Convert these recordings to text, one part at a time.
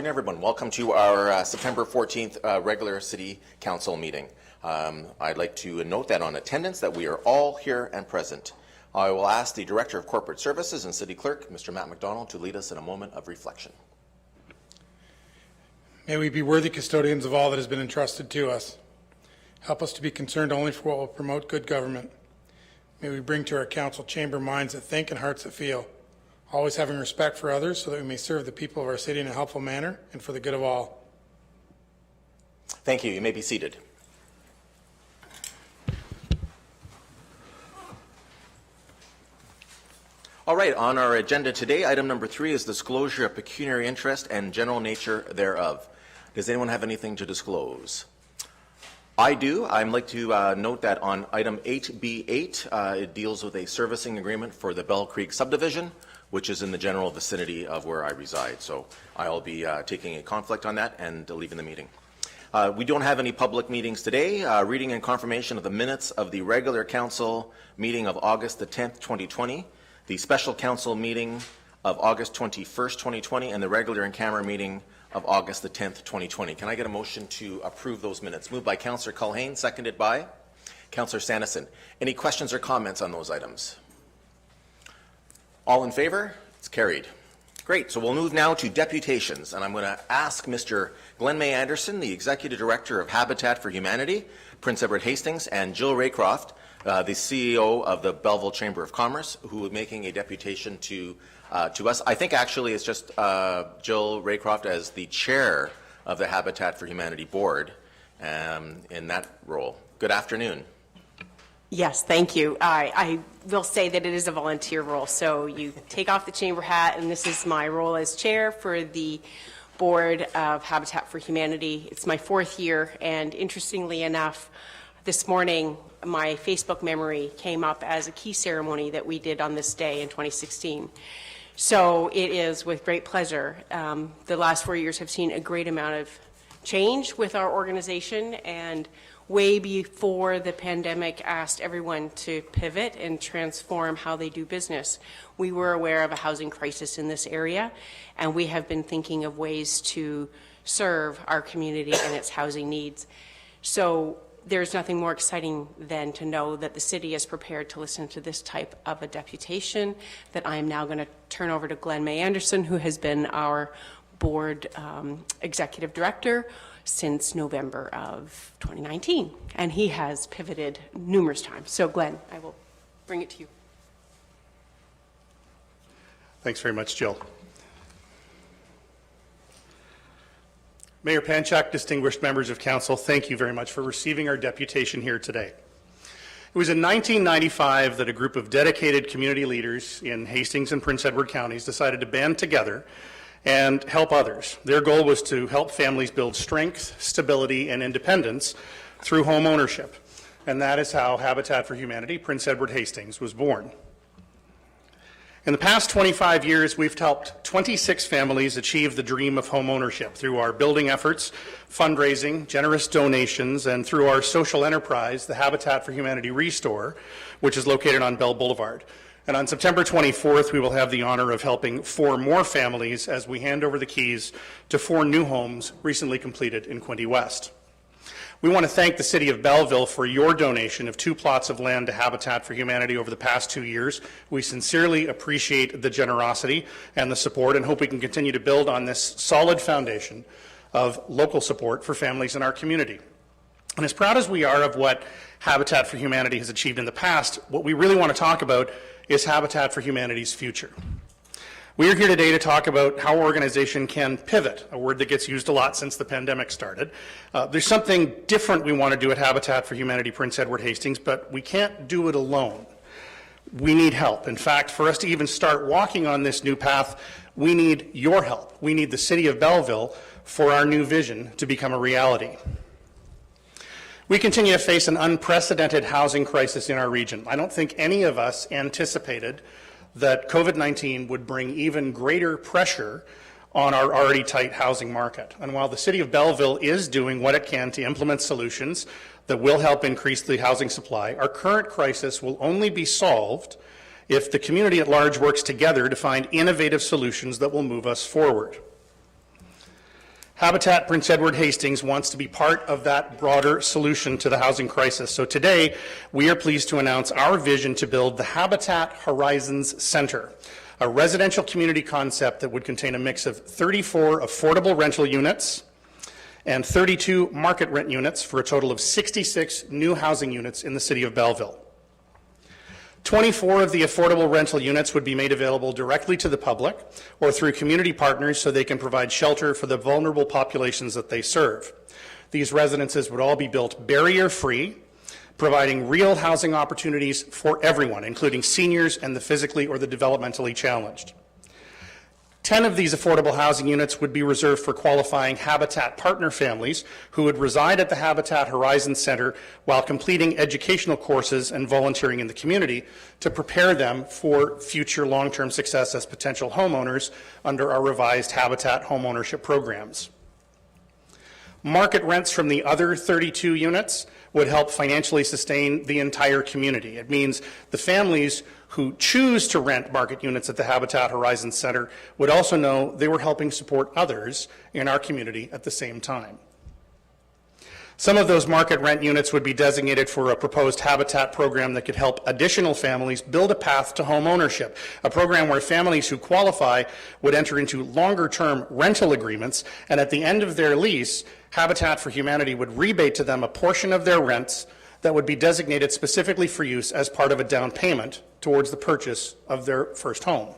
Everyone, welcome to our September 14th regular City Council meeting. I'd like to note that on attendance that we are all here and present. I will ask the Director of Corporate Services and City Clerk, Mr. Matt McDonald, to lead us in a moment of reflection. May we be worthy custodians of all that has been entrusted to us. Help us to be concerned only for what will promote good government. May we bring to our council chamber minds that think and hearts that feel, always having respect for others so that we may serve the people of our city in a helpful manner and for the good of all. Thank you. You may be seated. All right, on our agenda today, item number 3 is disclosure of pecuniary interest and general nature thereof. Does anyone have anything to disclose? I do. I'd like to note that on item 8B8, it deals with a servicing agreement for the Bell Creek subdivision, which is in the general vicinity of where I reside. So I'll be taking a conflict on that and leaving the meeting. We don't have any public meetings today. Reading and confirmation of the minutes of the regular council meeting of August the 10th, 2020, the special council meeting of August 21st, 2020, and the regular in-camera meeting of August the 10th, 2020. Can I get a motion to approve those minutes? Moved by Councillor Culhane, seconded by Councillor Sandison. Any questions or comments on those items? All in favor? It's carried. Great. So we'll move now to deputations, and I'm going to ask Mr. Glenn May Anderson, the Executive Director of Habitat for Humanity, Prince Edward Hastings, and Jill Raycroft, the CEO of the Belleville Chamber of Commerce, who is making a deputation to us. I think actually it's just Jill Raycroft as the chair of the Habitat for Humanity board in that role. Good afternoon. Yes, thank you. I will say that it is a volunteer role, so you take off the chamber hat, and this is my role as chair for the board of Habitat for Humanity. It's my 4th year, and interestingly enough, this morning my Facebook memory came up as a key ceremony that we did on this day in 2016. So it is with great pleasure. The last 4 years have seen a great amount of change with our organization, and way before the pandemic asked everyone to pivot and transform how they do business, we were aware of a housing crisis in this area, and we have been thinking of ways to serve our community and its housing needs. So there's nothing more exciting than to know that the city is prepared to listen to this type of a deputation that I am now going to turn over to Glenn May Anderson, who has been our board executive director since November of 2019, and he has pivoted numerous times. So Glenn, I will bring it to you. Thanks very much, Jill. Mayor Panchak, distinguished members of council, thank you very much for receiving our deputation here today. It was in 1995 that a group of dedicated community leaders in Hastings and Prince Edward counties decided to band together and help others. Their goal was to help families build strength, stability, and independence through home ownership. And that is how Habitat for Humanity, Prince Edward Hastings, was born. In the past 25 years, we've helped 26 families achieve the dream of home ownership through our building efforts, fundraising, generous donations, and through our social enterprise, the Habitat for Humanity Restore, which is located on Bell Boulevard. And on September 24th, we will have the honor of helping 4 more families as we hand over the keys to 4 new homes recently completed in Quinte West. We want to thank the City of Belleville for your donation of 2 plots of land to Habitat for Humanity over the past 2 years. We sincerely appreciate the generosity and the support and hope we can continue to build on this solid foundation of local support for families in our community. And as proud as we are of what Habitat for Humanity has achieved in the past, what we really want to talk about is Habitat for Humanity's future. We are here today to talk about how our organization can pivot, a word that gets used a lot since the pandemic started. There's something different we want to do at Habitat for Humanity Prince Edward Hastings, but we can't do it alone. We need help. In fact, for us to even start walking on this new path, we need your help. We need the City of Belleville for our new vision to become a reality. We continue to face an unprecedented housing crisis in our region. I don't think any of us anticipated that COVID-19 would bring even greater pressure on our already tight housing market. And while the City of Belleville is doing what it can to implement solutions that will help increase the housing supply, our current crisis will only be solved if the community at large works together to find innovative solutions that will move us forward. Habitat Prince Edward Hastings wants to be part of that broader solution to the housing crisis. So today, we are pleased to announce our vision to build the Habitat Horizons Center, a residential community concept that would contain a mix of 34 affordable rental units and 32 market rent units for a total of 66 new housing units in the city of Belleville. 24 of the affordable rental units would be made available directly to the public or through community partners so they can provide shelter for the vulnerable populations that they serve. These residences would all be built barrier-free, providing real housing opportunities for everyone, including seniors and the physically or the developmentally challenged. 10 of these affordable housing units would be reserved for qualifying Habitat partner families who would reside at the Habitat Horizons Center while completing educational courses and volunteering in the community to prepare them for future long-term success as potential homeowners under our revised Habitat homeownership programs. Market rents from the other 32 units would help financially sustain the entire community. It means the families who choose to rent market units at the Habitat Horizons Center would also know they were helping support others in our community at the same time. Some of those market rent units would be designated for a proposed Habitat program that could help additional families build a path to home ownership, a program where families who qualify would enter into longer-term rental agreements, and at the end of their lease, Habitat for Humanity would rebate to them a portion of their rents that would be designated specifically for use as part of a down payment towards the purchase of their first home.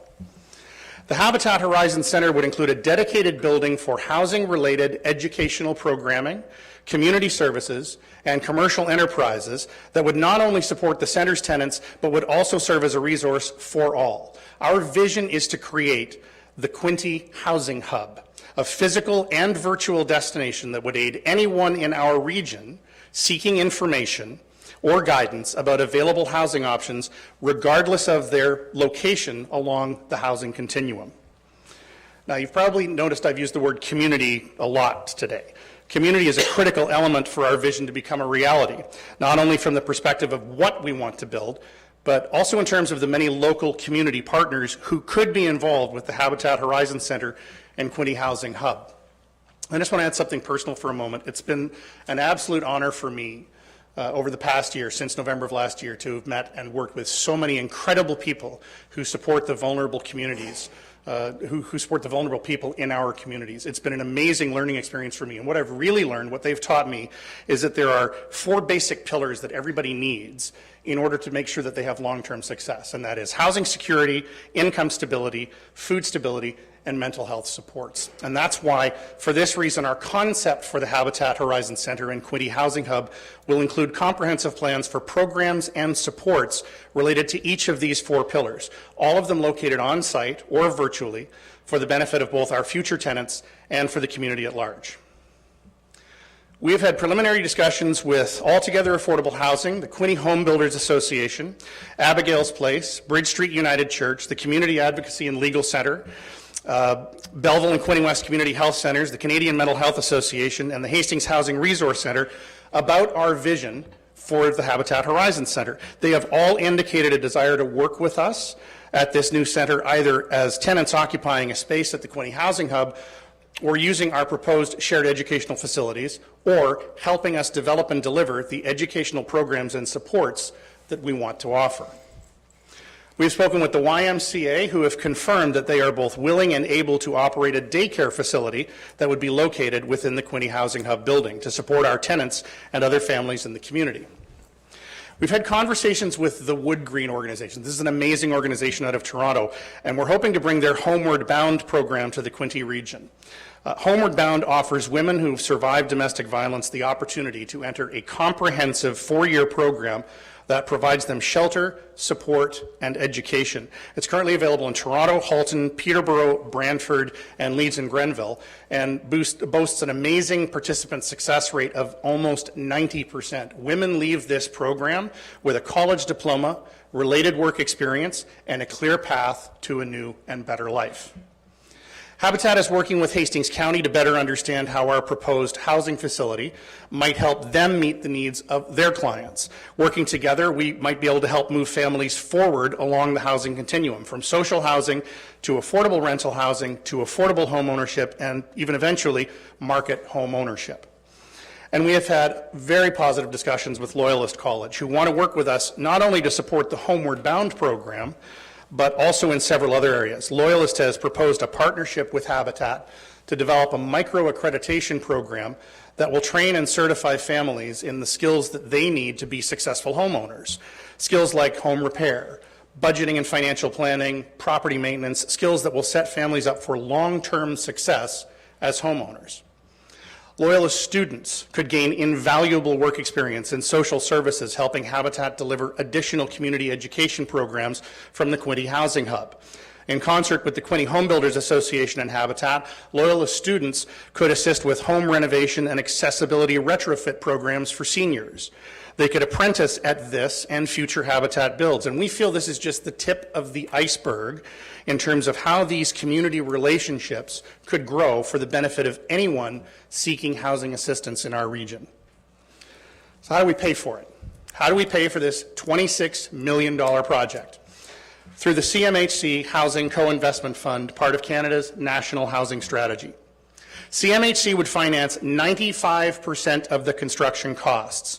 The Habitat Horizons Center would include a dedicated building for housing-related educational programming, community services, and commercial enterprises that would not only support the center's tenants, but would also serve as a resource for all. Our vision is to create the Quinte Housing Hub, a physical and virtual destination that would aid anyone in our region seeking information or guidance about available housing options, regardless of their location along the housing continuum. Now, you've probably noticed I've used the word community a lot today. Community is a critical element for our vision to become a reality, not only from the perspective of what we want to build, but also in terms of the many local community partners who could be involved with the Habitat Horizons Center and Quinte Housing Hub. I just want to add something personal for a moment. It's been an absolute honor for me over the past year, since November of last year, to have met and worked with so many incredible people who support the vulnerable communities, who support the vulnerable people in our communities. It's been an amazing learning experience for me. And what I've really learned, what they've taught me, is that there are 4 basic pillars that everybody needs in order to make sure that they have long-term success. And that is housing security, income stability, food stability, and mental health supports. And that's why, for this reason, our concept for the Habitat Horizons Center and Quinte Housing Hub will include comprehensive plans for programs and supports related to each of these 4 pillars, all of them located on site or virtually for the benefit of both our future tenants and for the community at large. We have had preliminary discussions with Altogether Affordable Housing, the Quinte Home Builders Association, Abigail's Place, Bridge Street United Church, the Community Advocacy and Legal Center, Belleville and Quinte West Community Health Centers, the Canadian Mental Health Association, and the Hastings Housing Resource Center about our vision for the Habitat Horizons Center. They have all indicated a desire to work with us at this new center, either as tenants occupying a space at the Quinte Housing Hub or using our proposed shared educational facilities, or helping us develop and deliver the educational programs and supports that we want to offer. We've spoken with the YMCA, who have confirmed that they are both willing and able to operate a daycare facility that would be located within the Quinte Housing Hub building to support our tenants and other families in the community. We've had conversations with the Wood Green organization. This is an amazing organization out of Toronto, and we're hoping to bring their Homeward Bound program to the Quinte region. Homeward Bound offers women who've survived domestic violence the opportunity to enter a comprehensive 4-year program that provides them shelter, support, and education. It's currently available in Toronto, Halton, Peterborough, Brantford, and Leeds and Grenville, and boasts an amazing participant success rate of almost 90%. Women leave this program with a college diploma, related work experience, and a clear path to a new and better life. Habitat is working with Hastings County to better understand how our proposed housing facility might help them meet the needs of their clients. Working together, we might be able to help move families forward along the housing continuum, from social housing to affordable rental housing to affordable home ownership and even eventually market home ownership. And we have had very positive discussions with Loyalist College, who want to work with us not only to support the Homeward Bound program, but also in several other areas. Loyalist has proposed a partnership with Habitat to develop a micro-accreditation program that will train and certify families in the skills that they need to be successful homeowners. Skills like home repair, budgeting and financial planning, property maintenance, skills that will set families up for long-term success as homeowners. Loyalist students could gain invaluable work experience in social services, helping Habitat deliver additional community education programs from the Quinte Housing Hub. In concert with the Quinte Home Builders Association and Habitat, Loyalist students could assist with home renovation and accessibility retrofit programs for seniors. They could apprentice at this and future Habitat builds. And we feel this is just the tip of the iceberg in terms of how these community relationships could grow for the benefit of anyone seeking housing assistance in our region. So how do we pay for it? How do we pay for this $26 million project? Through the CMHC Housing Co-Investment Fund, part of Canada's National Housing Strategy. CMHC would finance 95% of the construction costs,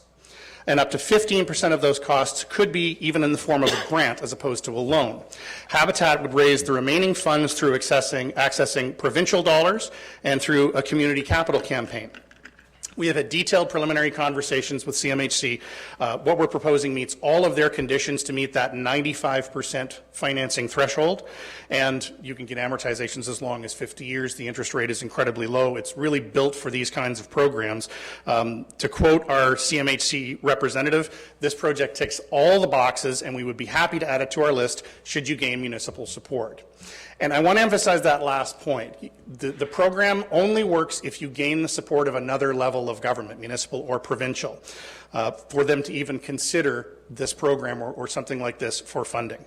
and up to 15% of those costs could be even in the form of a grant as opposed to a loan. Habitat would raise the remaining funds through accessing provincial dollars and through a community capital campaign. We have had detailed preliminary conversations with CMHC. What we're proposing meets all of their conditions to meet that 95% financing threshold, and you can get amortizations as long as 50 years. The interest rate is incredibly low. It's really built for these kinds of programs. To quote our CMHC representative, this project ticks all the boxes, and we would be happy to add it to our list should you gain municipal support. And I want to emphasize that last point. The program only works if you gain the support of another level of government, municipal or provincial, for them to even consider this program or something like this for funding.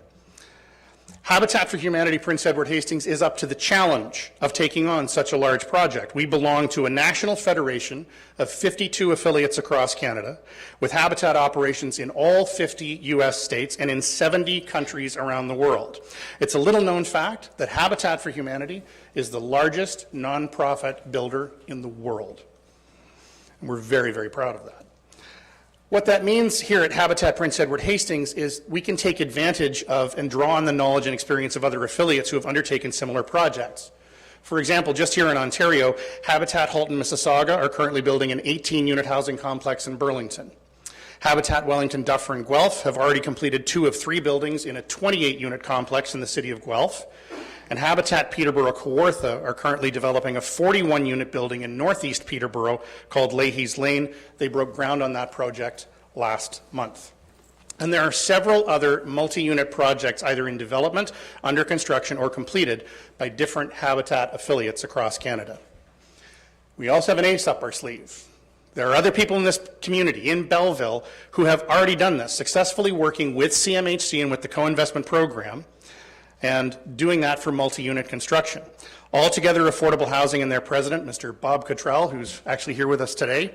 Habitat for Humanity Prince Edward Hastings is up to the challenge of taking on such a large project. We belong to a national federation of 52 affiliates across Canada, with Habitat operations in all 50 U.S. states and in 70 countries around the world. It's a little-known fact that Habitat for Humanity is the largest nonprofit builder in the world. And we're very, very proud of that. What that means here at Habitat Prince Edward Hastings is we can take advantage of and draw on the knowledge and experience of other affiliates who have undertaken similar projects. For example, just here in Ontario, Habitat Halton Mississauga are currently building an 18-unit housing complex in Burlington. Habitat Wellington Dufferin and Guelph have already completed 2 of 3 buildings in a 28-unit complex in the city of Guelph. And Habitat Peterborough Kawartha are currently developing a 41-unit building in northeast Peterborough called Leahy's Lane. They broke ground on that project last month. And there are several other multi-unit projects either in development, under construction, or completed by different Habitat affiliates across Canada. We also have an ace up our sleeve. There are other people in this community, in Belleville, who have already done this, successfully working with CMHC and with the co-investment program, and doing that for multi-unit construction. Altogether Affordable Housing and their president, Mr. Bob Cottrell, who's actually here with us today,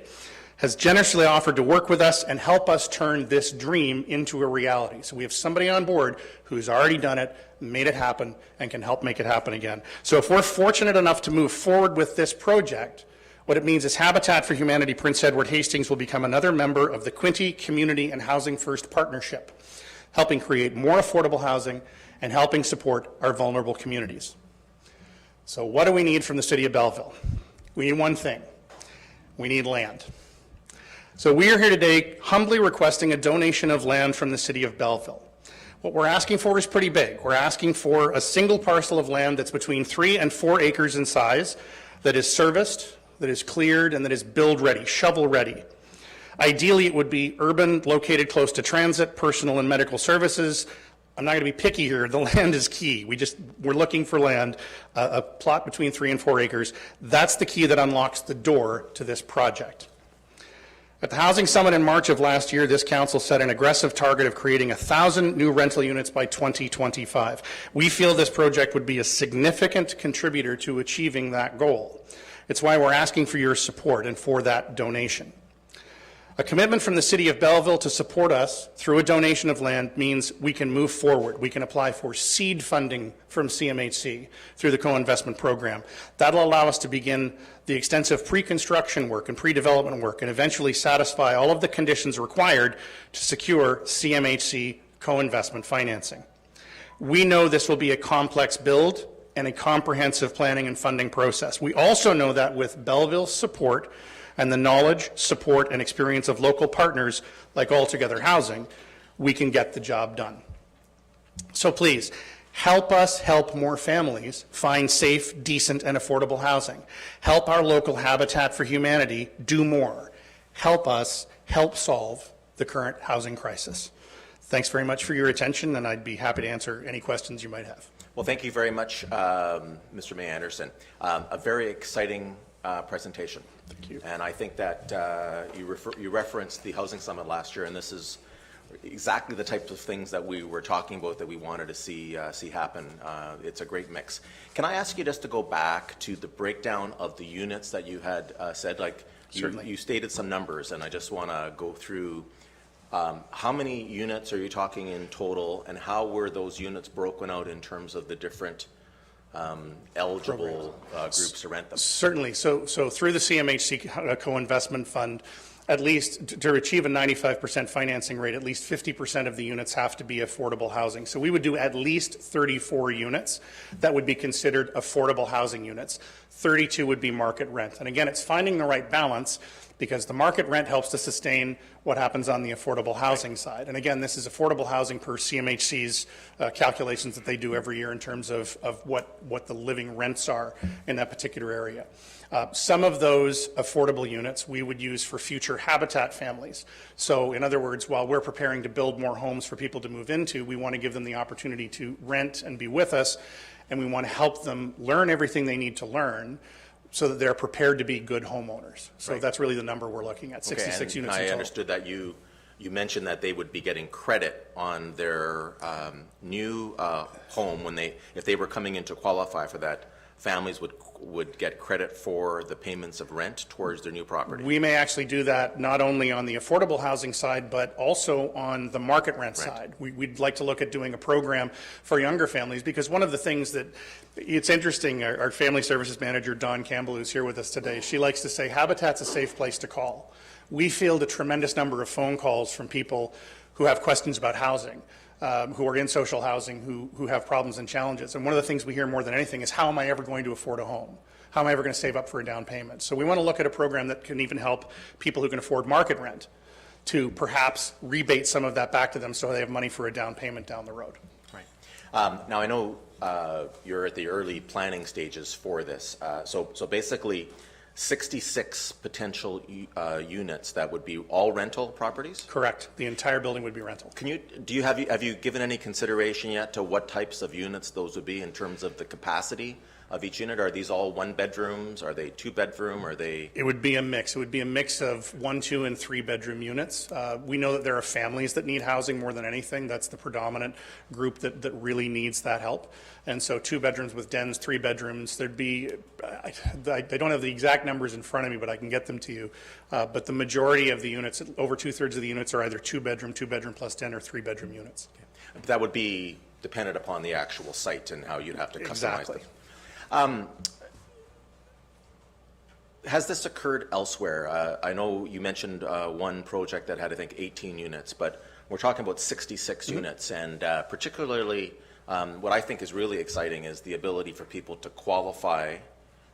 has generously offered to work with us and help us turn this dream into a reality. So we have somebody on board who's already done it, made it happen, and can help make it happen again. So if we're fortunate enough to move forward with this project, what it means is Habitat for Humanity Prince Edward Hastings will become another member of the Quinte Community and Housing First Partnership, helping create more affordable housing and helping support our vulnerable communities. So what do we need from the City of Belleville? We need one thing. We need land. So we are here today humbly requesting a donation of land from the City of Belleville. What we're asking for is pretty big. We're asking for a single parcel of land that's between 3 and 4 acres in size, that is serviced, that is cleared, and that is build ready, shovel ready. Ideally, it would be urban, located close to transit, personal and medical services. I'm not going to be picky here. The land is key. We're looking for land, a plot between 3 and 4 acres. That's the key that unlocks the door to this project. At the Housing Summit in March of last year, this council set an aggressive target of creating 1,000 new rental units by 2025. We feel this project would be a significant contributor to achieving that goal. It's why we're asking for your support and for that donation. A commitment from the City of Belleville to support us through a donation of land means we can move forward. We can apply for seed funding from CMHC through the co-investment program. That'll allow us to begin the extensive pre-construction work and pre-development work and eventually satisfy all of the conditions required to secure CMHC co-investment financing. We know this will be a complex build and a comprehensive planning and funding process. We also know that with Belleville's support and the knowledge, support, and experience of local partners like All Together Housing, we can get the job done. So please, help us help more families find safe, decent, and affordable housing. Help our local Habitat for Humanity do more. Help us help solve the current housing crisis. Thanks very much for your attention, and I'd be happy to answer any questions you might have. Well, thank you very much, Mr. May Anderson. A very exciting presentation. Thank you. And I think that you referenced the Housing Summit last year, and this is exactly the types of things that we were talking about that we wanted to see happen. It's a great mix. Can I ask you just to go back to the breakdown of the units that you had said? Like you stated some numbers, and I just want to go through how many units are you talking in total, and how were those units broken out in terms of the different eligible groups to rent them? Certainly. So through the CMHC co-investment fund, at least to achieve a 95% financing rate, at least 50% of the units have to be affordable housing. So we would do at least 34 units that would be considered affordable housing units. 32 would be market rent. And again, it's finding the right balance, because the market rent helps to sustain what happens on the affordable housing side. And again, this is affordable housing per CMHC's calculations that they do every year in terms of what the living rents are in that particular area. Some of those affordable units we would use for future habitat families. So in other words, while we're preparing to build more homes for people to move into, we want to give them the opportunity to rent and be with us, and we want to help them learn everything they need to learn so that they're prepared to be good homeowners. So that's really the number we're looking at, 66 units in total. I understood that you mentioned that they would be getting credit on their new home if they were coming in to qualify for that. Families would get credit for the payments of rent towards their new property. We may actually do that not only on the affordable housing side, but also on the market rent side. We'd like to look at doing a program for younger families, because one of the things that it's interesting, our family services manager, Dawn Campbell, who's here with us today, she likes to say Habitat's a safe place to call. We field a tremendous number of phone calls from people who have questions about housing. Who are in social housing, who have problems and challenges. And one of the things we hear more than anything is, how am I ever going to afford a home? How am I ever going to save up for a down payment? So we want to look at a program that can even help people who can afford market rent to perhaps rebate some of that back to them so they have money for a down payment down the road. Right. Now I know you're at the early planning stages for this. So basically 66 potential units that would be all rental properties? Correct. The entire building would be rental. Have you given any consideration yet to what types of units those would be in terms of the capacity of each unit? Are these all one bedrooms? Are they two bedroom? Are they? It would be a mix. It would be a mix of 1, 2, and 3 bedroom units. We know that there are families that need housing more than anything. That's the predominant group that really needs that help. And so 2 bedrooms with dens, 3 bedrooms, there'd be, I don't have the exact numbers in front of me, but I can get them to you. But the majority of the units, over 2/3 of the units, are either 2 bedroom plus den, or 3 bedroom units. Okay. That would be dependent upon the actual site and how you'd have to customize Exactly. them. Has this occurred elsewhere? I know you mentioned one project that had, I think, 18 units, but we're talking about 66 units, and particularly what I think is really exciting is the ability for people to qualify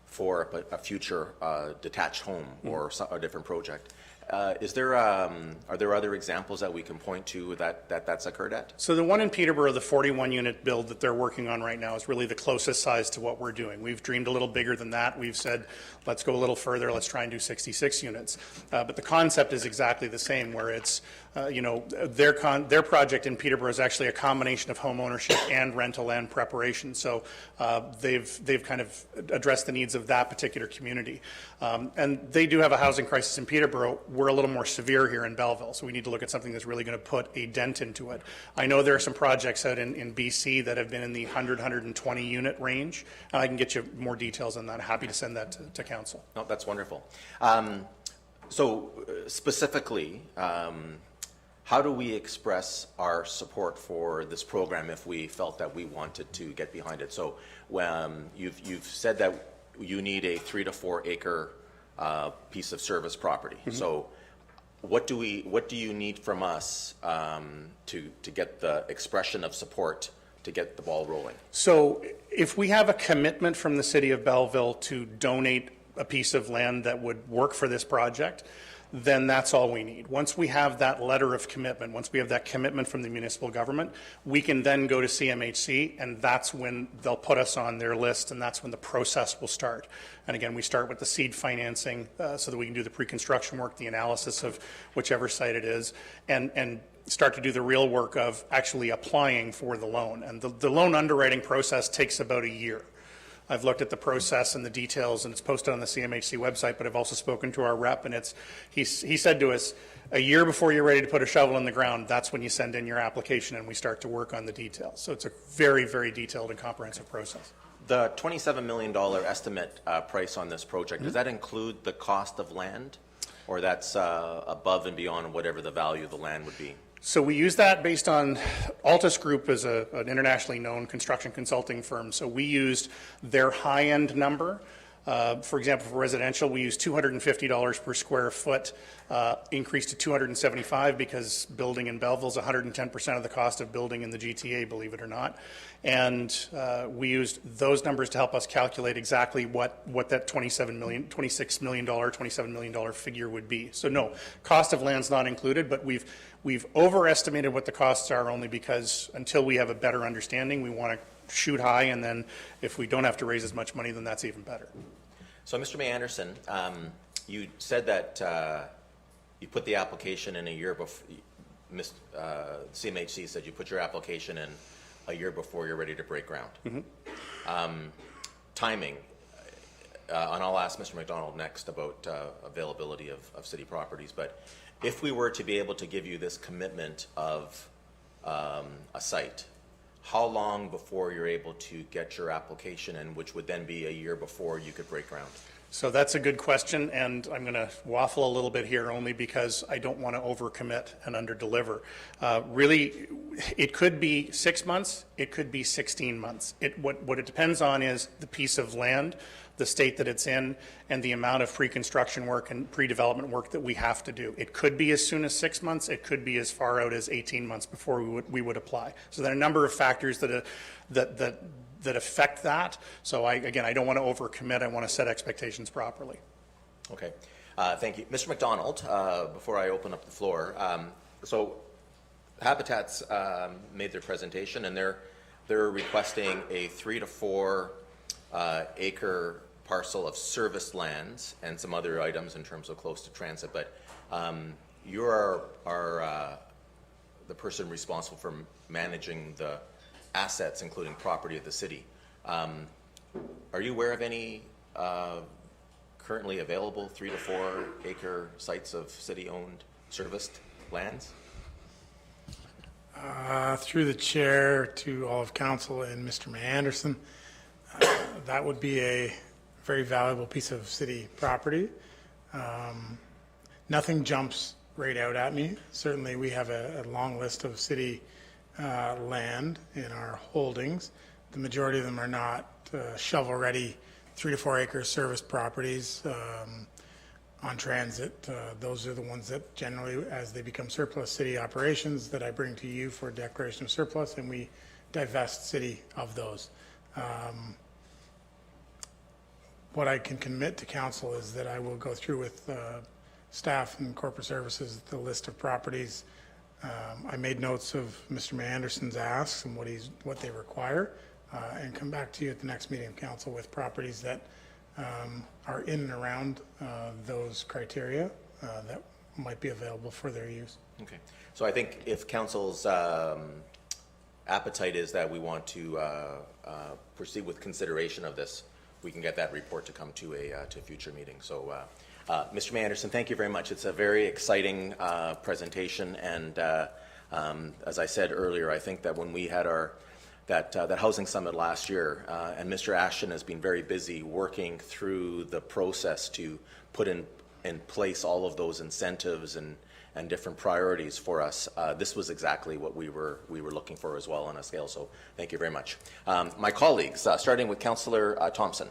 for a future detached home or a different project. Are there other examples that we can point to that's occurred at? So the one in Peterborough, the 41-unit build that they're working on right now, is really the closest size to what we're doing. We've dreamed a little bigger than that. We've said, let's go a little further. Let's try and do 66 units. But the concept is exactly the same, where it's their project in Peterborough is actually a combination of home ownership and rental land preparation. So they've kind of addressed the needs of that particular community. And they do have a housing crisis in Peterborough. We're a little more severe here in Belleville, so we need to look at something that's really going to put a dent into it. I know there are some projects out in BC that have been in the 100, 120 unit range, and I can get you more details on that. Happy to send that to council. No, that's wonderful. So specifically, how do we express our support for this program if we felt that we wanted to get behind it? So you've said that you need a 3 to 4 acre piece of service property. Mm-hmm. So what do you need from us to get the expression of support to get the ball rolling? So if we have a commitment from the city of Belleville to donate a piece of land that would work for this project, then that's all we need. Once we have that letter of commitment, once we have that commitment from the municipal government, we can then go to CMHC, and that's when they'll put us on their list, and that's when the process will start. And again, we start with the seed financing so that we can do the pre-construction work, the analysis of whichever site it is, and start to do the real work of actually applying for the loan. And the loan underwriting process takes about a year. I've looked at the process and the details, and it's posted on the CMHC website, but I've also spoken to our rep, and he said to us, a year before you're ready to put a shovel in the ground, that's when you send in your application and we start to work on the details. So it's a very, very detailed and comprehensive process. The $27 million estimate price on this project, does that include the cost of land, or that's above and beyond whatever the value of the land would be? So we use that based on, Altus Group is an internationally known construction consulting firm. So we used their high-end number. For example, for residential, we use $250 per square foot, increased to $275 because building in Belleville is 110% of the cost of building in the GTA, believe it or not. And we used those numbers to help us calculate exactly what that $26 million, $27 million figure would be. So no, cost of land's not included, but we've overestimated what the costs are only because until we have a better understanding, we want to shoot high, and then if we don't have to raise as much money, then that's even better. So, Mr. May Anderson, you said that you put the application in a year before. CMHC said you put your application in a year before you're ready to break ground. Mm-hmm. Timing, and I'll ask Mr. McDonald next about availability of city properties, but if we were to be able to give you this commitment of a site, how long before you're able to get your application in, which would then be a year before you could break ground? So that's a good question, and I'm going to waffle a little bit here only because I don't want to overcommit and underdeliver. Really, it could be 6 months, it could be 16 months. What it depends on is the piece of land, the state that it's in, and the amount of pre-construction work and pre-development work that we have to do. It could be as soon as 6 months, it could be as far out as 18 months before we would apply. So there are a number of factors that affect that. So I don't want to overcommit. I want to set expectations properly. Okay, thank you. Mr. McDonald, before I open up the floor, so Habitat's made their presentation, and they're requesting a 3 to 4 acre parcel of serviced lands and some other items in terms of close to transit, but you are the person responsible for managing the assets, including property of the city. Are you aware of any currently available 3 to 4 acre sites of city-owned serviced lands? Through the chair to all of council and Mr. May Anderson, that would be a very valuable piece of city property. Nothing jumps right out at me. Certainly we have a long list of city land in our holdings. The majority of them are not shovel-ready 3 to 4 acre service properties on transit. Those are the ones that generally, as they become surplus city operations, that I bring to you for declaration of surplus, and we divest city of those. What I can commit to council is that I will go through with staff and corporate services the list of properties. I made notes of Mr. May Anderson's asks and what they require, and come back to you at the next meeting of council with properties that are in and around those criteria that might be available for their use. Okay. So I think if council's appetite is that we want to proceed with consideration of this, we can get that report to come to a future meeting. So, Mr. May Anderson, thank you very much. It's a very exciting presentation, and as I said earlier, I think that when we had that housing summit last year, and Mr. Ashton has been very busy working through the process to put in place all of those incentives and different priorities for us. This was exactly what we were looking for as well on a scale. So thank you very much. My colleagues, starting with Councillor Thompson.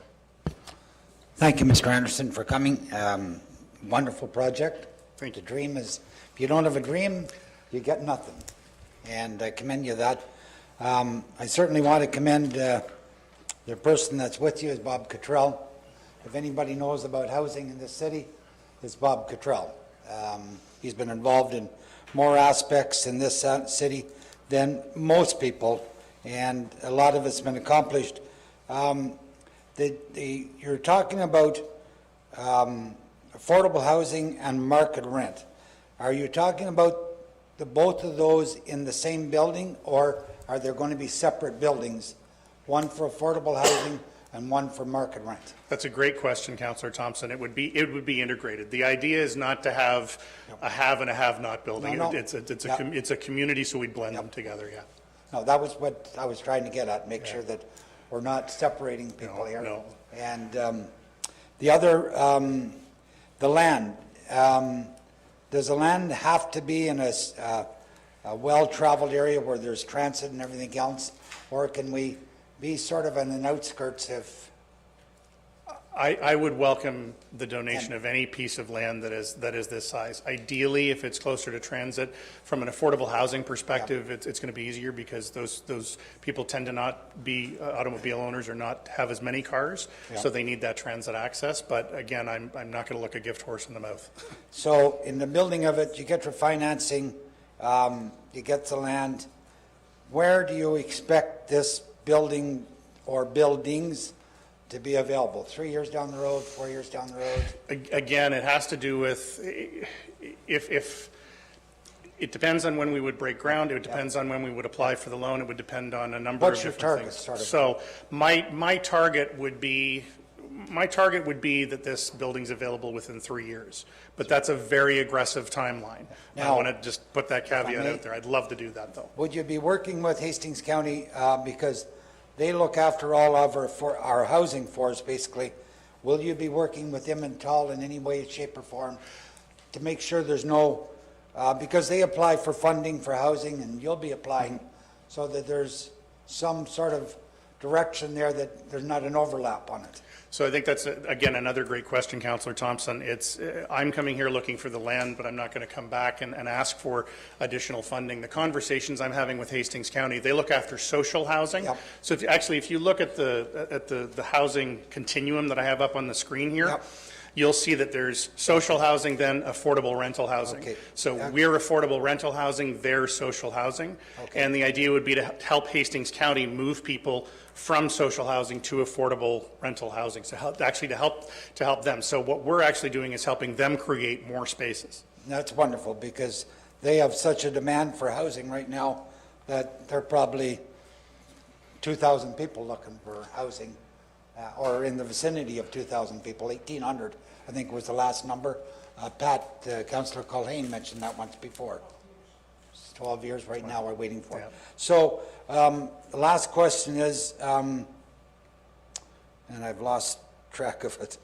Thank you, Mr. Anderson, for coming. Wonderful project. Thank you. The dream is, if you don't have a dream, you get nothing. And I commend you that. I certainly want to commend the person that's with you is Bob Cottrell. If anybody knows about housing in this city, it's Bob Cottrell. He's been involved in more aspects in this city than most people, and a lot of it's been accomplished. You're talking about affordable housing and market rent. Are you talking about both of those in the same building, or are there going to be separate buildings, one for affordable housing and one for market rent? That's a great question, Councillor Thompson. It would be integrated. The idea is not to have a have and a have-not building. No. It's a community, so we'd blend them together. Yeah. No, that was what I was trying to get at. Make sure that we're not separating people here. No. And the other, the land. Does the land have to be in a well-traveled area where there's transit and everything else, or can we be sort of on the outskirts of? I would welcome the donation of any piece of land that is this size. Ideally, if it's closer to transit, from an affordable housing perspective, it's going to be easier because those people tend to not be automobile owners or not have as many cars, so they need that transit access. But again, I'm not going to look a gift horse in the mouth. So in the building of it, you get your financing, you get the land. Where do you expect this building or buildings to be available? 3 years down the road, 4 years down the road? Again, it has to do with if it depends on when we would break ground. It depends on when we would apply for the loan. It would depend on a number What's of your different target, things. sort of? So my target would be that this building's available within 3 years. But that's a very aggressive timeline. I Now, want to just put that caveat may- out there. I'd love to do that, though. Would you be working with Hastings County because they look after all of our housing for us, basically? Will you be working with them at all in any way, shape, or form to make sure there's no, because they apply for funding for housing and you'll be applying, so that there's some sort of direction there that there's not an overlap on it? So I think that's, again, another great question, Councillor Thompson. I'm coming here looking for the land, but I'm not going to come back and ask for additional funding. The conversations I'm having with Hastings County, they look after social housing. Yep. So if you look at the housing continuum that I have up on the screen here, Yep. you'll see that there's social housing, then affordable rental housing. Okay. So Yeah. we're affordable rental housing, they're social housing. Okay. And the idea would be to help Hastings County move people from social housing to affordable rental housing, so to help them. So what we're actually doing is helping them create more spaces. That's wonderful, because they have such a demand for housing right now that there are probably 2,000 people looking for housing, or in the vicinity of 2,000 people. 1,800, I think, was the last number. Councillor Culhane mentioned that once before. It's 12 years right now we're waiting for. Yeah. So the last question is, and I've lost track of it.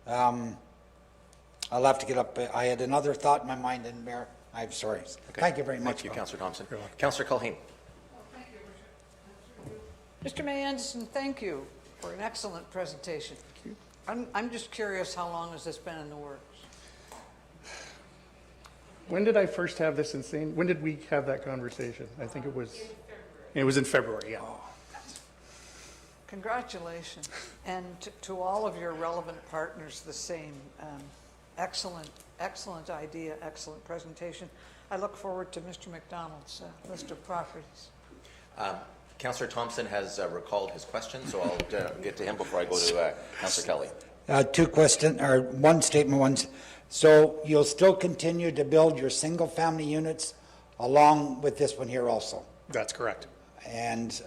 I'll have to get up. I had another thought in my mind, and Mayor, I'm sorry. Okay. Thank you very much. Thank you, Councillor Thompson. Councillor Culhane. Mr. May Anderson, thank you for an excellent presentation. I'm just curious, how long has this been in the works? When did I first have this insane? When did we have that conversation? I think it was in February, yeah. Congratulations. And to all of your relevant partners, the same. Excellent idea, excellent presentation. I look forward to Mr. McDonald's list of properties. Councillor Thompson has recalled his question, so I'll get to him before I go to Councillor Kelly. One statement. So you'll still continue to build your single-family units along with this one here also? That's correct. And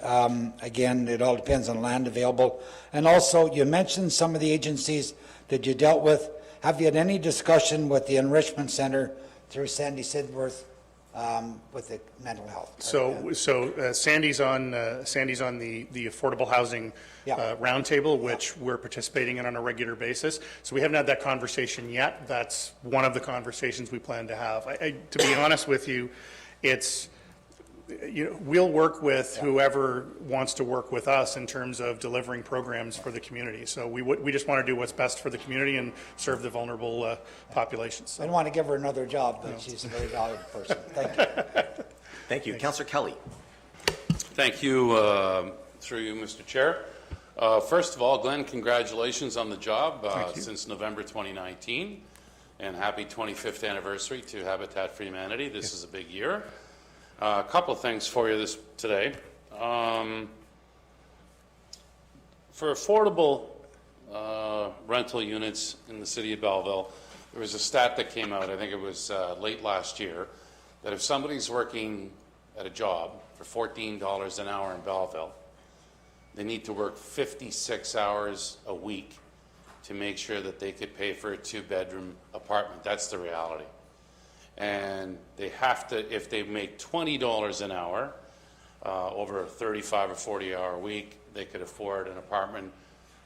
again, it all depends on land available. And also, you mentioned some of the agencies that you dealt with. Have you had any discussion with the Enrichment Center through Sandy Sidworth with the mental health? Sandy's on the affordable housing roundtable, which we're participating in on a regular basis. So we haven't had that conversation yet. That's one of the conversations we plan to have. To be honest with you, it's, we'll work with whoever wants to work with us in terms of delivering programs for the community. So we just want to do what's best for the community and serve the vulnerable populations. I don't want to give her another job, but she's a very valuable person. Thank you. Thank you. Councillor Kelly. Thank you, through you, Mr. Chair. First of all, Glenn, congratulations on the job since November 2019, and happy 25th anniversary to Habitat for Humanity. This is a big year. A couple of things for you today. For affordable rental units in the city of Belleville, there was a stat that came out, I think it was late last year, that if somebody's working at a job for $14 an hour in Belleville, they need to work 56 hours a week to make sure that they could pay for a 2-bedroom apartment. That's the reality. And they have to, if they make $20 an hour over a 35 or 40-hour week, they could afford an apartment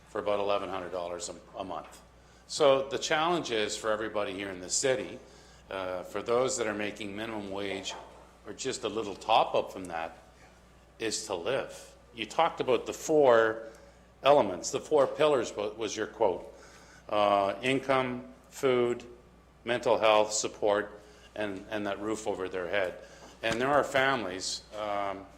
for about $1,100 a month. So the challenge is for everybody here in the city, for those that are making minimum wage or just a little top-up from that, is to live. You talked about the 4 elements, the 4 pillars was your quote. Income, food, mental health, support, and that roof over their head. And there are families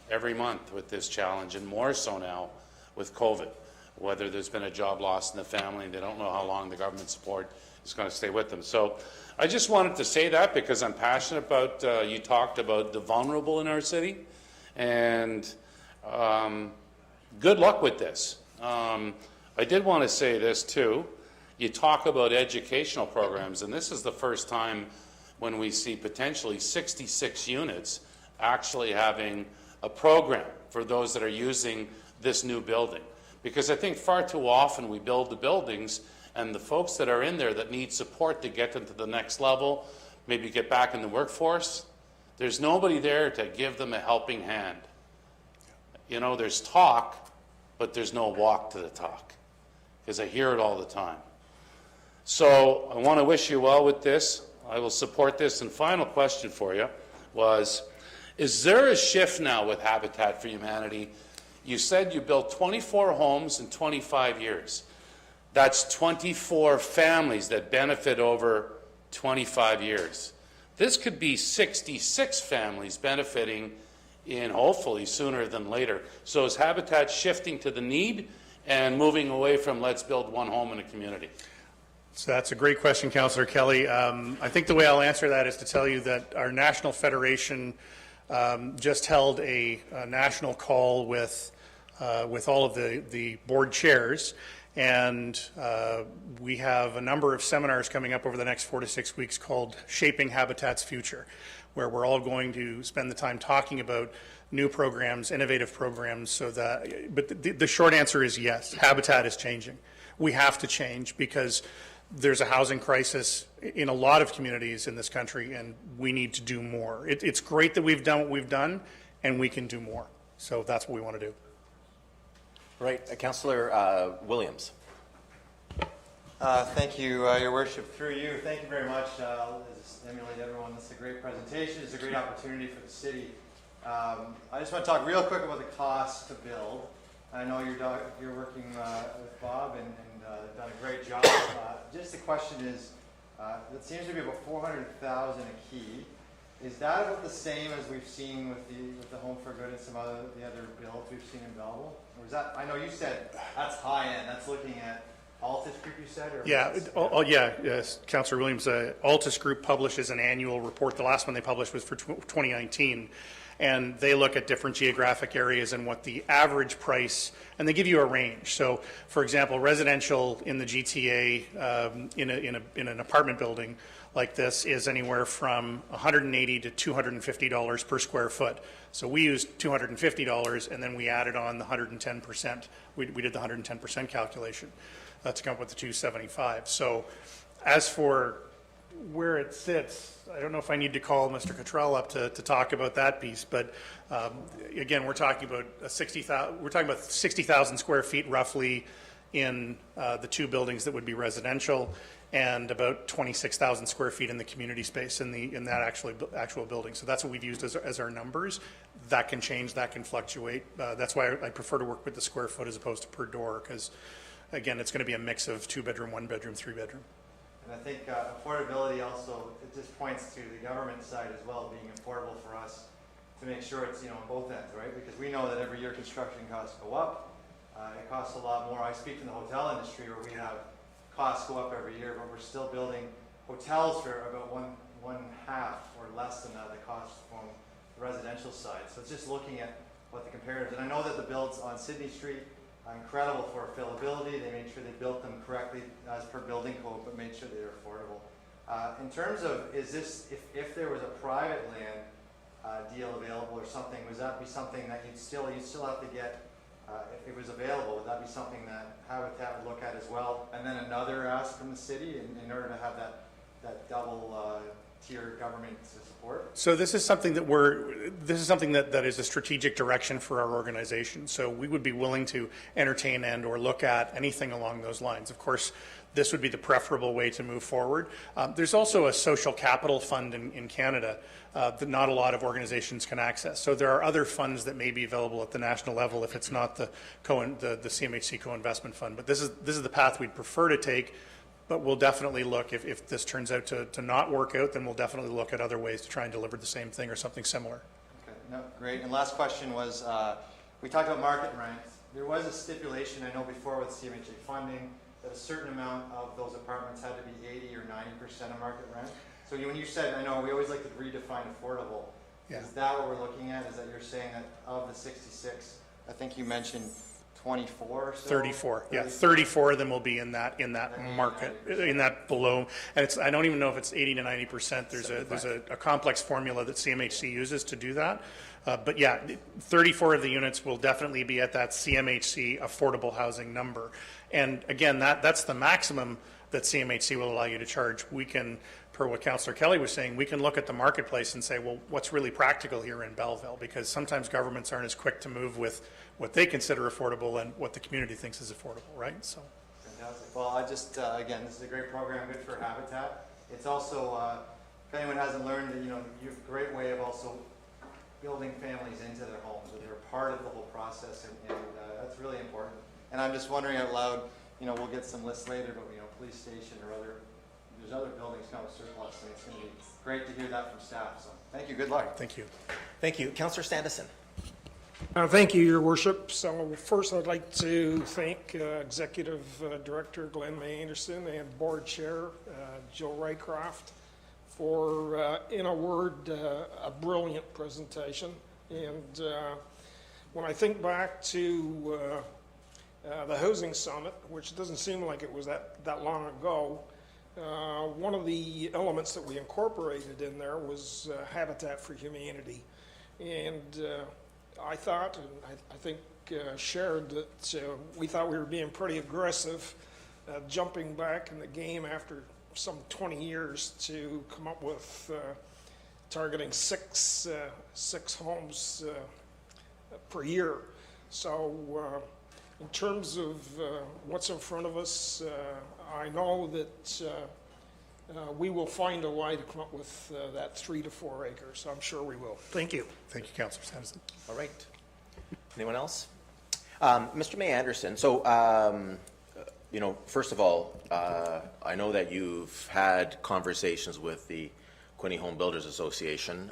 every month with this challenge, and more so now with COVID, whether there's been a job loss in the family and they don't know how long the government support is going to stay with them. So I just wanted to say that because I'm passionate about, you talked about the vulnerable in our city, and good luck with this. I did want to say this too. You talk about educational programs, and this is the first time when we see potentially 66 units actually having a program for those that are using this new building. Because I think far too often we build the buildings and the folks that are in there that need support to get them to the next level, maybe get back in the workforce, there's nobody there to give them a helping hand. You know, there's talk, but there's no walk to the talk, because I hear it all the time. So I want to wish you well with this. I will support this. And final question for you was, is there a shift now with Habitat for Humanity? You said you built 24 homes in 25 years. That's 24 families that benefit over 25 years. This could be 66 families benefiting in hopefully sooner than later. So is Habitat shifting to the need and moving away from let's build one home in a community? So that's a great question, Councillor Kelly. I think the way I'll answer that is to tell you that our national federation just held a national call with all of the board chairs, and we have a number of seminars coming up over the next 4 to 6 weeks called Shaping Habitat's Future, where we're all going to spend the time talking about new programs, innovative programs, so that, but the short answer is yes, Habitat is changing. We have to change because there's a housing crisis in a lot of communities in this country, and we need to do more. It's great that we've done what we've done, and we can do more. So that's what we want to do. Right. Councillor Williams. Thank you, Your Worship. Through you, thank you very much. Just emulate everyone. This is a great presentation. It's a great opportunity for the city. I just want to talk real quick about the cost to build. I know you're working with Bob and done a great job. Just the question is, it seems to be about $400,000 a key. Is that about the same as we've seen with the Home for Good and some the other builds we've seen in Belleville? Or is that? I know you said that's high end. That's looking at Altus Group, you said? Or Yeah, yes, Councillor Williams, Altus Group publishes an annual report. The last one they published was for 2019. And they look at different geographic areas and what the average price, and they give you a range. So, for example, residential in the GTA, in an apartment building like this is anywhere from $180 to $250 per square foot. So we used $250, and then we added on the 110%. We did the 110% calculation to come up with the 275. So, as for where it sits, I don't know if I need to call Mr. Cottrell up to talk about that piece, but again, we're talking about 60,000 square feet roughly in the two buildings that would be residential, and about 26,000 square feet in the community space in that actual building. So that's what we've used as our numbers. That can change, that can fluctuate. That's why I prefer to work with the square foot as opposed to per door, because again, it's going to be a mix of 2-bedroom, 1-bedroom, 3-bedroom. And I think affordability also, it just points to the government side as well, being affordable for us to make sure it's, on both ends, right? Because we know that every year construction costs go up. It costs a lot more. I speak from the hotel industry where we have costs go up every year, but we're still building hotels for about one half or less than the cost from the residential side. So it's just looking at what the comparatives, and I know that the builds on Sydney Street incredible for affordability. They made sure they built them correctly as per building code, but made sure they were affordable. In terms of, is this, if there was a private land deal available or something, would that be something that you'd still have to get, if it was available, would that be something that Habitat would look at as well? And then another ask from the city in order to have that double tier government support? So this is something that is a strategic direction for our organization. So we would be willing to entertain and or look at anything along those lines. Of course, this would be the preferable way to move forward. There's also a social capital fund in Canada that not a lot of organizations can access. So there are other funds that may be available at the national level if it's not the CMHC co-investment fund. But this is the path we'd prefer to take. But we'll definitely look, if this turns out to not work out, then we'll definitely look at other ways to try and deliver the same thing or something similar. Okay, no, great. And last question was, we talked about market rents. There was a stipulation, I know before with CMHA funding, that a certain amount of those apartments had to be 80 or 90% of market rent. So when you said, I know we always like to redefine affordable, Yeah. Is that what we're looking at? Is that you're saying that of the 66, I think you mentioned 24 or so? 34, yeah, 34 of them will be in that market, in that below, and it's, I don't even know if it's 80 to 90%. There's a complex formula that CMHC uses to do that, but yeah, 34 of the units will definitely be at that CMHC affordable housing number, and again, that's the maximum that CMHC will allow you to charge. We can, per what Councillor Kelly was saying, we can look at the marketplace and say, well, what's really practical here in Belleville? Because sometimes governments aren't as quick to move with what they consider affordable and what the community thinks is affordable, right? So. Fantastic. Well, I just, again, this is a great program, good for Habitat. It's also, if anyone hasn't learned, you have a great way of also building families into their homes, where they're part of the whole process, and that's really important. And I'm just wondering out loud, we'll get some lists later, but police station or there's other buildings kind of surplus, and it's going to be great to hear that from staff. So thank you. Good luck. Thank you. Thank you. Councillor Standison. Thank you, Your Worship. So first I'd like to thank Executive Director Glenn May Anderson and Board Chair Jill Raycroft for, in a word, a brilliant presentation. And when I think back to the Housing Summit, which doesn't seem like it was that long ago, one of the elements that we incorporated in there was Habitat for Humanity. And I thought, and I think shared, that we thought we were being pretty aggressive, jumping back in the game after some 20 years to come up with targeting six homes per year. So in terms of what's in front of us, I know that we will find a way to come up with that 3 to 4 acres. I'm sure we will. Thank you. Thank you, Councillor Sanderson. All right. Anyone else? Mr. May Anderson, so, first of all, I know that you've had conversations with the Quinte Home Builders Association,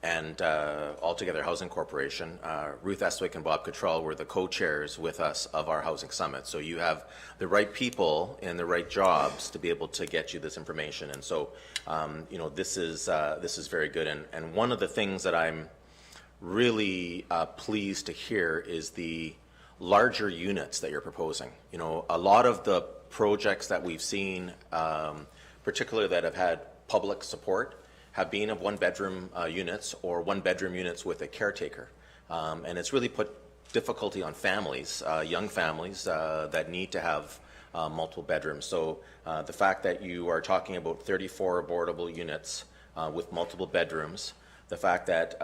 and Altogether Housing Corporation. Ruth Estwick and Bob Cottrell were the co-chairs with us of our housing summit. So you have the right people in the right jobs to be able to get you this information. And so, this is very good. And one of the things that I'm really pleased to hear is the larger units that you're proposing. A lot of the projects that we've seen, particularly that have had public support, have been of one-bedroom units or one-bedroom units with a caretaker. And it's really put difficulty on families, young families that need to have multiple bedrooms. So the fact that you are talking about 34 affordable units with multiple bedrooms, the fact that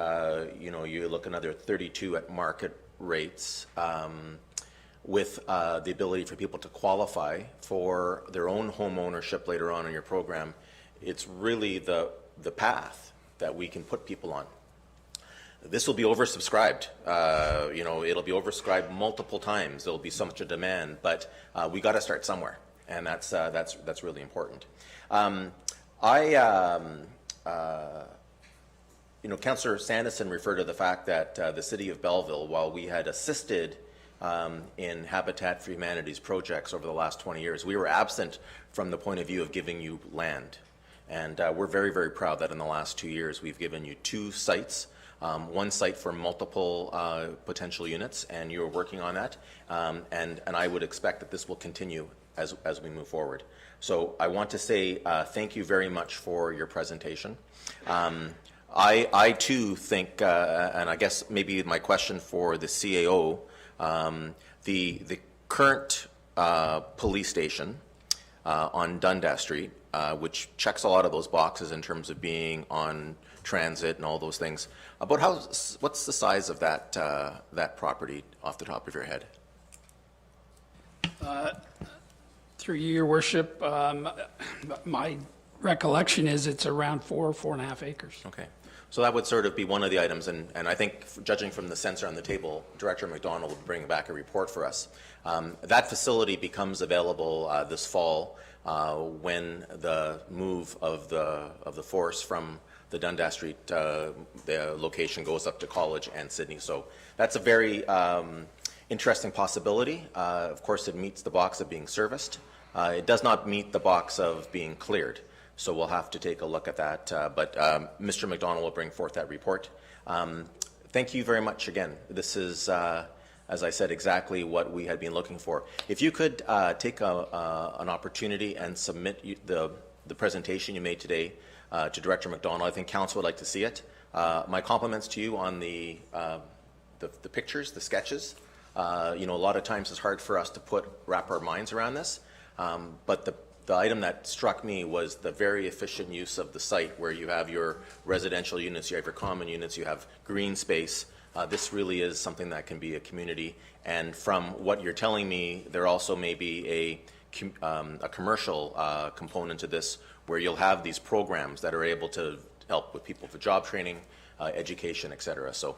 you look another 32 at market rates, with the ability for people to qualify for their own home ownership later on in your program, it's really the path that we can put people on. This will be oversubscribed. It'll be oversubscribed multiple times. There'll be so much a demand, but we got to start somewhere, and that's really important. Councillor Sanderson referred to the fact that the City of Belleville, while we had assisted in Habitat for Humanity's projects over the last 20 years, we were absent from the point of view of giving you land. And we're very, very proud that in the last 2 years we've given you 2 sites, one site for multiple potential units, and you're working on that. And I would expect that this will continue as we move forward. So I want to say thank you very much for your presentation. I too think, and I guess maybe my question for the CAO, the current police station on Dundas Street, which checks a lot of those boxes in terms of being on transit and all those things. What's the size of that property off the top of your head? Through you, Your Worship, my recollection is it's around 4.5 acres. Okay. So that would sort of be one of the items, and I think, judging from the sensor on the table, Director McDonald will bring back a report for us. That facility becomes available this fall when the move of the force from the Dundas Street the location goes up to College and Sydney. So that's a very interesting possibility. Of course, it meets the box of being serviced. It does not meet the box of being cleared. So we'll have to take a look at that. But Mr. McDonald will bring forth that report. Thank you very much again. This is, as I said, exactly what we had been looking for. If you could take an opportunity and submit the presentation you made today to Director McDonald, I think Council would like to see it. My compliments to you on the pictures, the sketches. A lot of times it's hard for us to wrap our minds around this, but the item that struck me was the very efficient use of the site, where you have your residential units, you have your common units, you have green space. This really is something that can be a community. And from what you're telling me, there also may be a commercial component to this, where you'll have these programs that are able to help with people for job training, education, et cetera. So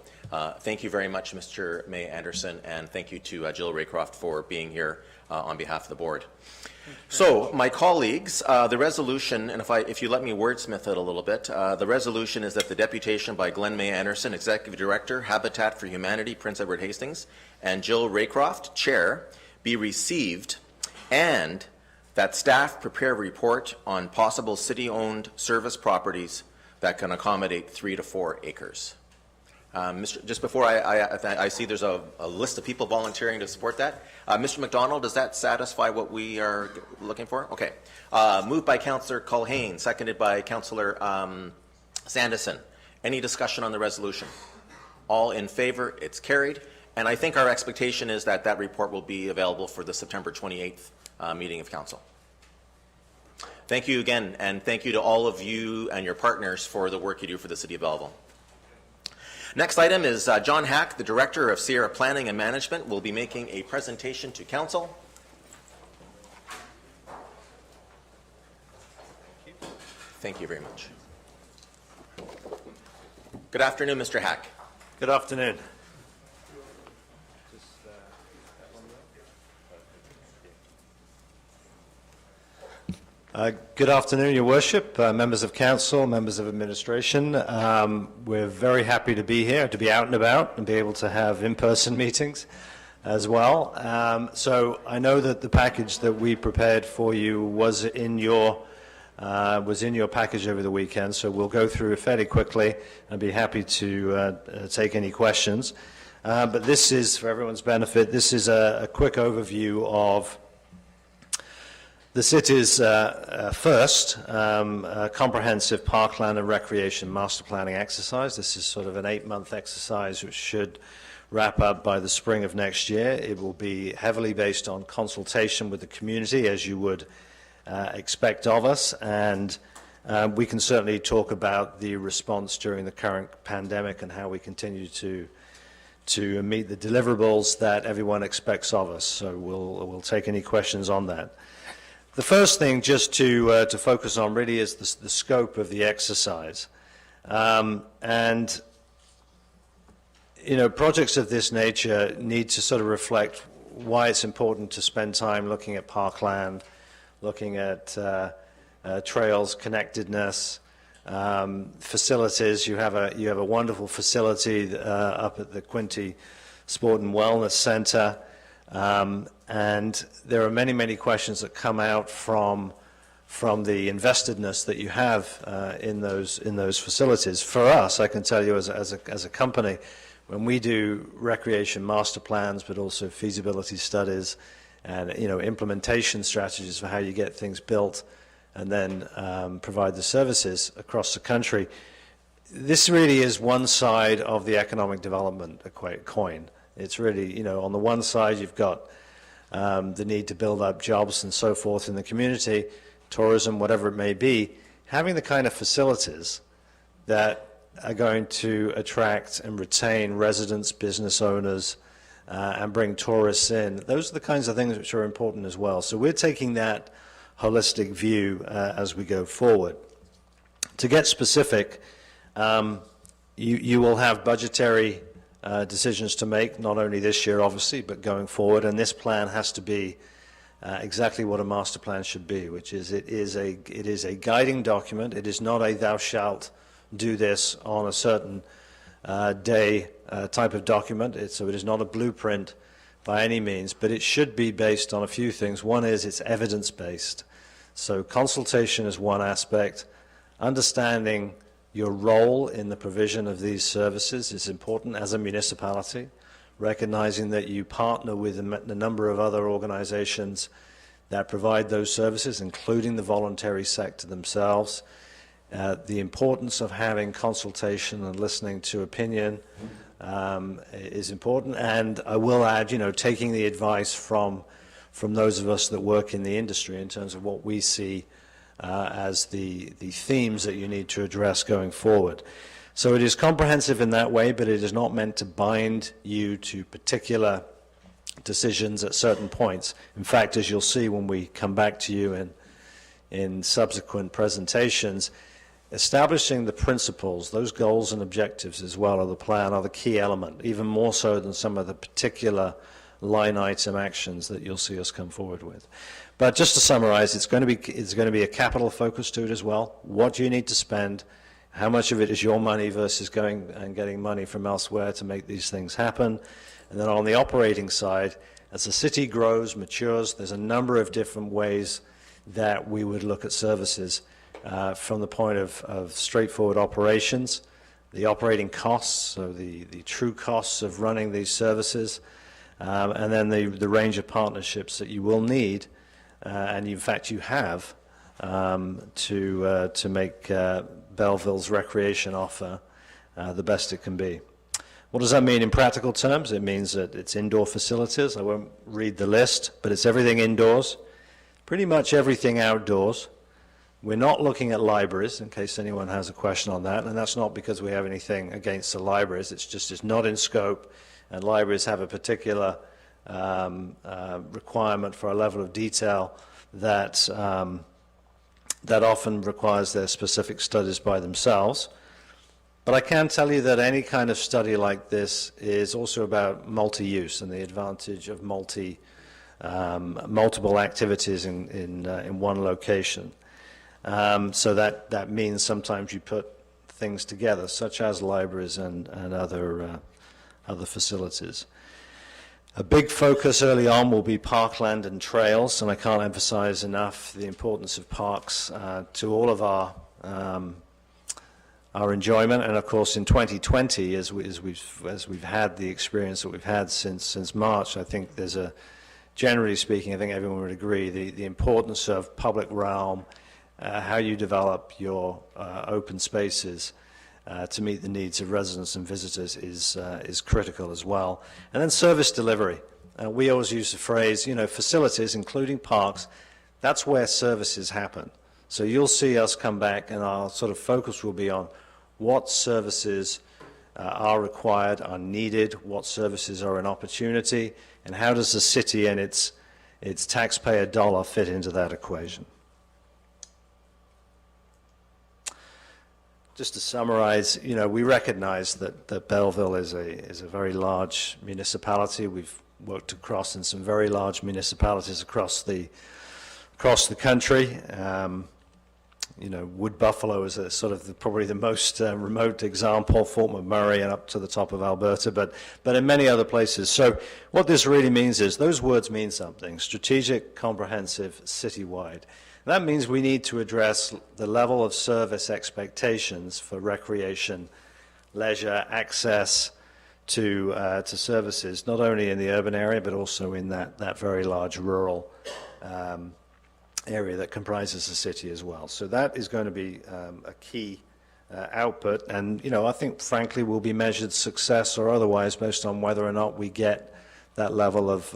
thank you very much, Mr. May Anderson, and thank you to Jill Raycroft for being here on behalf of the board. So, my colleagues, the resolution, and if you let me wordsmith it a little bit, the resolution is that the deputation by Glenn May Anderson, Executive Director, Habitat for Humanity, Prince Edward Hastings, and Jill Raycroft, Chair, be received, and that staff prepare a report on possible city-owned service properties that can accommodate 3 to 4 acres. Just before I see there's a list of people volunteering to support that. Mr. McDonald, does that satisfy what we are looking for? Okay. Moved by Councillor Culhane, seconded by Councillor Sanderson. Any discussion on the resolution? All in favor? It's carried. And I think our expectation is that that report will be available for the September 28th meeting of Council. Thank you again, and thank you to all of you and your partners for the work you do for the City of Belleville. Next item is John Hack, the Director of Sierra Planning and Management, will be making a presentation to Council. Thank you very much. Good afternoon, Mr. Hack. Good afternoon. Good afternoon, Your Worship, members of council, members of administration. We're very happy to be here, to be out and about, and be able to have in-person meetings as well. So I know that the package that we prepared for you was in your package over the weekend, so we'll go through it fairly quickly and be happy to take any questions. But this is, for everyone's benefit, this is a quick overview of the city's first comprehensive parkland and recreation master planning exercise. This is sort of an 8-month exercise which should wrap up by the spring of next year. It will be heavily based on consultation with the community, as you would expect of us, and we can certainly talk about the response during the current pandemic and how we continue to meet the deliverables that everyone expects of us. So we'll take any questions on that. The first thing just to focus on really is the scope of the exercise. And, you know, projects of this nature need to sort of reflect why it's important to spend time looking at parkland, looking at trails, connectedness, facilities. You have a wonderful facility up at the Quinte Sport and Wellness Center. And there are many, many questions that come out from the investedness that you have in those facilities. For us, I can tell you as a company, when we do recreation master plans, but also feasibility studies and implementation strategies for how you get things built and then provide the services across the country, this really is one side of the economic development coin. It's really, on the one side, you've got the need to build up jobs and so forth in the community, tourism, whatever it may be. Having the kind of facilities that are going to attract and retain residents, business owners, and bring tourists in, those are the kinds of things which are important as well. So we're taking that holistic view as we go forward. To get specific, you will have budgetary decisions to make, not only this year, obviously, but going forward. And this plan has to be exactly what a master plan should be, which is it is a guiding document. It is not a thou shalt do this on a certain day type of document. So it is not a blueprint by any means, but it should be based on a few things. One is it's evidence-based. So consultation is one aspect. Understanding your role in the provision of these services is important as a municipality, recognizing that you partner with a number of other organizations that provide those services, including the voluntary sector themselves. The importance of having consultation and listening to opinion is important. And I will add, taking the advice from those of us that work in the industry in terms of what we see as the themes that you need to address going forward. So it is comprehensive in that way, but it is not meant to bind you to particular decisions at certain points. In fact, as you'll see when we come back to you in subsequent presentations, establishing the principles, those goals and objectives as well of the plan are the key element, even more so than some of the particular line item actions that you'll see us come forward with. But just to summarize, it's going to be a capital focus to it as well. What do you need to spend? How much of it is your money versus going and getting money from elsewhere to make these things happen? And then on the operating side, as the city grows, matures, there's a number of different ways that we would look at services from the point of straightforward operations, the operating costs, so the true costs of running these services, and then the range of partnerships that you will need, and in fact you have, to make Belleville's recreation offer the best it can be. What does that mean in practical terms? It means that it's indoor facilities. I won't read the list, but it's everything indoors, pretty much everything outdoors. We're not looking at libraries, in case anyone has a question on that, and that's not because we have anything against the libraries. It's just it's not in scope, and libraries have a particular requirement for a level of detail that that often requires their specific studies by themselves. But I can tell you that any kind of study like this is also about multi-use and the advantage of multiple activities in one location. So that means sometimes you put things together, such as libraries and other facilities. A big focus early on will be parkland and trails, and I can't emphasize enough the importance of parks to all of our enjoyment. And of course, in 2020, as we've had the experience that we've had since March, I think there's generally speaking, I think everyone would agree, the importance of public realm, how you develop your open spaces to meet the needs of residents and visitors is critical as well. And then service delivery. We always use the phrase, facilities, including parks, that's where services happen. So you'll see us come back, and our sort of focus will be on what services are required, are needed, what services are an opportunity, and how does the city and its taxpayer dollar fit into that equation. Just to summarize, we recognize that Belleville is a very large municipality. We've worked in some very large municipalities across the country. Wood Buffalo is probably the most remote example, Fort McMurray and up to the top of Alberta, but in many other places. So what this really means is those words mean something: strategic, comprehensive, citywide. That means we need to address the level of service expectations for recreation, leisure, access to services, not only in the urban area, but also in that very large rural area that comprises the city as well. So that is going to be a key output, and I think frankly will be measured success or otherwise based on whether or not we get that level of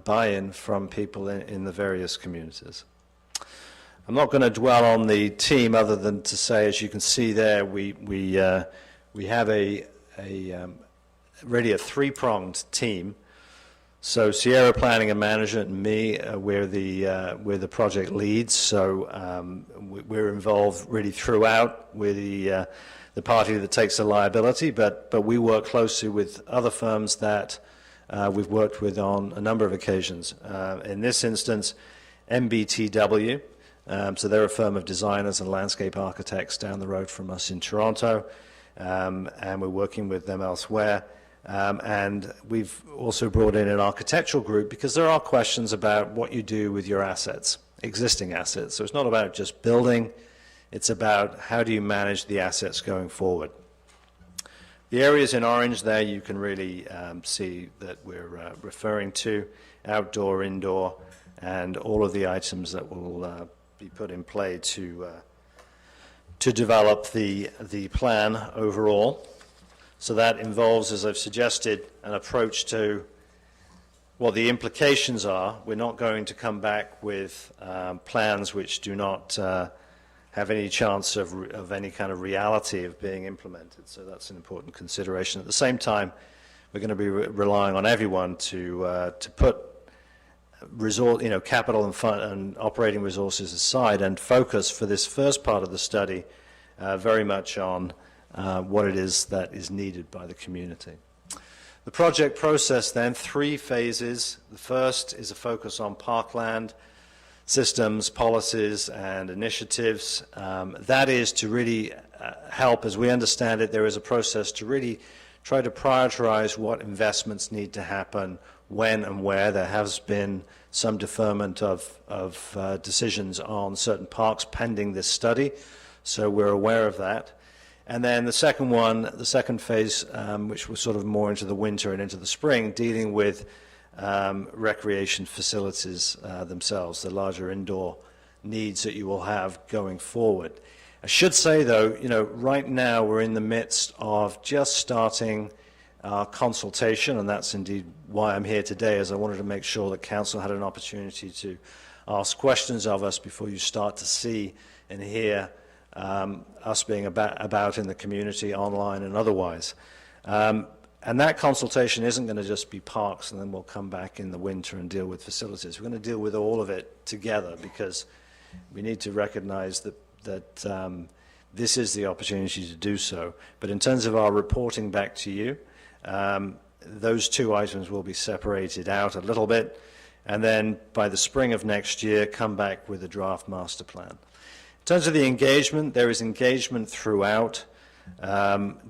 buy-in from people in the various communities. I'm not going to dwell on the team other than to say, as you can see there, we have really a three-pronged team. So Sierra Planning and Management and me, we're the project leads. So we're involved really throughout. We're the party that takes the liability, but we work closely with other firms that we've worked with on a number of occasions. In this instance, MBTW. So they're a firm of designers and landscape architects down the road from us in Toronto, and we're working with them elsewhere. And we've also brought in an architectural group because there are questions about what you do with your assets, existing assets. So it's not about just building, it's about how do you manage the assets going forward. The areas in orange there you can really see that we're referring to: outdoor, indoor, and all of the items that will be put in play to develop the plan overall. So that involves, as I've suggested, an approach to what the implications are. We're not going to come back with plans which do not have any chance of any kind of reality of being implemented. So that's an important consideration. At the same time, we're going to be relying on everyone to put capital and fund and operating resources aside and focus for this first part of the study very much on what it is that is needed by the community. The project process then, 3 phases. The first is a focus on parkland systems, policies, and initiatives. That is to really help, as we understand it, there is a process to really try to prioritize what investments need to happen, when and where. There has been some deferment of decisions on certain parks pending this study, so we're aware of that. And then the second phase, which was sort of more into the winter and into the spring, dealing with recreation facilities themselves, the larger indoor needs that you will have going forward. I should say, though, right now we're in the midst of just starting our consultation, and that's indeed why I'm here today, as I wanted to make sure that Council had an opportunity to ask questions of us before you start to see and hear us being about in the community, online and otherwise. And that consultation isn't going to just be parks and then we'll come back in the winter and deal with facilities. We're going to deal with all of it together because we need to recognize that this is the opportunity to do so. But in terms of our reporting back to you, those 2 items will be separated out a little bit, and then by the spring of next year come back with a draft master plan. In terms of the engagement, there is engagement throughout,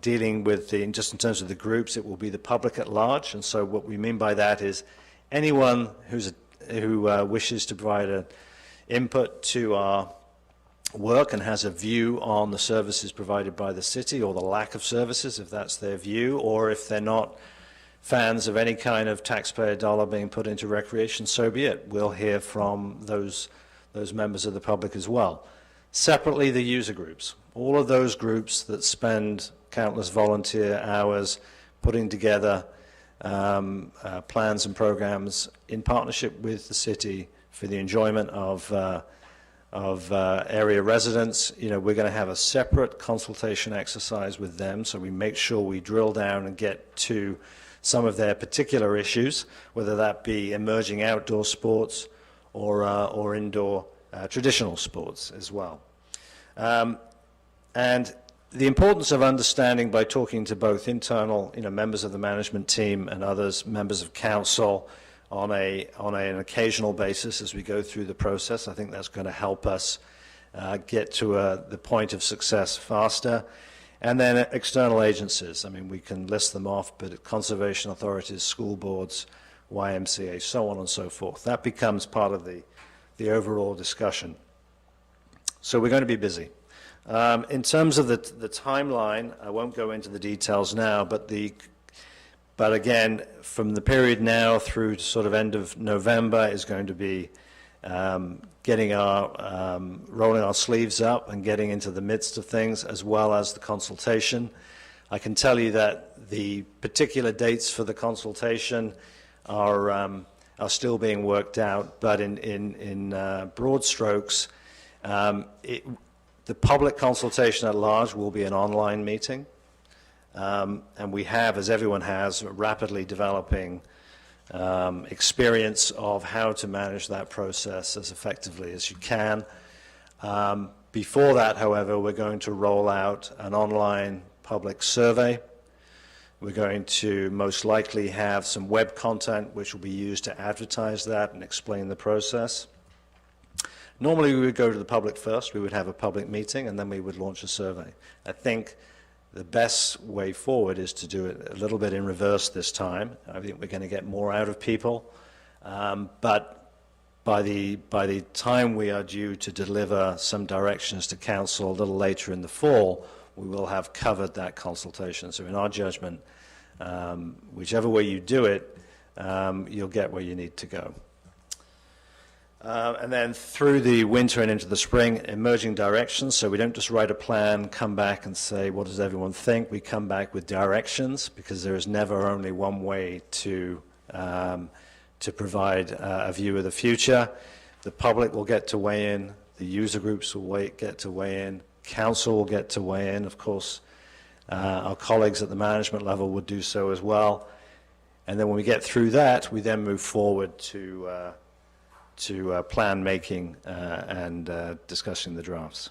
dealing with just in terms of the groups, it will be the public at large. And so what we mean by that is anyone who wishes to provide an input to our work and has a view on the services provided by the city or the lack of services, if that's their view, or if they're not fans of any kind of taxpayer dollar being put into recreation, so be it. We'll hear from those members of the public as well. Separately, the user groups. All of those groups that spend countless volunteer hours putting together plans and programs in partnership with the city for the enjoyment of area residents. You know, we're going to have a separate consultation exercise with them, so we make sure we drill down and get to some of their particular issues, whether that be emerging outdoor sports or indoor traditional sports as well. And the importance of understanding by talking to both internal, members of the management team and others, members of council, on an occasional basis as we go through the process. I think that's going to help us get to the point of success faster. And then external agencies. I mean, we can list them off, but conservation authorities, school boards, YMCA, so on and so forth. That becomes part of the overall discussion. So we're going to be busy. In terms of the timeline, I won't go into the details now, but again, from the period now through to sort of end of November is going to be getting rolling our sleeves up and getting into the midst of things, as well as the consultation. I can tell you that the particular dates for the consultation are still being worked out, but in broad strokes, the public consultation at large will be an online meeting. And we have, as everyone has, rapidly developing experience of how to manage that process as effectively as you can. Before that, however, we're going to roll out an online public survey. We're going to most likely have some web content which will be used to advertise that and explain the process. Normally we would go to the public first, we would have a public meeting, and then we would launch a survey. I think the best way forward is to do it a little bit in reverse this time. I think we're going to get more out of people, but by the time we are due to deliver some directions to council a little later in the fall, we will have covered that consultation. So in our judgment, whichever way you do it, you'll get where you need to go. And then through the winter and into the spring, emerging directions. So we don't just write a plan, come back and say, what does everyone think? We come back with directions, because there is never only one way to provide a view of the future. The public will get to weigh in. The user groups will get to weigh in. Council will get to weigh in. Of course, our colleagues at the management level would do so as well. And then when we get through that, we then move forward to plan making and discussing the drafts.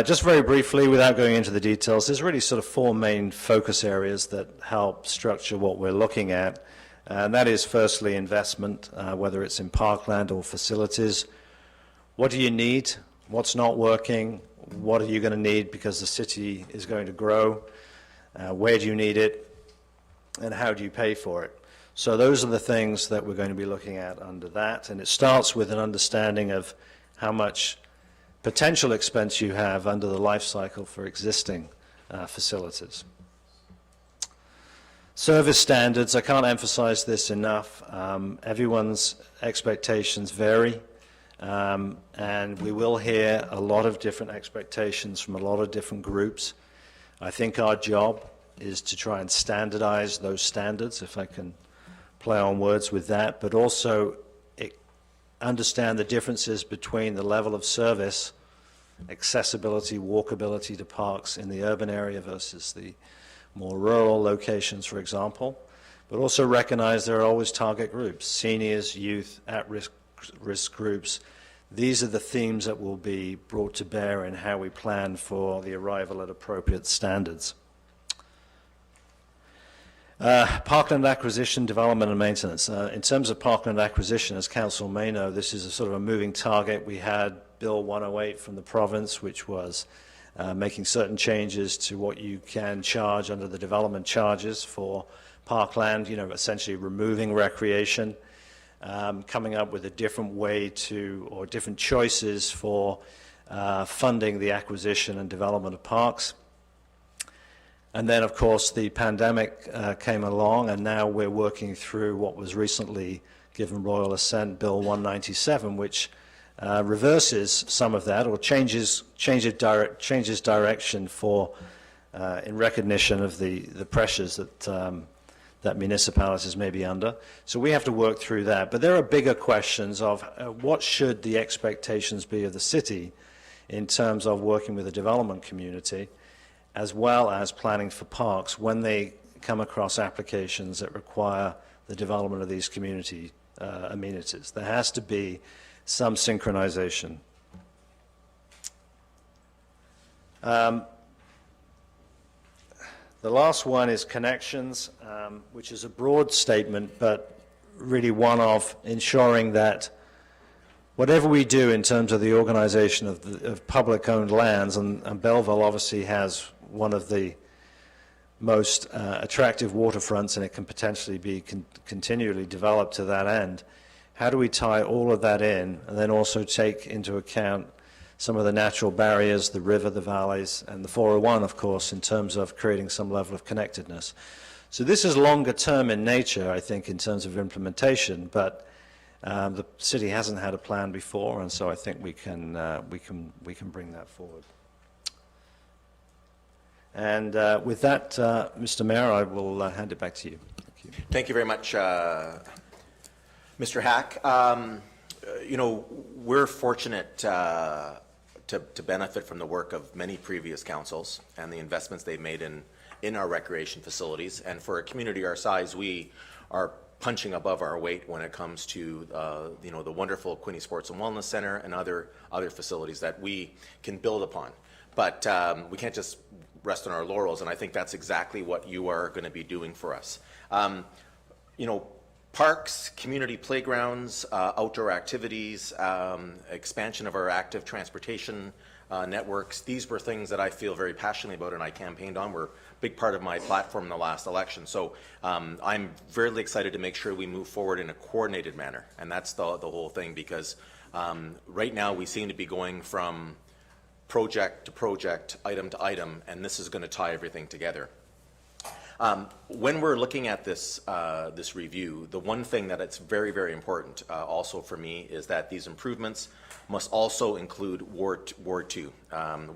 Just very briefly, without going into the details, there's really sort of four main focus areas that help structure what we're looking at. And that is firstly investment, whether it's in parkland or facilities. What do you need? What's not working? What are you going to need because the city is going to grow? Where do you need it? And how do you pay for it? So those are the things that we're going to be looking at under that. And it starts with an understanding of how much potential expense you have under the life cycle for existing facilities. Service standards, I can't emphasize this enough. Everyone's expectations vary. And we will hear a lot of different expectations from a lot of different groups. I think our job is to try and standardize those standards, if I can play on words with that, but also understand the differences between the level of service, accessibility, walkability to parks in the urban area versus the more rural locations, for example, but also recognize there are always target groups, seniors, youth, at-risk groups. These are the themes that will be brought to bear in how we plan for the arrival at appropriate standards. Parkland acquisition, development and maintenance. In terms of parkland acquisition, as council may know, this is a sort of a moving target. We had Bill 108 from the province, which was making certain changes to what you can charge under the development charges for parkland, essentially removing recreation, coming up with a different way to, or different choices for funding the acquisition and development of parks. And then, of course, the pandemic came along, and now we're working through what was recently given royal assent, Bill 197, which reverses some of that, or changes direction for, in recognition of the pressures that municipalities may be under. So we have to work through that. But there are bigger questions of what should the expectations be of the city in terms of working with the development community, as well as planning for parks when they come across applications that require the development of these community amenities. There has to be some synchronization. The last one is connections, which is a broad statement, but really one of ensuring that whatever we do in terms of the organization of public-owned lands, and Belleville obviously has one of the most attractive waterfronts, and it can potentially be continually developed to that end. How do we tie all of that in, and then also take into account some of the natural barriers, the river, the valleys, and the 401, of course, in terms of creating some level of connectedness. So this is longer term in nature, I think, in terms of implementation, but the city hasn't had a plan before, and so I think we can bring that forward. And with that, Mr. Mayor, I will hand it back to you. Thank you. Thank you very much, Mr. Hack. We're fortunate to benefit from the work of many previous councils and the investments they've made in our recreation facilities. And for a community our size, we are punching above our weight when it comes to the wonderful Quinte Sports and Wellness Center and other facilities that we can build upon. But we can't just rest on our laurels, and I think that's exactly what you are going to be doing for us. Parks, community playgrounds, outdoor activities, expansion of our active transportation networks, these were things that I feel very passionately about and I campaigned on, were a big part of my platform in the last election. So I'm very excited to make sure we move forward in a coordinated manner, and that's the whole thing, because right now we seem to be going from project to project, item to item, and this is going to tie everything together. When we're looking at this this review, the one thing that it's very important also for me is that these improvements must also include Ward 2,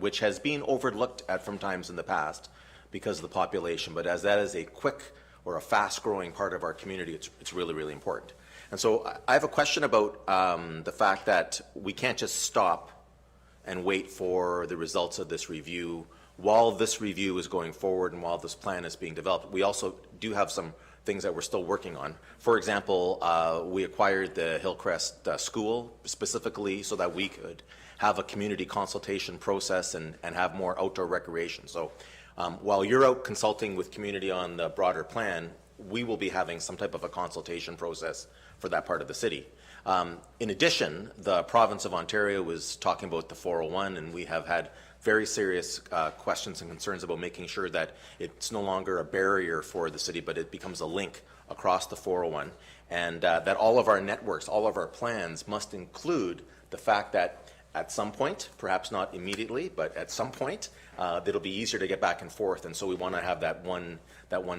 which has been overlooked at from times in the past because of the population, but as that is a quick or a fast-growing part of our community, it's really important. And so I have a question about the fact that we can't just stop and wait for the results of this review. While this review is going forward and while this plan is being developed, we also do have some things that we're still working on. For example, we acquired the Hillcrest School specifically so that we could have a community consultation process and have more outdoor recreation. So while you're out consulting with community on the broader plan, we will be having some type of a consultation process for that part of the city. In addition, the province of Ontario was talking about the 401, and we have had very serious questions and concerns about making sure that it's no longer a barrier for the city, but it becomes a link across the 401, and that all of our networks, all of our plans must include the fact that at some point, perhaps not immediately, but at some point, it'll be easier to get back and forth, and so we want to have that one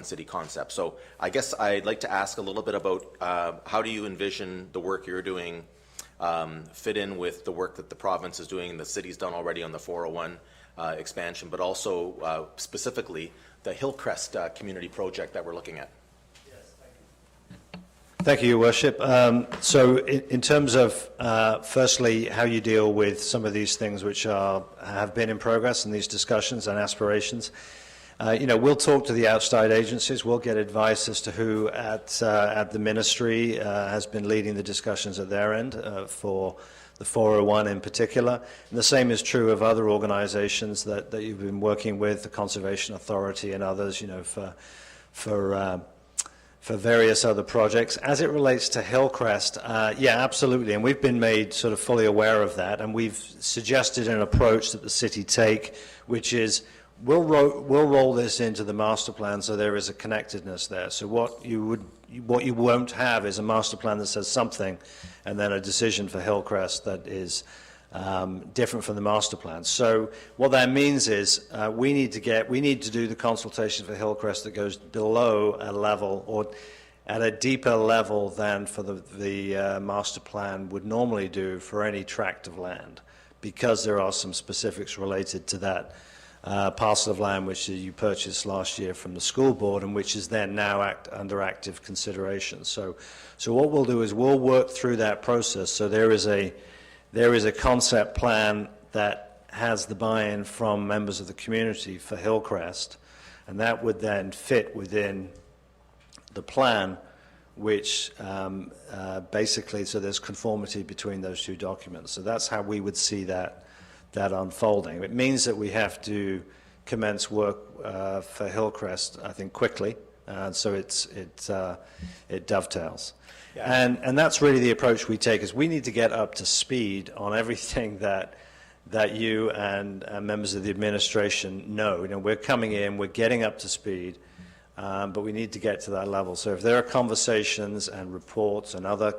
city concept. So I guess I'd like to ask a little bit about how do you envision the work you're doing fit in with the work that the province is doing and the city's done already on the 401 expansion, but also specifically the Hillcrest community project that we're looking at. Thank you, Your Worship. So in terms of, firstly, how you deal with some of these things which have been in progress in these discussions and aspirations, we'll talk to the outside agencies. We'll get advice as to who at the ministry has been leading the discussions at their end for the 401 in particular. And the same is true of other organizations that you've for various other projects. As it relates to Hillcrest, yeah, absolutely, and we've been made sort of fully aware of that, and we've suggested an approach that the city take, which is we'll roll this into the master plan so there is a connectedness there. So what you won't have is a master plan that says something and then a decision for Hillcrest that is different from the master plan. So what that means is we need to do the consultation for Hillcrest that goes below a level or at a deeper level than for the master plan would normally do for any tract of land, because there are some specifics related to that parcel of land which you purchased last year from the school board and which is then now under active consideration. So what we'll do is we'll work through that process. So there is a concept plan that has the buy-in from members of the community for Hillcrest, and that would then fit within the plan, which basically, so there's conformity between those two documents. So that's how we would see that unfolding. It means that we have to commence work for Hillcrest, I think, quickly, so it dovetails. Yeah. And that's really the approach we take, is we need to get up to speed on everything that you and members of the administration know. You know, we're coming in, we're getting up to speed, but we need to get to that level. So if there are conversations and reports and other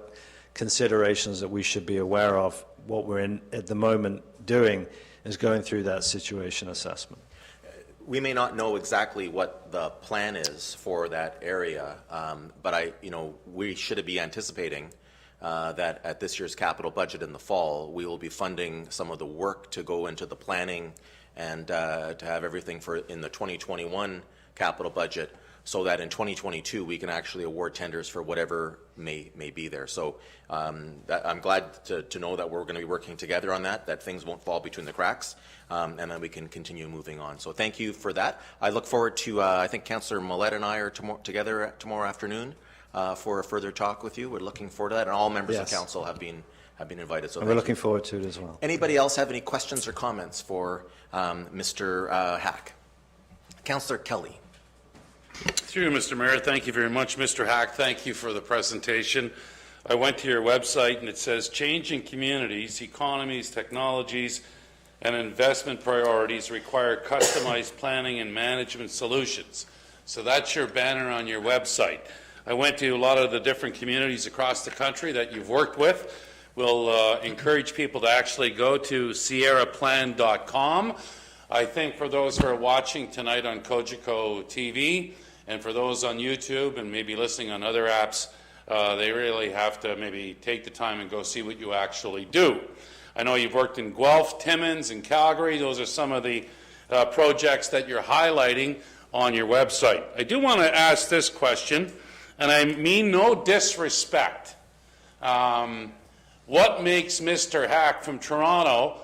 considerations that we should be aware of, what we're in at the moment doing is going through that situation assessment. We may not know exactly what the plan is for that area, but we should be anticipating that at this year's capital budget in the fall, we will be funding some of the work to go into the planning and to have everything in the 2021 capital budget, so that in 2022 we can actually award tenders for whatever may be there. So I'm glad to know that we're going to be working together on that things won't fall between the cracks, and then we can continue moving on. So thank you for that. I look forward to, I think Councillor Millette and I are together tomorrow afternoon for a further talk with you. We're looking forward to that, and all members of council have been invited. So and we're looking forward to it as well. Anybody else have any questions or comments for Mr. Hack? Councillor Kelly. Through you, Mr. Mayor, thank you very much. Mr. Hack, thank you for the presentation. I went to your website and it says changing communities, economies, technologies, and investment priorities require customized planning and management solutions. So that's your banner on your website. I went to a lot of the different communities across the country that you've worked with. We'll encourage people to actually go to sierraplan.com. I think for those who are watching tonight on Cogeco TV, and for those on YouTube and maybe listening on other apps, they really have to maybe take the time and go see what you actually do. I know you've worked in Guelph, Timmins, and Calgary. Those are some of the projects that you're highlighting on your website. I do want to ask this question, and I mean no disrespect. What makes Mr. Hack from Toronto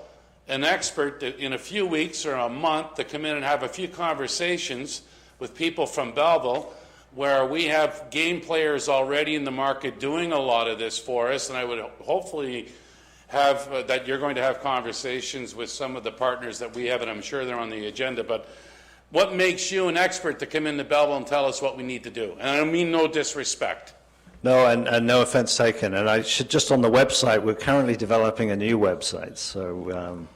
an expert that in a few weeks or a month to come in and have a few conversations with people from Belleville, where we have game players already in the market doing a lot of this for us, and I would hopefully have that you're going to have conversations with some of the partners that we have, and I'm sure they're on the agenda, but what makes you an expert to come into Belleville and tell us what we need to do? And I don't mean no disrespect. No, and no offense taken. And I should just, on the website, we're currently developing a new website. So,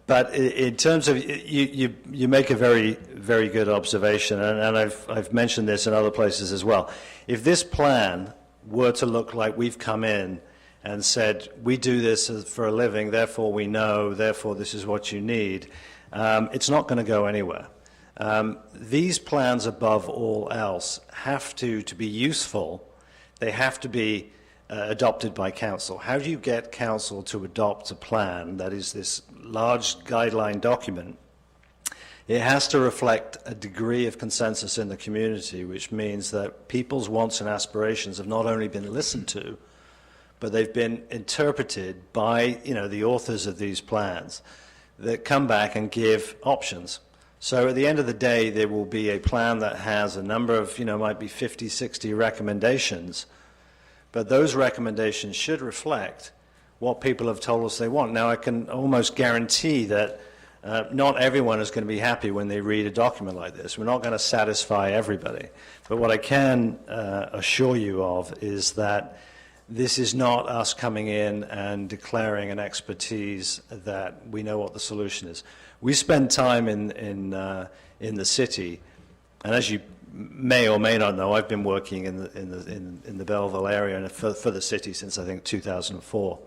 but in terms of, you make a very, very good observation, and I've mentioned this in other places as well. If this plan were to look like we've come in and said, we do this for a living, therefore we know, therefore this is what you need, it's not going to go anywhere. These plans, above all else, have to be useful. They have to be adopted by council. How do you get council to adopt a plan that is this large guideline document? It has to reflect a degree of consensus in the community, which means that people's wants and aspirations have not only been listened to, but they've been interpreted by, the authors of these plans that come back and give options. So at the end of the day, there will be a plan that has a number of, might be 50, 60 recommendations, but those recommendations should reflect what people have told us they want. Now, I can almost guarantee that Not everyone is going to be happy when they read a document like this. We're not going to satisfy everybody. But what I can assure you of is that this is not us coming in and declaring an expertise that we know what the solution is. We spend time in the city, and as you may or may not know, I've been working in the Belleville area and for the city since I think 2004.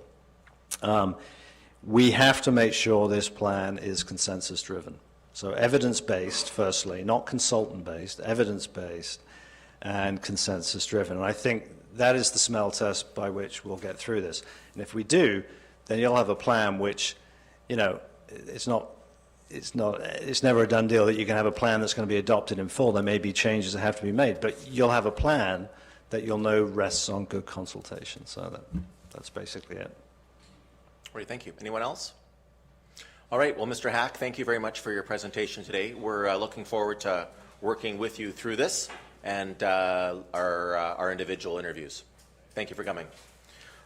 We have to make sure this plan is consensus-driven. So evidence-based, firstly, not consultant-based, evidence-based and consensus-driven. And I think that is the smell test by which we'll get through this. And if we do, then you'll have a plan which, you know, it's never a done deal that you can have a plan that's going to be adopted in full. There may be changes that have to be made, but you'll have a plan that you'll know rests on good consultation. So that's basically it. Great, thank you. Anyone else? All right, well, Mr. Hack, thank you very much for your presentation today. We're looking forward to working with you through this and our individual interviews. Thank you for coming.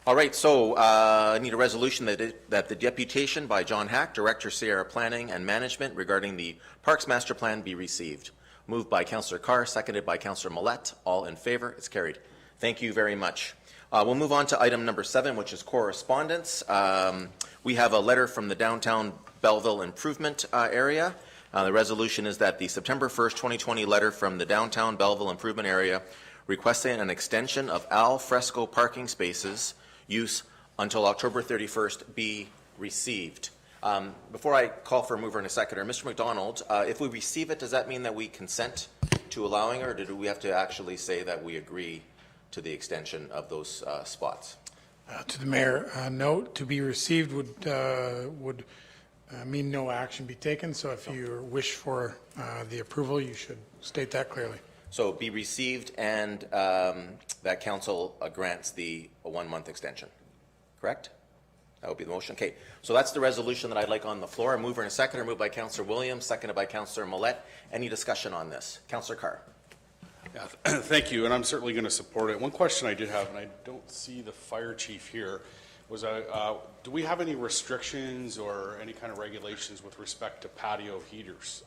All right, so I need a resolution that the deputation by John Hack, Director, Sierra Planning and Management regarding the Parks Master Plan be received. Moved by Councillor Carr, seconded by Councillor Millette. All in favor? It's carried. Thank you very much. We'll move on to item number 7, which is correspondence. We have a letter from the downtown Belleville improvement area. The resolution is that the September 1st, 2020 letter from the downtown Belleville improvement area requesting an extension of al fresco parking spaces use until October 31st be received. Before I call for a mover and a seconder, Mr. McDonald, if we receive it, does that mean that we consent to allowing it, or do we have to actually say that we agree to the extension of those spots? To the mayor, no, to be received would mean no action be taken. So if you wish for the approval, you should state that clearly. So be received and that council grants the 1-month extension, correct? That would be the motion. Okay, so that's the resolution that I'd like on the floor. A mover and a seconder, moved by Councillor Williams, seconded by Councillor Millette. Any discussion on this? Councillor Carr. Yeah, thank you, and I'm certainly going to support it. One question I did have, and I don't see the fire chief here, was do we have any restrictions or any kind of regulations with respect to patio heaters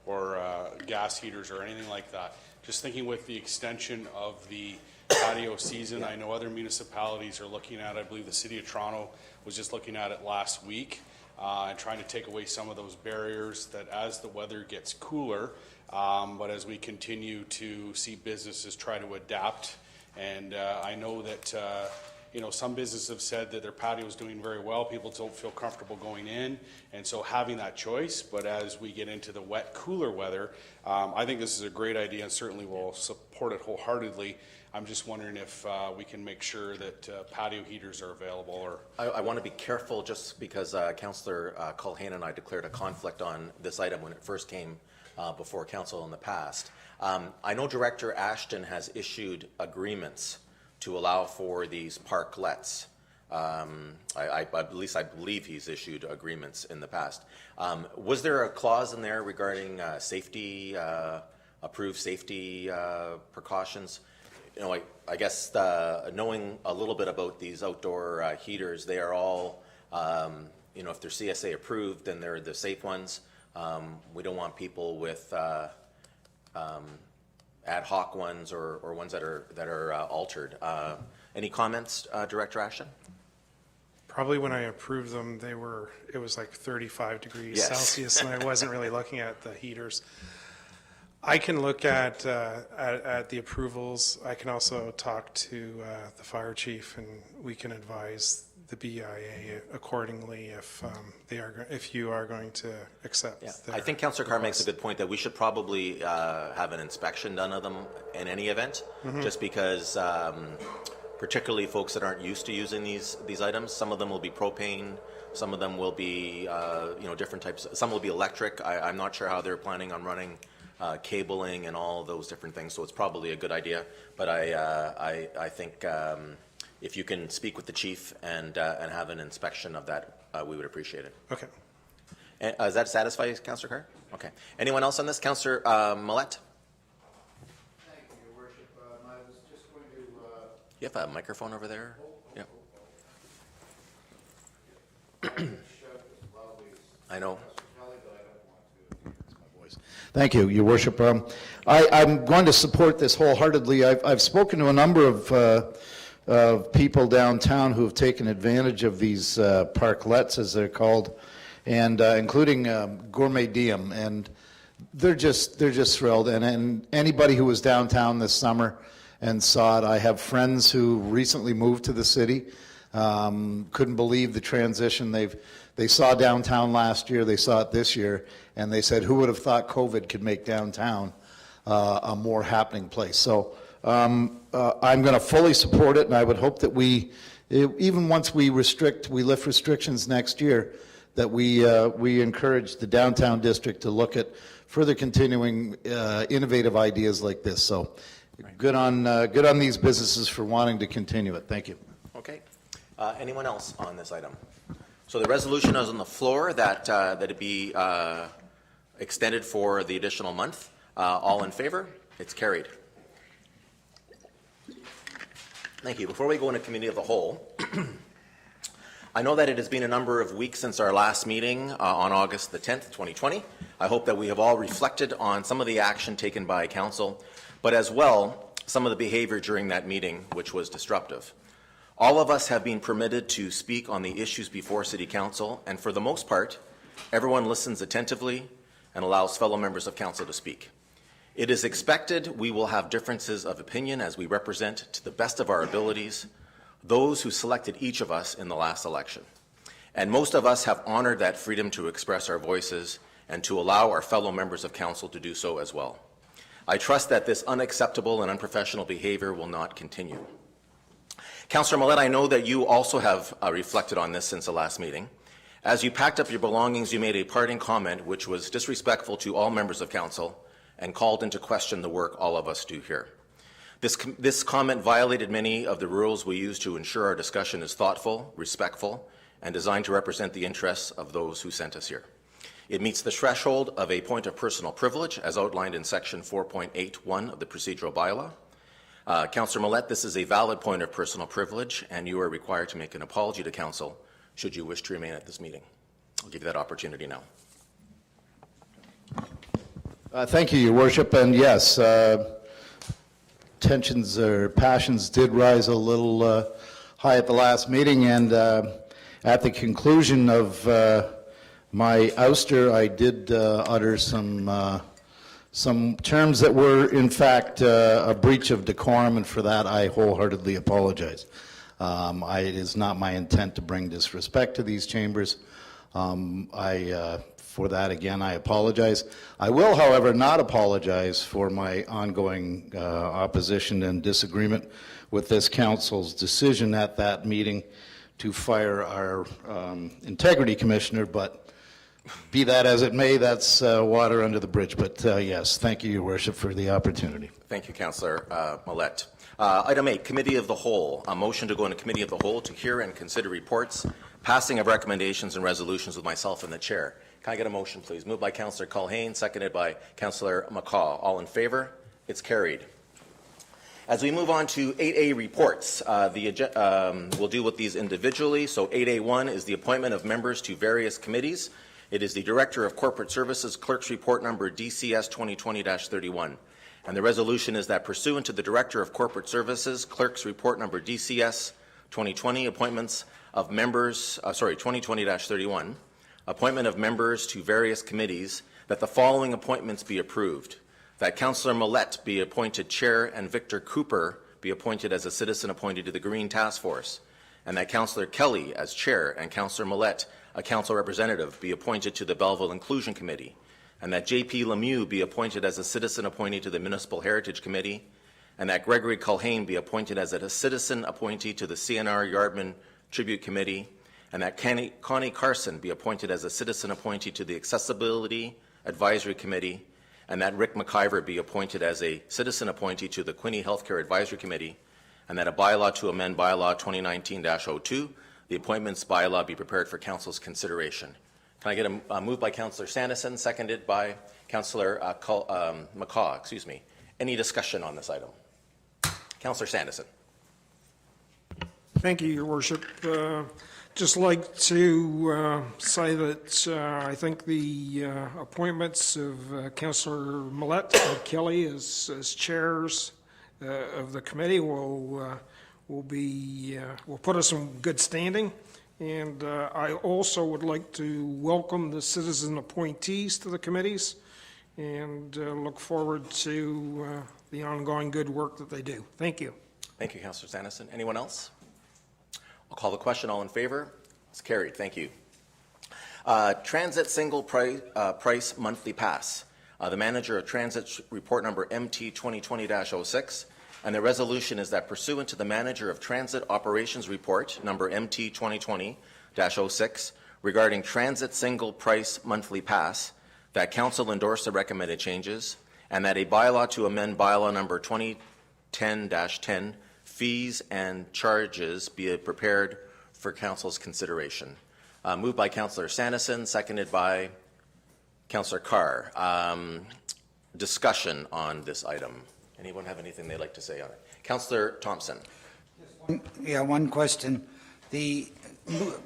or gas heaters or anything like that? Just thinking with the extension of the patio season, I know other municipalities are looking at, I believe the City of Toronto was just looking at it last week, and trying to take away some of those barriers that as the weather gets cooler, but as we continue to see businesses try to adapt, and I know that you know, some businesses have said that their patio is doing very well. People don't feel comfortable going in, and so having that choice. But as we get into the wet, cooler weather, I think this is a great idea, and certainly will support it wholeheartedly. I'm just wondering if we can make sure that patio heaters are available. Or I want to be careful, just because Councillor Culhane and I declared a conflict on this item when it first came before council in the past. I know Director Ashton has issued agreements to allow for these parklets. At least I believe he's issued agreements in the past. Was there a clause in there regarding safety, approved safety precautions? You know, I guess knowing a little bit about these outdoor heaters, they are all, you know, if they're CSA approved, then they're the safe ones. We don't want people with ad hoc ones or ones that are altered. Any comments, Director Ashton? Probably when I approved them, it was like 35 degrees Celsius, and I wasn't really looking at the heaters. I can look at the approvals. I can also talk to the fire chief, and we can advise the BIA accordingly if you are going to accept. Yeah. I think Councillor Carr makes a good point that we should probably have an inspection done of them in any event, just because particularly folks that aren't used to using these items, some of them will be propane, some of them will be you know, different types, some will be electric. I'm not sure how they're planning on running cabling and all those different things, so it's probably a good idea. But I think if you can speak with the chief and have an inspection of that, we would appreciate it. Okay. And, does that satisfy you, Councillor Carr? Okay. Anyone else on this? Councillor Millette? Thank you, Your Worship. I was just going to... You have a microphone over there? Yep. I know. Thank you, Your Worship. I'm going to support this wholeheartedly. I've spoken to a number of people downtown who have taken advantage of these parklets, as they're called, and including Gourmet Diem, and they're just thrilled. And anybody who was downtown this summer and saw it, I have friends who recently moved to the city, couldn't believe the transition. They saw downtown last year, they saw it this year, and they said, who would have thought COVID could make downtown a more happening place? So I'm going to fully support it, and I would hope that even once we lift restrictions next year, that we encourage the downtown district to look at further continuing innovative ideas like this. So good on these businesses for wanting to continue it. Thank you. Okay. Anyone else on this item? So the resolution is on the floor that it be extended for the additional month. All in favor? It's carried. Thank you. Before we go into committee of the whole, I know that it has been a number of weeks since our last meeting on August the 10th, 2020. I hope that we have all reflected on some of the action taken by council, but as well some of the behavior during that meeting, which was disruptive. All of us have been permitted to speak on the issues before City Council, and for the most part, everyone listens attentively and allows fellow members of council to speak. It is expected we will have differences of opinion as we represent, to the best of our abilities, those who selected each of us in the last election. And most of us have honored that freedom to express our voices and to allow our fellow members of council to do so as well. I trust that this unacceptable and unprofessional behavior will not continue. Councillor Millette, I know that you also have reflected on this since the last meeting. As you packed up your belongings, you made a parting comment which was disrespectful to all members of council and called into question the work all of us do here. This comment violated many of the rules we use to ensure our discussion is thoughtful, respectful, and designed to represent the interests of those who sent us here. It meets the threshold of a point of personal privilege as outlined in section 4.81 of the procedural bylaw. Councillor Millette, this is a valid point of personal privilege, and you are required to make an apology to council should you wish to remain at this meeting. I'll give you that opportunity now. Thank you, Your Worship. And yes, tensions or passions did rise a little high at the last meeting, and at the conclusion of my ouster, I did utter some terms that were, in fact, a breach of decorum, and for that I wholeheartedly apologize. It is not my intent to bring disrespect to these chambers. For that, again, I apologize. I will, however, not apologize for my ongoing opposition and disagreement with this council's decision at that meeting to fire our integrity commissioner, but be that as it may, that's water under the bridge. But yes, thank you, Your Worship, for the opportunity. Thank you, Councillor Millette. Item 8, Committee of the Whole. A motion to go into Committee of the Whole to hear and consider reports, passing of recommendations and resolutions with myself and the Chair. Can I get a motion, please? Moved by Councillor Culhane, seconded by Councillor McCaw. All in favor? It's carried. As we move on to 8A reports, we'll deal with these individually. So 8A1 is the appointment of members to various committees. It is the Director of Corporate Services Clerk's Report number DCS 2020-31. And the resolution is that pursuant to the Director of Corporate Services Clerk's Report number DCS 2020, appointments of members, 2020-31, appointment of members to various committees, that the following appointments be approved. That Councillor Millette be appointed Chair and Victor Cooper be appointed as a citizen appointed to the Green Task Force, and that Councillor Kelly as Chair and Councillor Millette, a Council Representative, be appointed to the Belleville Inclusion Committee, and that J.P. Lemieux be appointed as a citizen appointee to the Municipal Heritage Committee, and that Gregory Culhane be appointed as a citizen appointee to the CNR Yardman Tribute Committee, and that Connie Carson be appointed as a citizen appointee to the Accessibility Advisory Committee, and that Rick McIver be appointed as a citizen appointee to the Quinte Healthcare Advisory Committee, and that a bylaw to amend bylaw 2019-02, the appointments bylaw, be prepared for council's consideration. Can I get a move by Councillor Sandison, seconded by Councillor McCaw, Any discussion on this item? Councillor Sandison. Thank you, Your Worship. Just like to say that I think the appointments of Councillor Millette and Kelly as chairs of the committee will put us in good standing. And I also would like to welcome the citizen appointees to the committees and look forward to the ongoing good work that they do. Thank you. Thank you, Councillor Sanderson. Anyone else? I'll call the question. All in favor? It's carried. Thank you. Transit single price monthly pass. The manager of Transit report number MT 2020-06, and the resolution is that pursuant to the manager of Transit operations report number MT 2020-06 regarding transit single price monthly pass, that council endorse the recommended changes, and that a bylaw to amend bylaw number 2010-10 fees and charges be prepared for council's consideration. Moved by Councillor Sanderson, seconded by Councillor Carr. Discussion on this item. Anyone have anything they'd like to say on it? Councillor Thompson. Yeah, one question. The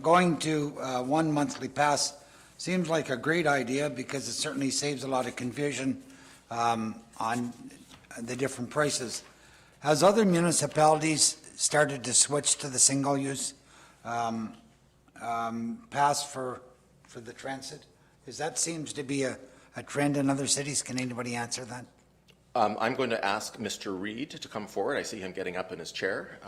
going to one monthly pass seems like a great idea because it certainly saves a lot of confusion on the different prices. Has other municipalities started to switch to the single-use pass for the transit? Because that seems to be a trend in other cities. Can anybody answer that? I'm going to ask Mr. Reid to come forward. I see him getting up in his chair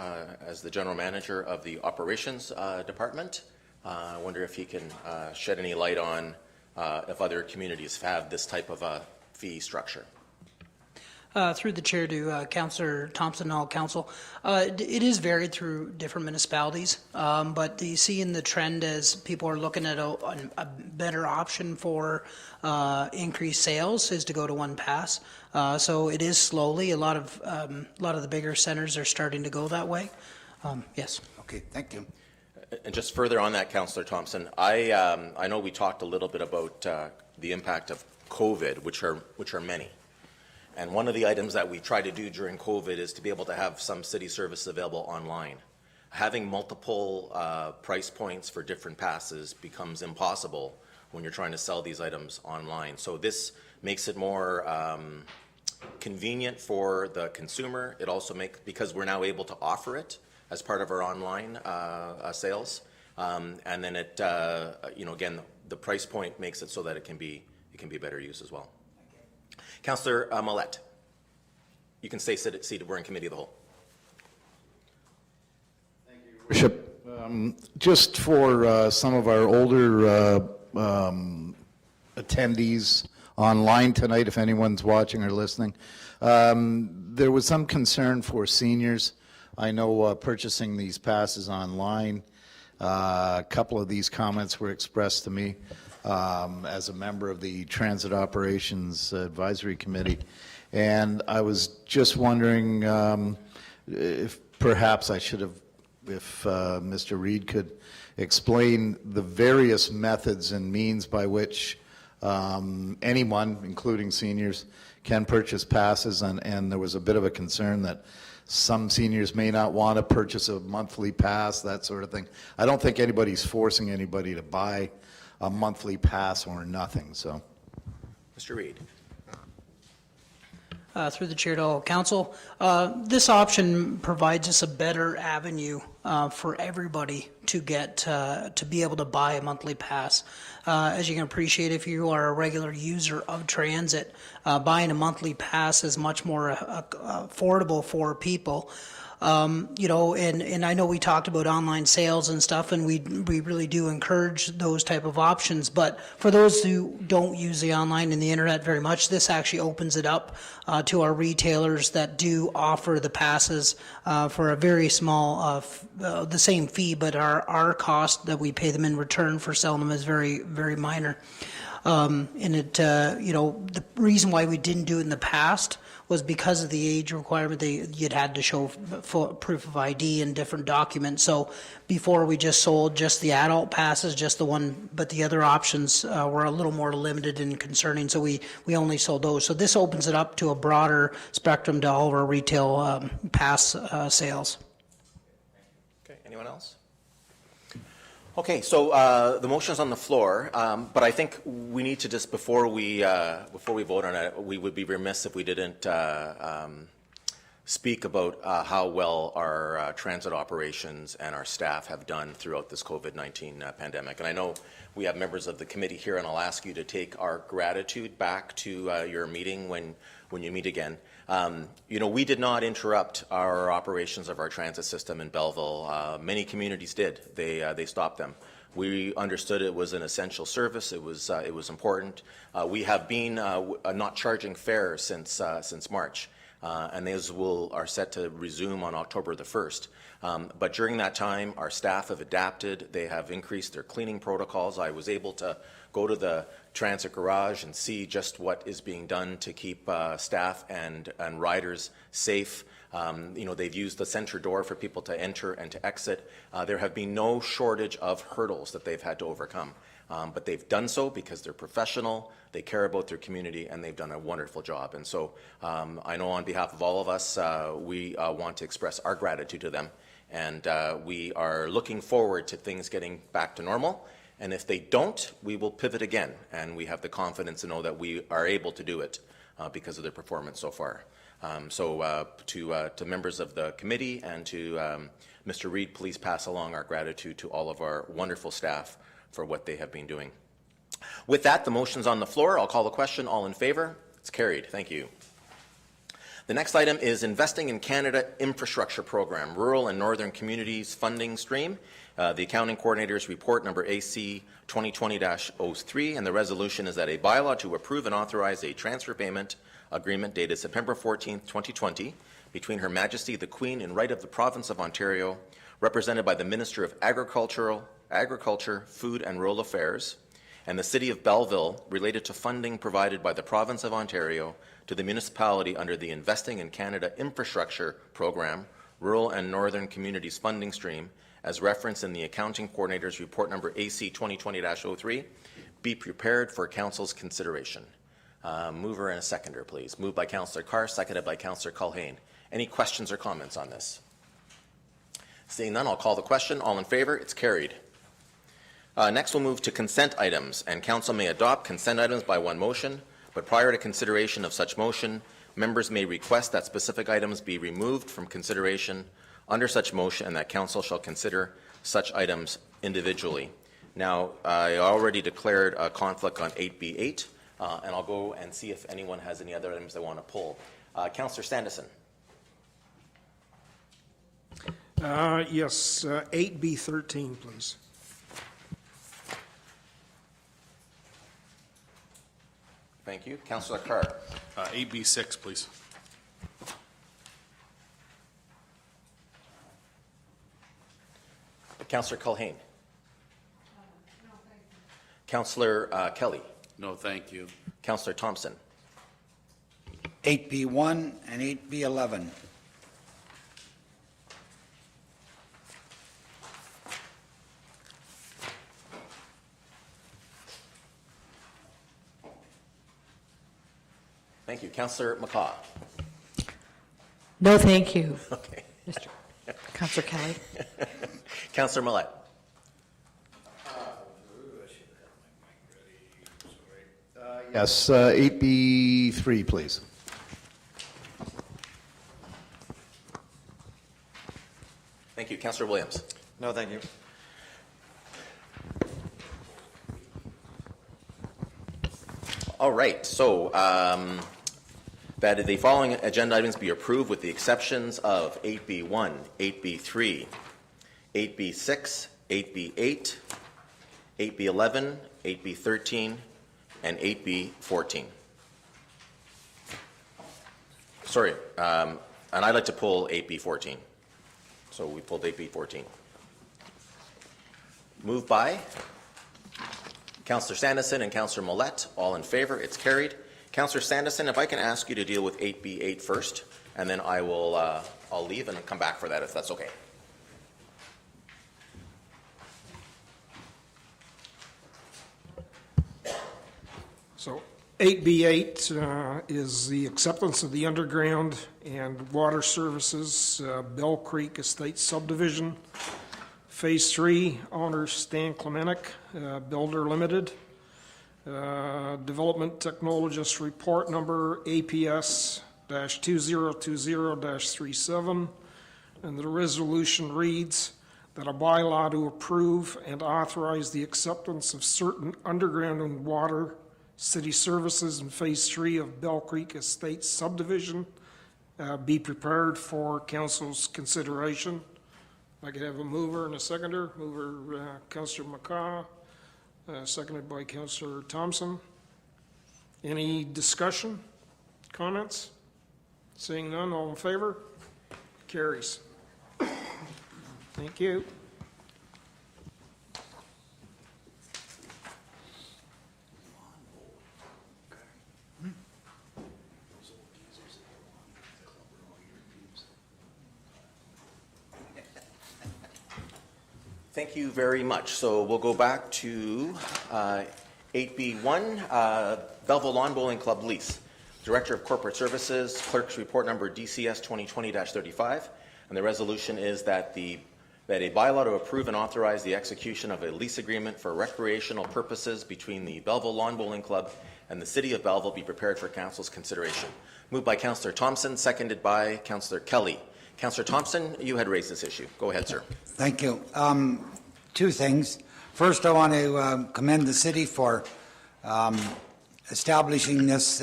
as the general manager of the operations department. I wonder if he can shed any light on if other communities have this type of a fee structure. Through the chair to Councillor Thompson and all council, it is varied through different municipalities, but you see in the trend as people are looking at a better option for increased sales is to go to one pass. So it is slowly. A lot of the bigger centers are starting to go that way. Yes. Okay. Thank you. And just further on that, Councillor Thompson, I know we talked a little bit about the impact of COVID, which are many. And one of the items that we try to do during COVID is to be able to have some city services available online. Having multiple price points for different passes becomes impossible when you're trying to sell these items online. So this makes it more convenient for the consumer. It also makes, because we're now able to offer it as part of our online sales, and then it, again, the price point makes it so that it can be better used as well. Councillor Millette, you can stay seated. We're in committee of the whole. Thank you, Bishop. Just for some of our older attendees online tonight, if anyone's watching or listening, there was some concern for seniors. I know purchasing these passes online, a couple of these comments were expressed to me as a member of the Transit Operations Advisory Committee. And I was just wondering if perhaps I should have, if Mr. Reid could explain the various methods and means by which anyone, including seniors, can purchase passes. And there was a bit of a concern that some seniors may not want to purchase a monthly pass, that sort of thing. I don't think anybody's forcing anybody to buy a monthly pass or nothing, so. Mr. Reid. Through the chair to all council, this option provides us a better avenue for everybody to get to be able to buy a monthly pass. As you can appreciate, if you are a regular user of transit, buying a monthly pass is much more affordable for people. And I know we talked about online sales and stuff, and we really do encourage those type of options. But for those who don't use the online and the internet very much, this actually opens it up to our retailers that do offer the passes for a very small, the same fee, but our cost that we pay them in return for selling them is very, very minor. And the reason why we didn't do it in the past was because of the age requirement. You'd had to show proof of ID and different documents. So before we just sold just the adult passes, just the one, but the other options were a little more limited and concerning. So we only sold those. So this opens it up to a broader spectrum to all of our retail pass sales. Okay, anyone else? Okay, so the motion's on the floor, but I think we need to just, before we vote on it, we would be remiss if we didn't speak about how well our transit operations and our staff have done throughout this COVID-19 pandemic. And I know we have members of the committee here, and I'll ask you to take our gratitude back to your meeting when you meet again. You know, we did not interrupt our operations of our transit system in Belleville. Many communities did. They stopped them. We understood it was an essential service. It was important. We have been not charging fares since March. And those are set to resume on October the 1st. But during that time, our staff have adapted. They have increased their cleaning protocols. I was able to go to the transit garage and see just what is being done to keep staff and riders safe. You know, they've used the center door for people to enter and to exit. There have been no shortage of hurdles that they've had to overcome. But they've done so because they're professional, they care about their community, and they've done a wonderful job. And so I know on behalf of all of us, we want to express our gratitude to them. And we are looking forward to things getting back to normal. And if they don't, we will pivot again. And we have the confidence to know that we are able to do it because of their performance so far. To members of the committee and to Mr. Reid, please pass along our gratitude to all of our wonderful staff for what they have been doing. With that, the motion's on the floor. I'll call the question. All in favor? It's carried. Thank you. The next item is Investing in Canada Infrastructure Program, Rural and Northern Communities Funding Stream. The Accounting Coordinator's report number AC 2020-03, and the resolution is that a bylaw to approve and authorize a transfer payment agreement dated September 14, 2020, between Her Majesty the Queen in right of the Province of Ontario, represented by the Minister of Agriculture, Food and Rural Affairs, and the City of Belleville related to funding provided by the Province of Ontario to the municipality under the Investing in Canada Infrastructure Program, Rural and Northern Communities Funding Stream, as referenced in the Accounting Coordinator's report number AC 2020-03, be prepared for Council's consideration. Mover and a seconder, please. Moved by Councillor Carr, seconded by Councillor Culhane. Any questions or comments on this? Seeing none, I'll call the question. All in favor? It's carried. Next, we'll move to consent items, and Council may adopt consent items by one motion, but prior to consideration of such motion, members may request that specific items be removed from consideration under such motion and that Council shall consider such items individually. Now, I already declared a conflict on 8B8, and I'll go and see if anyone has any other items they want to pull. Councillor Sandison. Yes, 8B13, please. Thank you. Councillor Carr. 8B6, please. Councillor Culhane. Councillor Kelly. No, thank you. Councillor Thompson. 8B1 and 8B11. Thank you. Councillor McCaw. No, thank you. Okay. Councillor Kelly. Councillor Millette. Yes, 8B3, please. Thank you. Councillor Williams. No, thank you. All right. So that the following agenda items be approved with the exceptions of 8B1, 8B3, 8B6, 8B8, 8B11, 8B13, and 8B14. Sorry, and I'd like to pull 8B14. So we pulled 8B14. Moved by Councillor Sandison and Councillor Millette. All in favor? It's carried. Councillor Sandison, if I can ask you to deal with 8B8 first, and then I will I'll leave and come back for that if that's okay. So 8B8 is the acceptance of the underground and water services Bell Creek Estate subdivision Phase 3, owner Stan Klemenik, Builder Limited. Development Technologist Report Number APS-2020-37. And the resolution reads that a bylaw to approve and authorize the acceptance of certain underground and water city services in Phase 3 of Bell Creek Estates subdivision be prepared for council's consideration. I could have a mover and a seconder. Mover, Councillor McCaw, seconded by Councillor Thompson. Any discussion, comments? Seeing none, all in favor? Carries. Thank you. Thank you very much. So we'll go back to 8B1, Belleville Lawn Bowling Club lease. Director of Corporate Services, Clerk's Report Number DCS 2020-35. And the resolution is that a bylaw to approve and authorize the execution of a lease agreement for recreational purposes between the Belleville Lawn Bowling Club and the City of Belleville be prepared for Council's consideration. Moved by Councillor Thompson, seconded by Councillor Kelly. Councillor Thompson, you had raised this issue. Go ahead, sir. Thank you. Two things. First, I want to commend the city for establishing this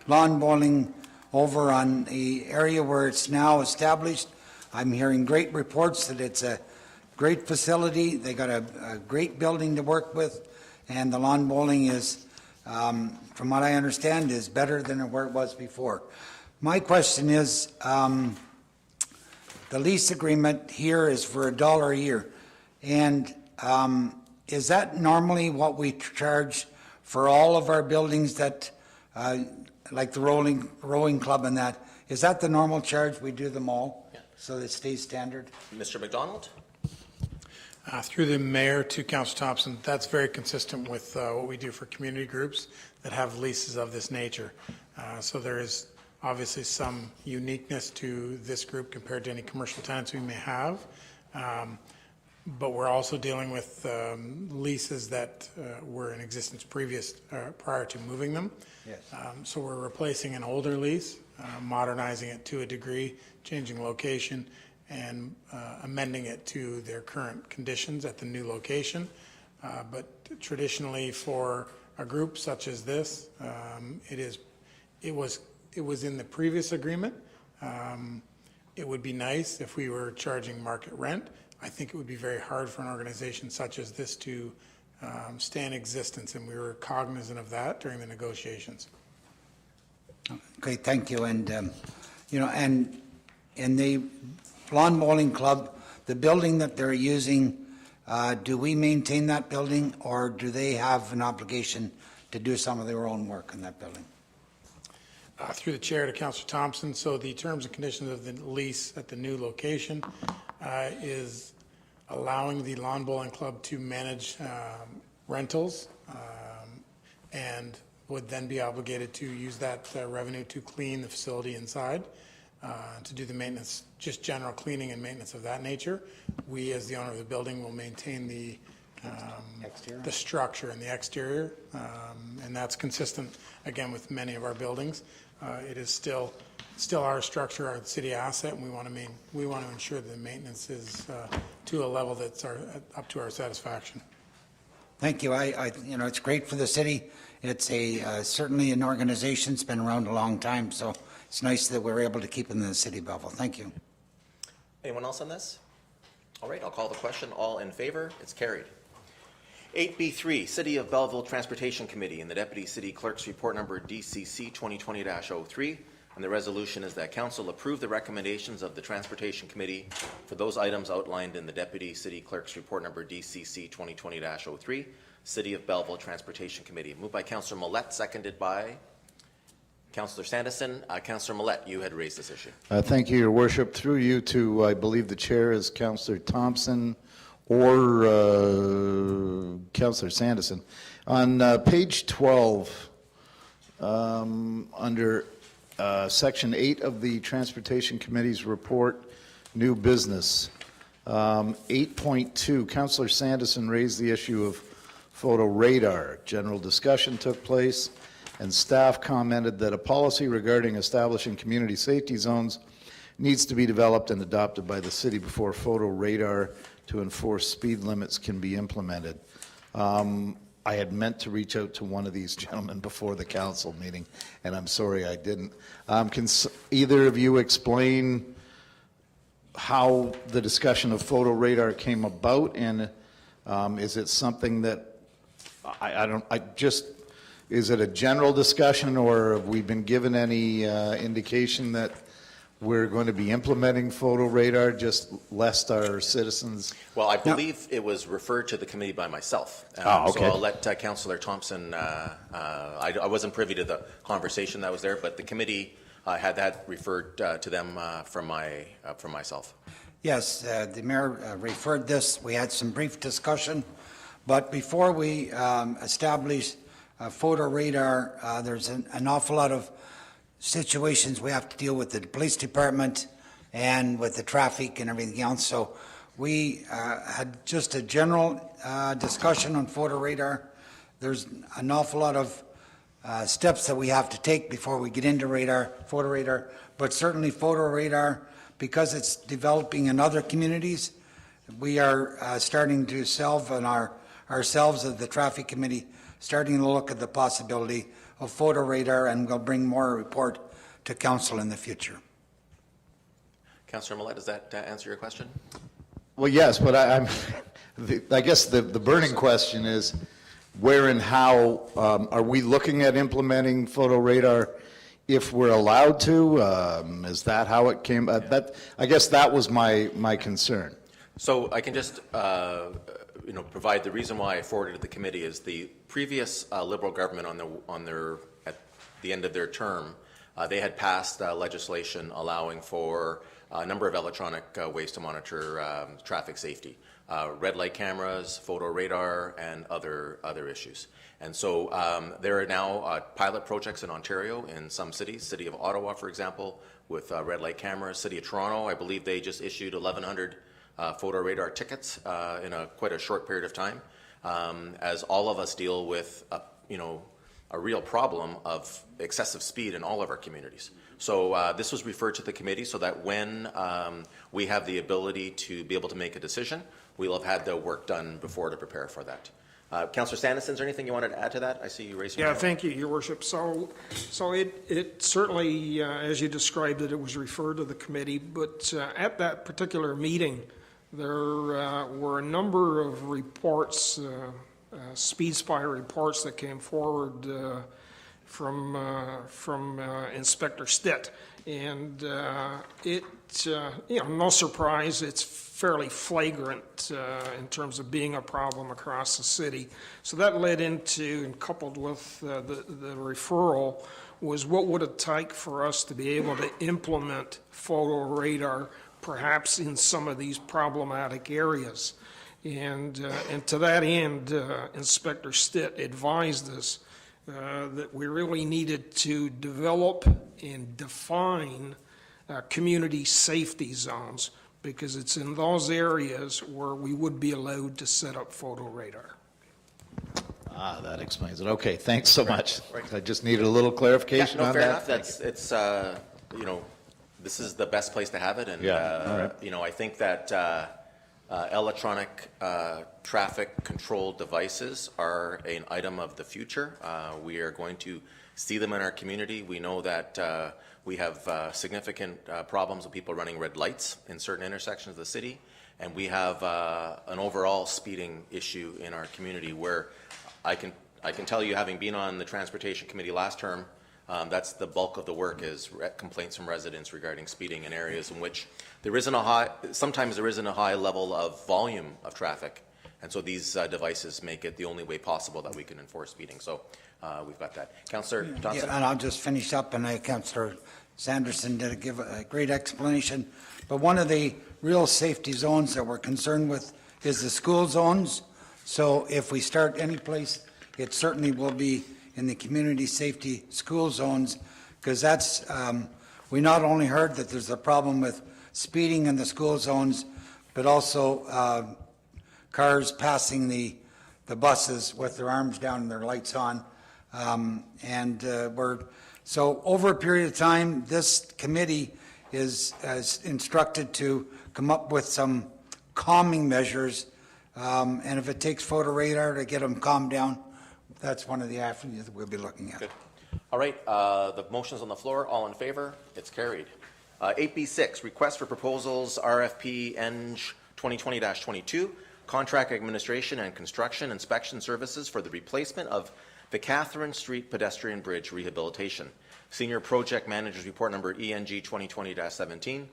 lawn bowling over on the area where it's now established. I'm hearing great reports that it's a great facility. They got a great building to work with, and the lawn bowling is, from what I understand, is better than where it was before. My question is, the lease agreement here is for $1 a year, and is that normally what we charge for all of our buildings that, like the rowing club and that? Is that the normal charge? We do them all? Yeah. So that it stays standard? Mr. McDonald? Through the mayor to Councillor Thompson, that's very consistent with what we do for community groups that have leases of this nature. So there is obviously some uniqueness to this group compared to any commercial tenants we may have. But we're also dealing with leases that were in existence prior to moving them. Yes. So we're replacing an older lease, modernizing it to a degree, changing location, and amending it to their current conditions at the new location. But traditionally, for a group such as this, it was in the previous agreement. It would be nice if we were charging market rent. I think it would be very hard for an organization such as this to stay in existence, and we were cognizant of that during the negotiations. Okay, thank you. And, and in the lawn bowling club, the building that they're using, do we maintain that building, or do they have an obligation to do some of their own work in that building? Through the chair to Councillor Thompson, so the terms and conditions of the lease at the new location is allowing the lawn bowling club to manage rentals and would then be obligated to use that revenue to clean the facility inside, to do the maintenance, just general cleaning and maintenance of that nature. We, as the owner of the building, will maintain the structure and the exterior, and that's consistent, again, with many of our buildings. It is still our structure, our city asset, and we want to ensure that the maintenance is to a level that's up to our satisfaction. Thank you. It's great for the city. It's certainly an organization that's been around a long time, so it's nice that we're able to keep it in the city of Belleville. Thank you. Anyone else on this? All right, I'll call the question. All in favor? It's carried. 8B3, City of Belleville Transportation Committee and the Deputy City Clerk's Report Number DCC 2020-03. And the resolution is that Council approve the recommendations of the Transportation Committee for those items outlined in the Deputy City Clerk's Report Number DCC 2020-03, City of Belleville Transportation Committee. Moved by Councillor Millette, seconded by Councillor Sandison. Councillor Millette, you had raised this issue. Thank you, Your Worship. Through you to, I believe the chair is Councillor Thompson or Councillor Sandison. On page 12, under Section 8 of the Transportation Committee's report, new business, 8.2, Councillor Sanderson raised the issue of photo radar. General discussion took place, and staff commented that a policy regarding establishing community safety zones needs to be developed and adopted by the city before photo radar to enforce speed limits can be implemented. I had meant to reach out to one of these gentlemen before the council meeting, and I'm sorry I didn't. Can either of you explain how the discussion of photo radar came about, and is it something that is it a general discussion, or have we been given any indication that we're going to be implementing photo radar, just lest our citizens? Well, I believe it was referred to the committee by myself. Okay. So I'll let Councillor Thompson, I wasn't privy to the conversation that was there, but the committee had that referred to them from myself. Yes, the mayor referred this. We had some brief discussion, but before we establish photo radar, there's an awful lot of situations we have to deal with the police department and with the traffic and everything else. So we had just a general discussion on photo radar. There's an awful lot of steps that we have to take before we get into photo radar, but certainly photo radar, because it's developing in other communities, we are starting to ourselves as the traffic committee, starting to look at the possibility of photo radar, and we'll bring more report to council in the future. Councillor Millette, does that answer your question? Well, yes, but I guess the burning question is, where and how are we looking at implementing photo radar if we're allowed to? Is that how it came? I guess that was my concern. So I can just provide the reason why I forwarded it to the committee is the previous Liberal government at the end of their term, they had passed legislation allowing for a number of electronic ways to monitor traffic safety, red light cameras, photo radar, and other issues. And so there are now pilot projects in Ontario in some cities, City of Ottawa, for example, with red light cameras. City of Toronto, I believe they just issued 1,100 photo radar tickets in quite a short period of time, as all of us deal with a real problem of excessive speed in all of our communities. So this was referred to the committee so that when we have the ability to be able to make a decision, we'll have had the work done before to prepare for that. Councillor Sanderson, is there anything you wanted to add to that? I see you raising your hand. Thank you, Your Worship. So it certainly, as you described it, it was referred to the committee, but at that particular meeting, there were a number of reports, speed spy reports that came forward from Inspector Stitt, and no surprise, it's fairly flagrant in terms of being a problem across the city. So that led into, and coupled with the referral, was what would it take for us to be able to implement photo radar perhaps in some of these problematic areas. And to that end, Inspector Stitt advised us that we really needed to develop and define community safety zones, because it's in those areas where we would be allowed to set up photo radar. That explains it. Okay, thanks so much. I just needed a little clarification on fair that. enough. It's this is the best place to have it, and I think that electronic traffic control devices are an item of the future. We are going to see them in our community. We know that we have significant problems with people running red lights in certain intersections of the city, and we have an overall speeding issue in our community where I can tell you, having been on the Transportation Committee last term, that's the bulk of the work, is complaints from residents regarding speeding in areas in which sometimes there isn't a high level of volume of traffic, and so these devices make it the only way possible that we can enforce speeding. So we've got that. Councillor Thompson? Yeah, and I'll just finish up, and Councillor Sanderson did give a great explanation. But one of the real safety zones that we're concerned with is the school zones. So if we start any place, it certainly will be in the community safety school zones, because that's, we not only heard that there's a problem with speeding in the school zones, but also cars passing the buses with their arms down and their lights on. So over a period of time, this committee is instructed to come up with some calming measures, and if it takes photo radar to get them calmed down, that's one of the avenues that we'll be looking at. Good. All right, the motion's on the floor. All in favor? It's carried. 8B6, request for proposals, RFP Eng 2020-22, contract administration and construction inspection services for the replacement of the Catherine Street pedestrian bridge rehabilitation. Senior Project Manager's Report Number ENG 2020-17,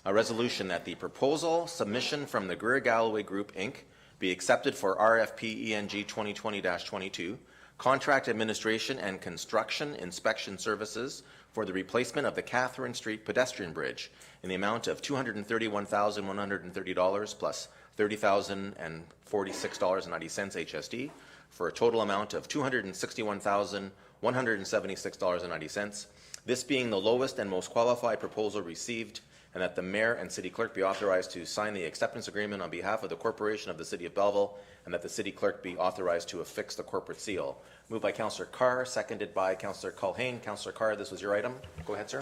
a resolution that the proposal submission from the Greer-Galloway Group, Inc. be accepted for RFP ENG 2020-22, contract administration and construction inspection services for the replacement of the Catherine Street pedestrian bridge in the amount of $231,130 plus $30,046.90 HST for a total amount of $261,176.90, this being the lowest and most qualified proposal received, and that the mayor and city clerk be authorized to sign the acceptance agreement on behalf of the corporation of the city of Belleville, and that the city clerk be authorized to affix the corporate seal. Moved by Councillor Carr, seconded by Councillor Culhane. Councillor Carr, this was your item. Go ahead, sir.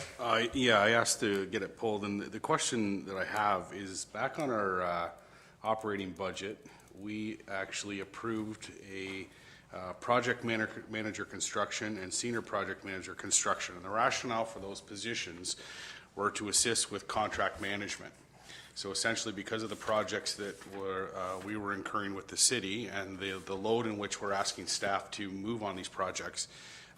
Yeah, I asked to get it pulled, and the question that I have is back on our operating budget, we actually approved a project manager construction and senior project manager construction, and the rationale for those positions were to assist with contract management. So essentially, because of the projects that we were incurring with the city and the load in which we're asking staff to move on these projects,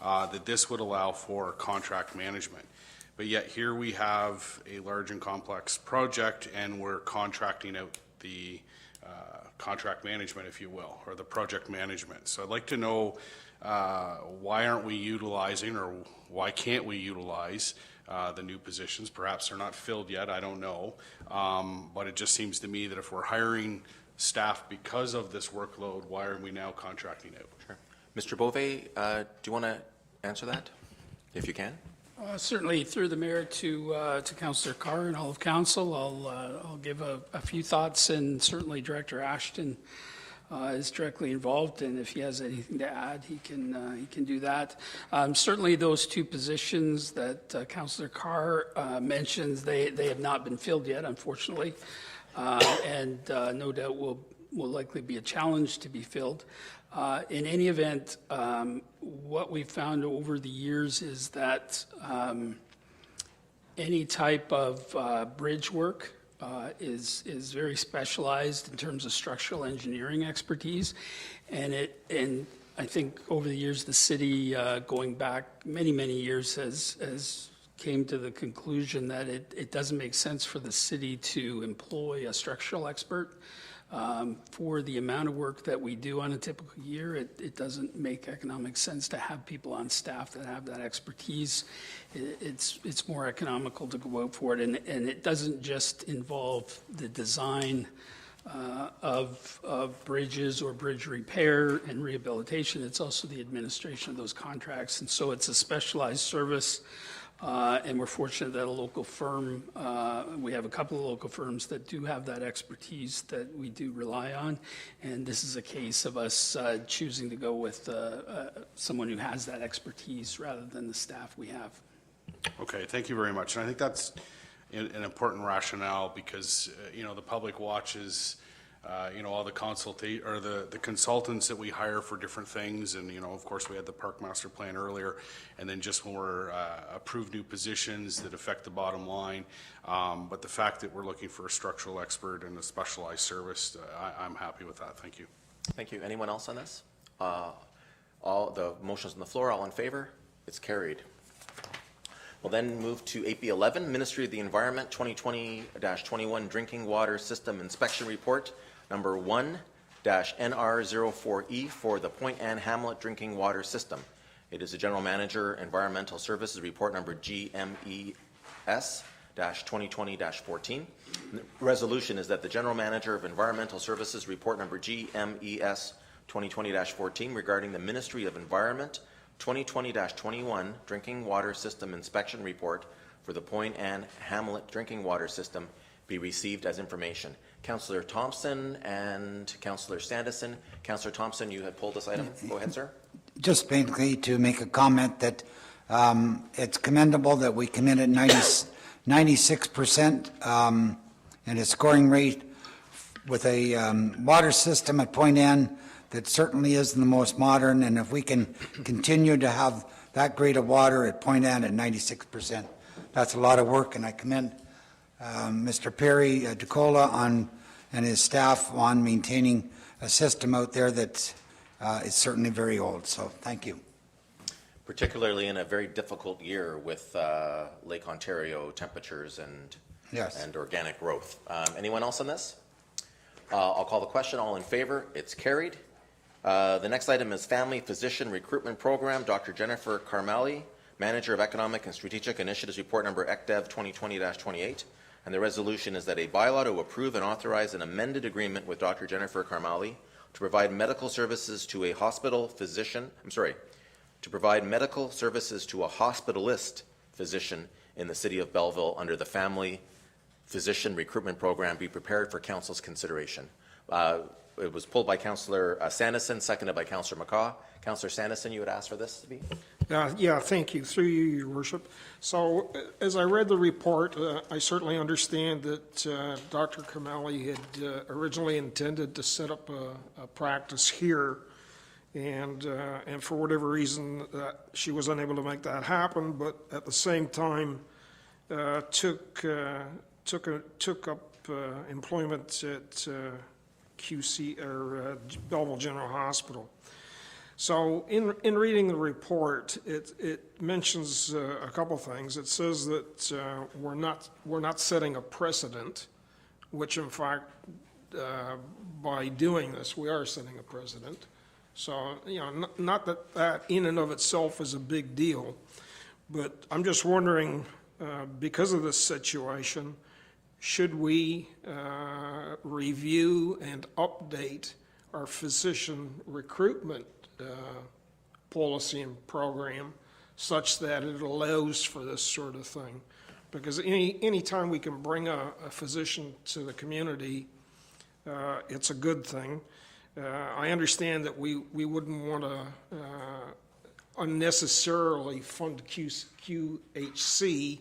that this would allow for contract management. But yet here we have a large and complex project, and we're contracting out the contract management, if you will, or the project management. So I'd like to know why aren't we utilizing, or why can't we utilize the new positions? Perhaps they're not filled yet, I don't know. But it just seems to me that if we're hiring staff because of this workload, why are we now contracting out? Sure. Mr. Bove, do you want to answer that, if you can? Certainly, through the mayor to Councillor Carr and all of council, I'll give a few thoughts, and certainly Director Ashton is directly involved, and if he has anything to add, he can do that. Certainly, those two positions that Councillor Carr mentions, they have not been filled yet, unfortunately, and no doubt will likely be a challenge to be filled. In any event, what we've found over the years is that any type of bridge work is very specialized in terms of structural engineering expertise, and I think over the years the city, going back many years, has came to the conclusion that it doesn't make sense for the city to employ a structural expert. For the amount of work that we do on a typical year, it doesn't make economic sense to have people on staff that have that expertise. It's more economical to go out for it, and it doesn't just involve the design of bridges or bridge repair and rehabilitation. It's also the administration of those contracts, and so it's a specialized service. And we're fortunate that a local firm, we have a couple of local firms that do have that expertise that we do rely on, and this is a case of us choosing to go with someone who has that expertise rather than the staff we have. Okay, thank you very much. And I think that's an important rationale because, the public watches all the the consultants that we hire for different things, and of course we had the park master plan earlier, and then just when we're approved new positions that affect the bottom line, but the fact that we're looking for a structural expert and a specialized service, I'm happy with that. Thank you. Thank you. Anyone else on this? All the motions on the floor, all in favor? It's carried. We'll then move to 8B11, Ministry of the Environment 2020-21 Drinking Water System Inspection Report, number 1-NR04E for the Point Ann Hamlet Drinking Water System. It is the General Manager, Environmental Services Report number GMES-2020-14. The resolution is that the General Manager of Environmental Services Report number GMES-2020-14 regarding the Ministry of Environment 2020-21 Drinking Water System Inspection Report for the Point Ann Hamlet Drinking Water System be received as information. Councillor Thompson and Councillor Sandison. Councillor Thompson, you had pulled this item. Go ahead, sir. Just basically to make a comment that it's commendable that we come in at 96% and a scoring rate with a water system at Point N that certainly isn't the most modern, and if we can continue to have that grade of water at Point N at 96%, that's a lot of work, and I commend Mr. Perry DeCola and his staff on maintaining a system out there that is certainly very old, so thank you. Particularly in a very difficult year with Lake Ontario temperatures and organic growth. Anyone else on this? I'll call the question. All in favor? It's carried. The next item is Family Physician Recruitment Program. Dr. Jennifer Carmali, Manager of Economic and Strategic Initiatives, report number ECDEV 2020-28. And the resolution is that a bylaw to approve and authorize an amended agreement with Dr. Jennifer Carmali to provide medical services to a to provide medical services to a hospitalist physician in the city of Belleville under the Family Physician Recruitment Program be prepared for council's consideration. It was pulled by Councillor Sandison, seconded by Councillor McCaw. Councillor Sandison, you had asked for this to be? Yeah, thank you. Through you, Your Worship. So, as I read the report, I certainly understand that Dr. Kamali had originally intended to set up a practice here, and for whatever reason, she was unable to make that happen. But at the same time, took up employment at QC or Belleville General Hospital. So in reading the report, it mentions a couple things. It says that we're not setting a precedent, which in fact by doing this we are setting a precedent. So not that in and of itself is a big deal, but I'm just wondering because of this situation, should we review and update our physician recruitment policy and program such that it allows for this sort of thing? Because any time we can bring a physician to the community, it's a good thing. I understand that we wouldn't want to unnecessarily fund QHC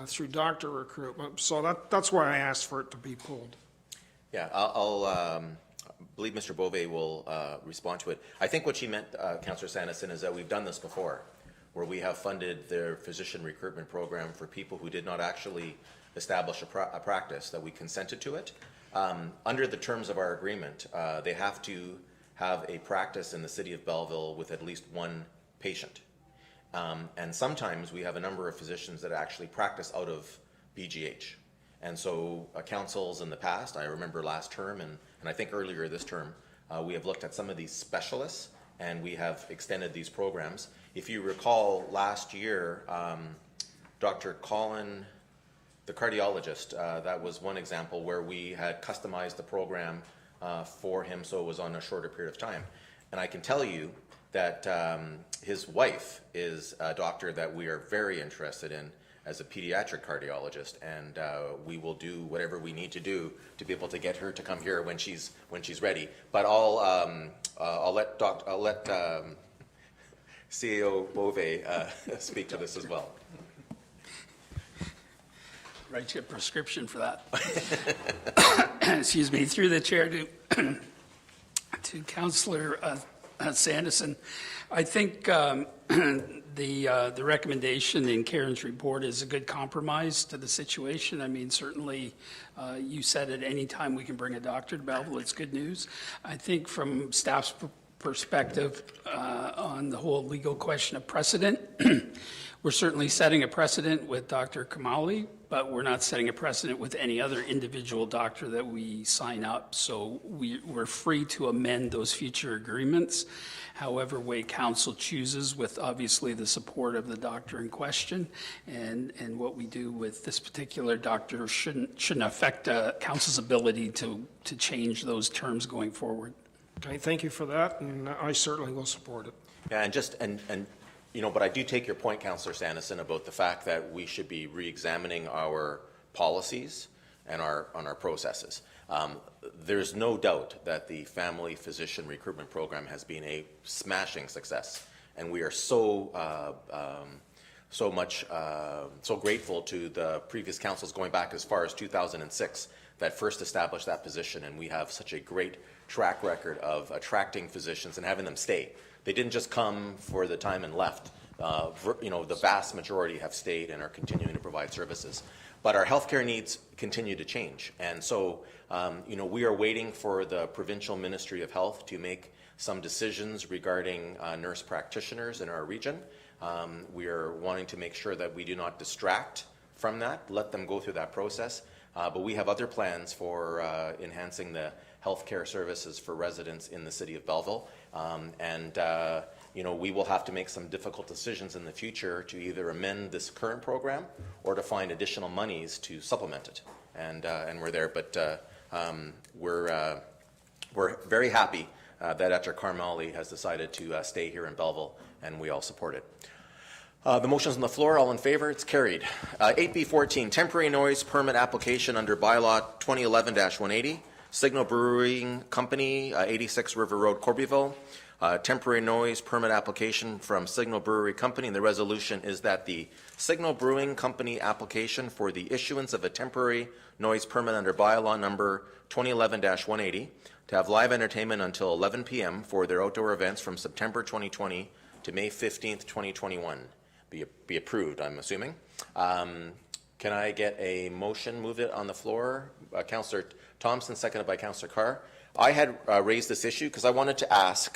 through doctor recruitment, so that's why I asked for it to be pulled. Yeah, I'll believe Mr. Bove will respond to it. I think what she meant, Councillor Sandison, is that we've done this before, where we have funded their physician recruitment program for people who did not actually establish a practice, that we consented to it. Under the terms of our agreement, they have to have a practice in the city of Belleville with at least one patient. And sometimes we have a number of physicians that actually practice out of BGH. And so councils in the past, I remember last term and I think earlier this term, we have looked at some of these specialists and we have extended these programs. If you recall last year, Dr. Colin, the cardiologist, that was one example where we had customized the program for him so it was on a shorter period of time. And I can tell you that his wife is a doctor that we are very interested in as a pediatric cardiologist, and we will do whatever we need to do to be able to get her to come here when she's ready. But I'll let CEO Bove speak to this as well. Write you a prescription for that. Excuse me, through the chair to Councillor Sandison. I think the recommendation in Karen's report is a good compromise to the situation. I mean, certainly you said at any time we can bring a doctor to Belleville, it's good news. I think from staff's perspective on the whole legal question of precedent, we're certainly setting a precedent with Dr. Kamali, but we're not setting a precedent with any other individual doctor that we sign up. So we're free to amend those future agreements however way council chooses, with obviously the support of the doctor in question. And what we do with this particular doctor shouldn't affect council's ability to change those terms going forward. Okay, thank you for that, and I certainly will support it. Yeah, but I do take your point, Councillor Sandison, about the fact that we should be re-examining our policies and our processes. There's no doubt that the family physician recruitment program has been a smashing success, and we are so grateful to the previous councils going back as far as 2006 that first established that position, and we have such a great track record of attracting physicians and having them stay. They didn't just come for the time and left. The vast majority have stayed and are continuing to provide services. But our healthcare needs continue to change. And so, we are waiting for the Provincial Ministry of Health to make some decisions regarding nurse practitioners in our region. We are wanting to make sure that we do not distract from that, let them go through that process. But we have other plans for enhancing the healthcare services for residents in the city of Belleville. We will have to make some difficult decisions in the future to either amend this current program or to find additional monies to supplement it. And we're there, but we're very happy that Dr. Carmali has decided to stay here in Belleville, and we all support it. The motion's on the floor. All in favor? It's carried. 8B14, temporary noise permit application under bylaw 2011-180, Signal Brewing Company, 86 River Road, Corbyville. Temporary noise permit application from Signal Brewery Company, and the resolution is that the Signal Brewing Company application for the issuance of a temporary noise permit under bylaw number 2011-180 to have live entertainment until 11 p.m. for their outdoor events from September 2020 to May 15th, 2021 be approved, I'm assuming. Can I get a motion, move it on the floor? Councillor Thompson, seconded by Councillor Carr. I had raised this issue because I wanted to ask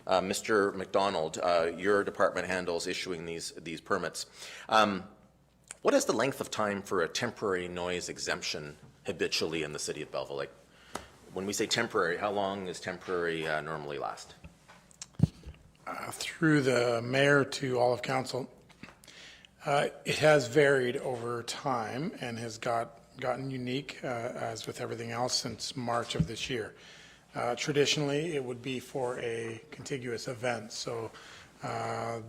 Mr. McDonald, your department handles issuing these permits. What is the length of time for a temporary noise exemption habitually in the city of Belleville? Like, when we say temporary, how long does temporary normally last? Through the mayor to all of council, it has varied over time and has gotten unique, as with everything else, since March of this year. Traditionally, it would be for a contiguous event, so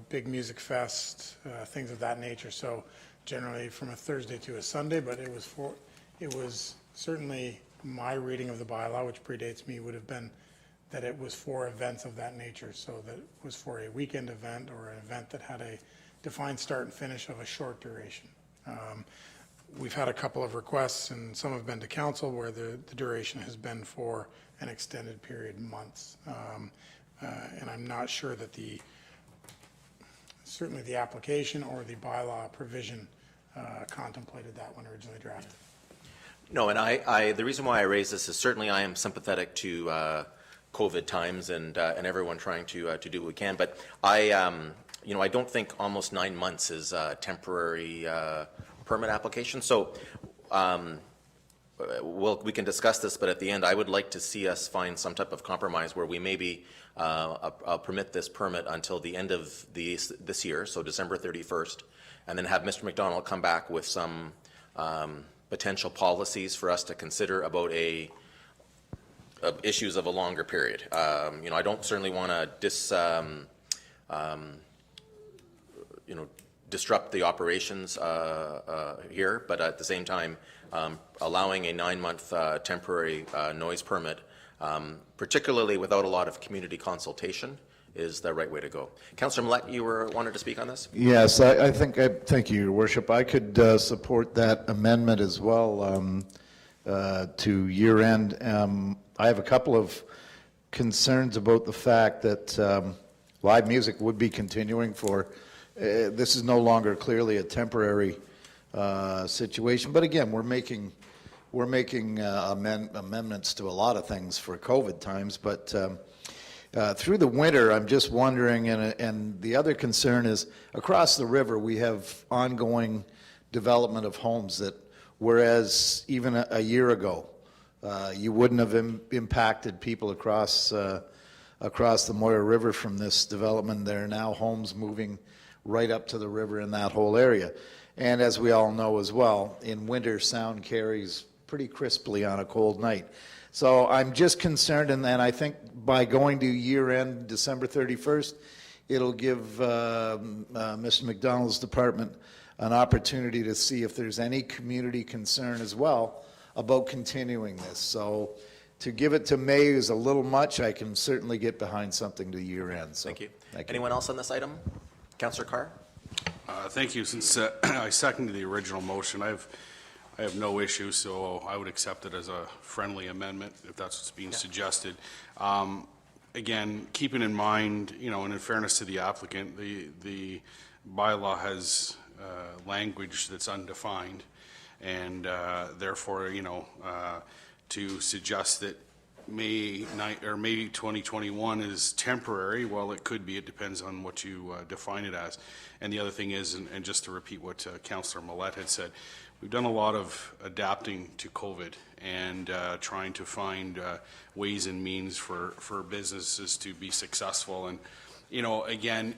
big music fest, things of that nature. So generally from a Thursday to a Sunday, but it was certainly my reading of the bylaw, which predates me, would have been that it was for events of that nature. So that it was for a weekend event or an event that had a defined start and finish of a short duration. We've had a couple of requests, and some have been to council, where the duration has been for an extended period, months. And I'm not sure that certainly the application or the bylaw provision contemplated that when originally drafted. No, and the reason why I raise this is certainly I am sympathetic to COVID times and everyone trying to do what we can, but I don't think almost 9 months is a temporary permit application. So we can discuss this, but at the end, I would like to see us find some type of compromise where we maybe permit this permit until the end of this year, so December 31st, and then have Mr. McDonald come back with some potential policies for us to consider about issues of a longer period. I don't certainly want to disrupt the operations here, but at the same time, allowing a 9-month temporary noise permit, particularly without a lot of community consultation, is the right way to go. Councillor Millett, you wanted to speak on this? Yes, thank you, Your Worship. I could support that amendment as well to year end. I have a couple of concerns about the fact that live music would be continuing for, this is no longer clearly a temporary situation, but again, we're making amendments to a lot of things for COVID times, but through the winter, I'm just wondering, and the other concern is across the river we have ongoing development of homes that, whereas even a year ago you wouldn't have impacted people across the Moira River from this development. There are now homes moving right up to the river in that whole area. And as we all know as well, in winter, sound carries pretty crisply on a cold night. So I'm just concerned, and I think by going to year-end, December 31st, it'll give Mr. McDonald's department an opportunity to see if there's any community concern as well about continuing this. So to give it to May is a little much. I can certainly get behind something to year end. So, Thank you. Anyone else on this item? Councillor Carr? Thank you. Since I seconded the original motion, I have no issue, so I would accept it as a friendly amendment if that's what's being suggested. Again, keeping in mind, you know, and in fairness to the applicant, the bylaw has language that's undefined, and therefore, you know, to suggest that May 2021 is temporary, well, it could be. It depends on what you define it as. And the other thing is, and just to repeat what Councillor Millette had said, we've done a lot of adapting to COVID and trying to find ways and means for businesses to be successful. And, you know, again,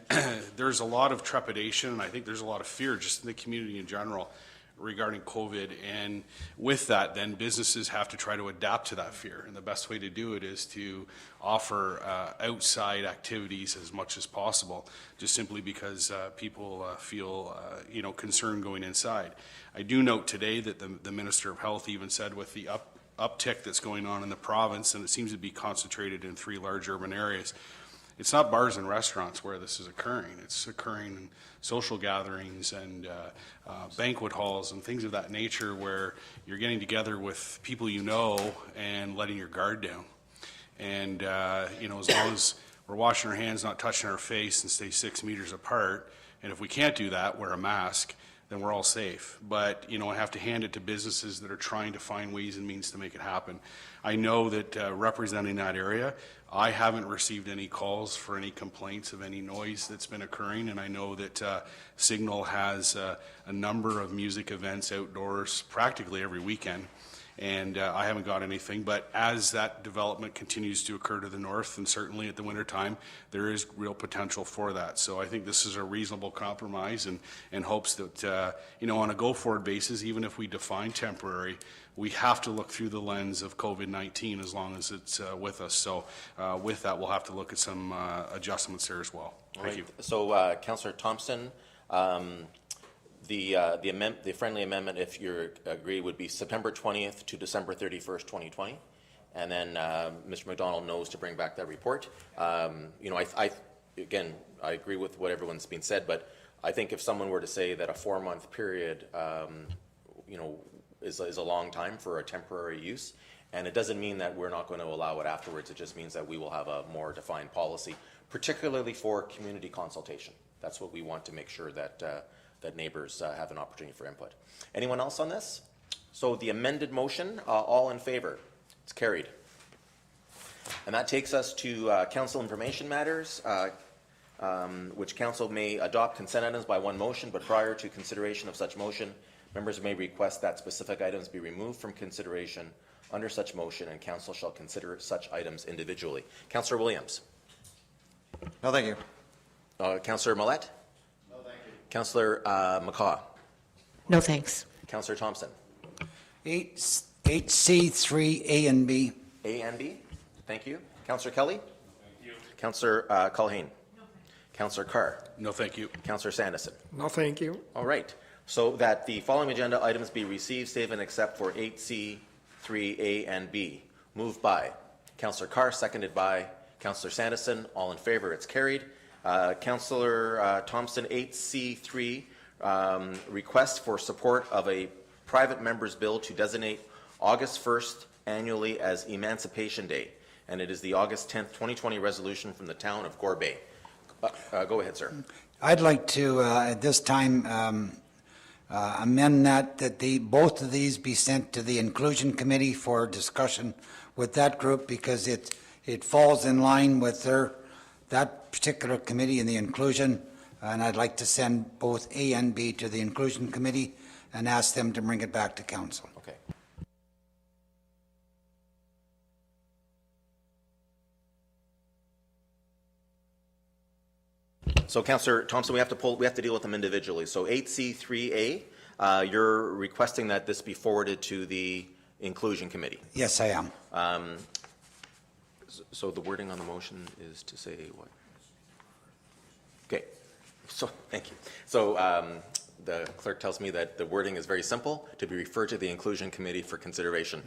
there's a lot of trepidation, and I think there's a lot of fear just in the community in general regarding COVID, and with that, then businesses have to try to adapt to that fear, and the best way to do it is to offer outside activities as much as possible, just simply because people feel you know, concerned going inside. I do note today that the Minister of Health even said with the uptick that's going on in the province, and it seems to be concentrated in 3 large urban areas, it's not bars and restaurants where this is occurring. It's occurring in social gatherings and banquet halls and things of that nature where you're getting together with people you know and letting your guard down. And, you know, as long as we're washing our hands, not touching our face, and stay 6 meters apart, and if we can't do that, wear a mask, then we're all safe. But, you know, I have to hand it to businesses that are trying to find ways and means to make it happen. I know that representing that area, I haven't received any calls for any complaints of any noise that's been occurring, and I know that Signal has a number of music events outdoors practically every weekend, and I haven't got anything. But as that development continues to occur to the north, and certainly at the winter time, there is real potential for that. So I think this is a reasonable compromise, and hopes that, you know, on a go-forward basis, even if we define temporary, we have to look through the lens of COVID-19 as long as it's with us. So with that, we'll have to look at some adjustments there as well. Thank you. So, Councillor Thompson, the friendly amendment, if you agree, would be September 20th to December 31st, 2020. And then Mr. McDonald knows to bring back that report. You know, again, I agree with what everyone's been said, but I think if someone were to say that a 4-month period, you know, is a long time for a temporary use, and it doesn't mean that we're not going to allow it afterwards. It just means that we will have a more defined policy, particularly for community consultation. That's what we want to make sure that that neighbors have an opportunity for input. Anyone else on this? So the amended motion, all in favor? It's carried. And that takes us to council information matters, which council may adopt consent items by one motion, but prior to consideration of such motion, members may request that specific items be removed from consideration under such motion, and council shall consider such items individually. Councillor Williams. No, thank you. Councillor Millette. No, thank you. Councillor McCaw. No, thanks. Councillor Thompson. 8C3 A and B. A and B. Thank you. Councillor Kelly. Thank you. Councillor Culhane. No. Councillor Carr. No, thank you. Councillor Sanderson. No, thank you. All right. So that the following agenda items be received, save, and accept for 8C3A and B. Moved by Councillor Carr, seconded by Councillor Sanderson. All in favor, it's carried. Councillor Thompson, 8C3, request for support of a private member's bill to designate August 1st annually as Emancipation Day. And it is the August 10th, 2020 resolution from the town of Gore Bay. Go ahead, sir. I'd like to, at this time, amend that both of these be sent to the Inclusion Committee for discussion with that group, because it falls in line with that particular committee in the inclusion, and I'd like to send both A and B to the Inclusion Committee and ask them to bring it back to council. Okay. So, Councillor Thompson, we have to deal with them individually. So 8C3A, you're requesting that this be forwarded to the Inclusion Committee. Yes, I am. So the wording on the motion is to say what? Okay. So, thank you. So the clerk tells me that the wording is very simple, to be referred to the Inclusion Committee for consideration.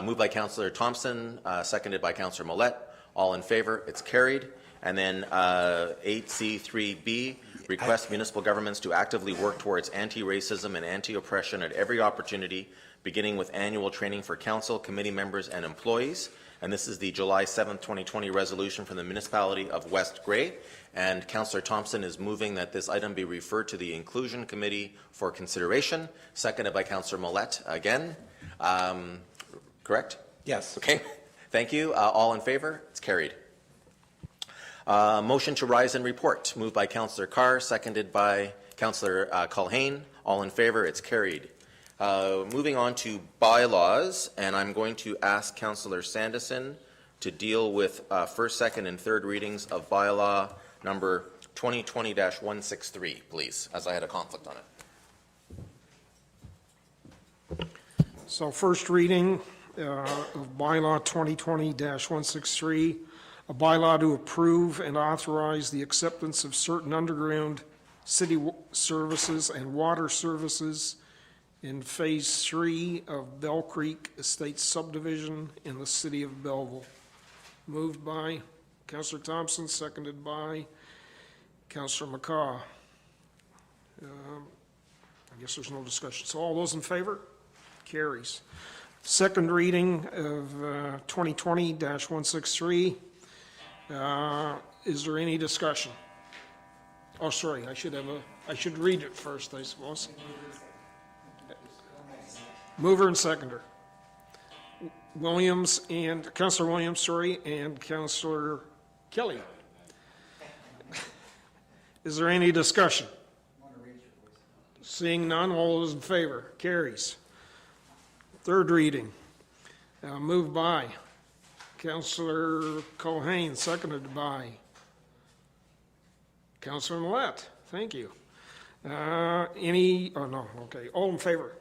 Moved by Councillor Thompson, seconded by Councillor Millette. All in favor? It's carried. And then 8C3B, request municipal governments to actively work towards anti-racism and anti-oppression at every opportunity, beginning with annual training for council, committee members, and employees. And this is the July 7th, 2020 resolution from the municipality of West Grey. And Councillor Thompson is moving that this item be referred to the Inclusion Committee for consideration, seconded by Councillor Millette again. Correct? Yes. Okay. Thank you. All in favor? It's carried. Motion to rise and report, moved by Councillor Carr, seconded by Councillor Culhane. All in favor? It's carried. Moving on to bylaws, and I'm going to ask Councillor Sandison to deal with first, second, and third readings of bylaw number 2020-163, please, as I had a conflict on it. So first reading of bylaw 2020-163, a bylaw to approve and authorize the acceptance of certain underground city services and water services in Phase 3 of Bell Creek Estates subdivision in the city of Belleville. Moved by Councillor Thompson, seconded by Councillor McCaw. I guess there's no discussion. So all those in favor? Carries. Second reading of 2020-163. Is there any discussion? Oh, sorry, I should read it first, I suppose. Mover and seconder. Williams and Councillor Williams, sorry, and Councillor Kelly. Is there any discussion? Seeing none, all those in favor? Carries. Third reading. Moved by Councillor Culhane, seconded by Councillor Millette. Thank you. Oh no, okay. All in favor?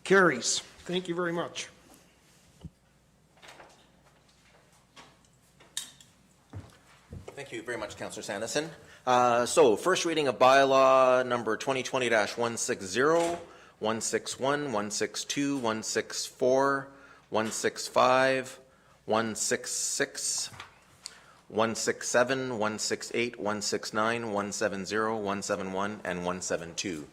Carries. Thank you very much. Thank you very much, Councillor Sandison. So, first reading of bylaw number 2020-160, 161, 162, 164, 165, 166, 167, 168, 169, 170, 171, and 172.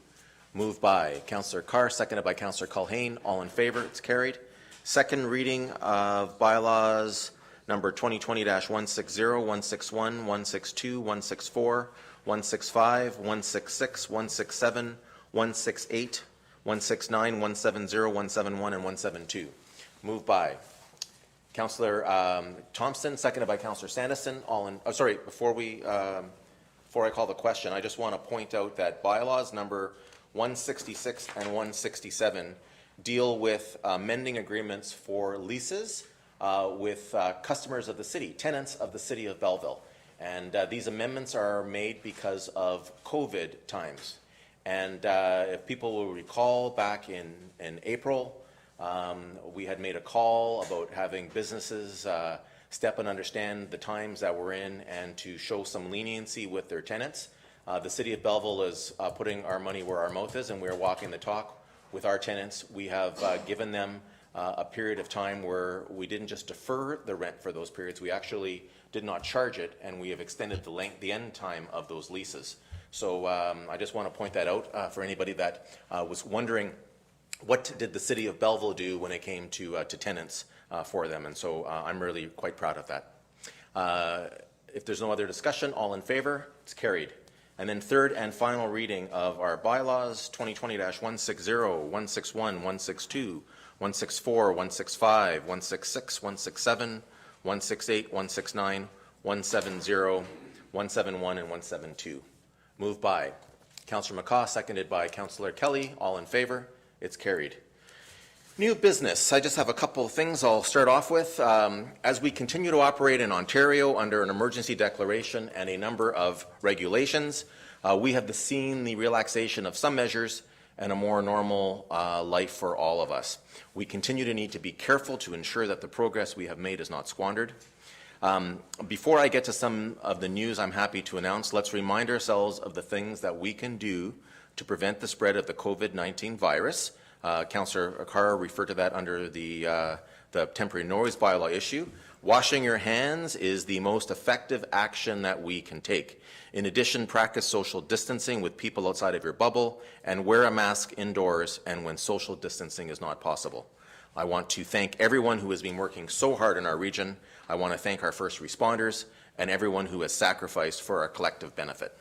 Moved by Councillor Carr, seconded by Councillor Culhane. All in favor? It's carried. Second reading of bylaws number 2020-160, 161, 162, 164, 165, 166, 167, 168, 169, 170, 171, and 172. Moved by Councillor Thompson, seconded by Councillor Sandison. Before I call the question, I just want to point out that bylaws number 166 and 167 deal with amending agreements for leases with customers of the city, tenants of the city of Belleville. And these amendments are made because of COVID times. And if people will recall, back in April, we had made a call about having businesses step and understand the times that we're in and to show some leniency with their tenants. The city of Belleville is putting our money where our mouth is, and we are walking the talk with our tenants. We have given them a period of time where we didn't just defer the rent for those periods, we actually did not charge it, and we have extended the end time of those leases. So I just want to point that out for anybody that was wondering, what did the city of Belleville do when it came to tenants for them? And so I'm really quite proud of that. If there's no other discussion, all in favor? It's carried. And then third and final reading of our bylaws, 2020-160, 161, 162, 164, 165, 166, 167, 168, 169, 170, 171, and 172. Moved by Councillor McCaw, seconded by Councillor Kelly. All in favor? It's carried. New business. I just have a couple of things I'll start off with. As we continue to operate in Ontario under an emergency declaration and a number of regulations, we have seen the relaxation of some measures and a more normal life for all of us. We continue to need to be careful to ensure that the progress we have made is not squandered. Before I get to some of the news I'm happy to announce, let's remind ourselves of the things that we can do to prevent the spread of the COVID-19 virus. Councillor Carr referred to that under the temporary noise bylaw issue. Washing your hands is the most effective action that we can take. In addition, practice social distancing with people outside of your bubble and wear a mask indoors and when social distancing is not possible. I want to thank everyone who has been working so hard in our region. I want to thank our first responders and everyone who has sacrificed for our collective benefit.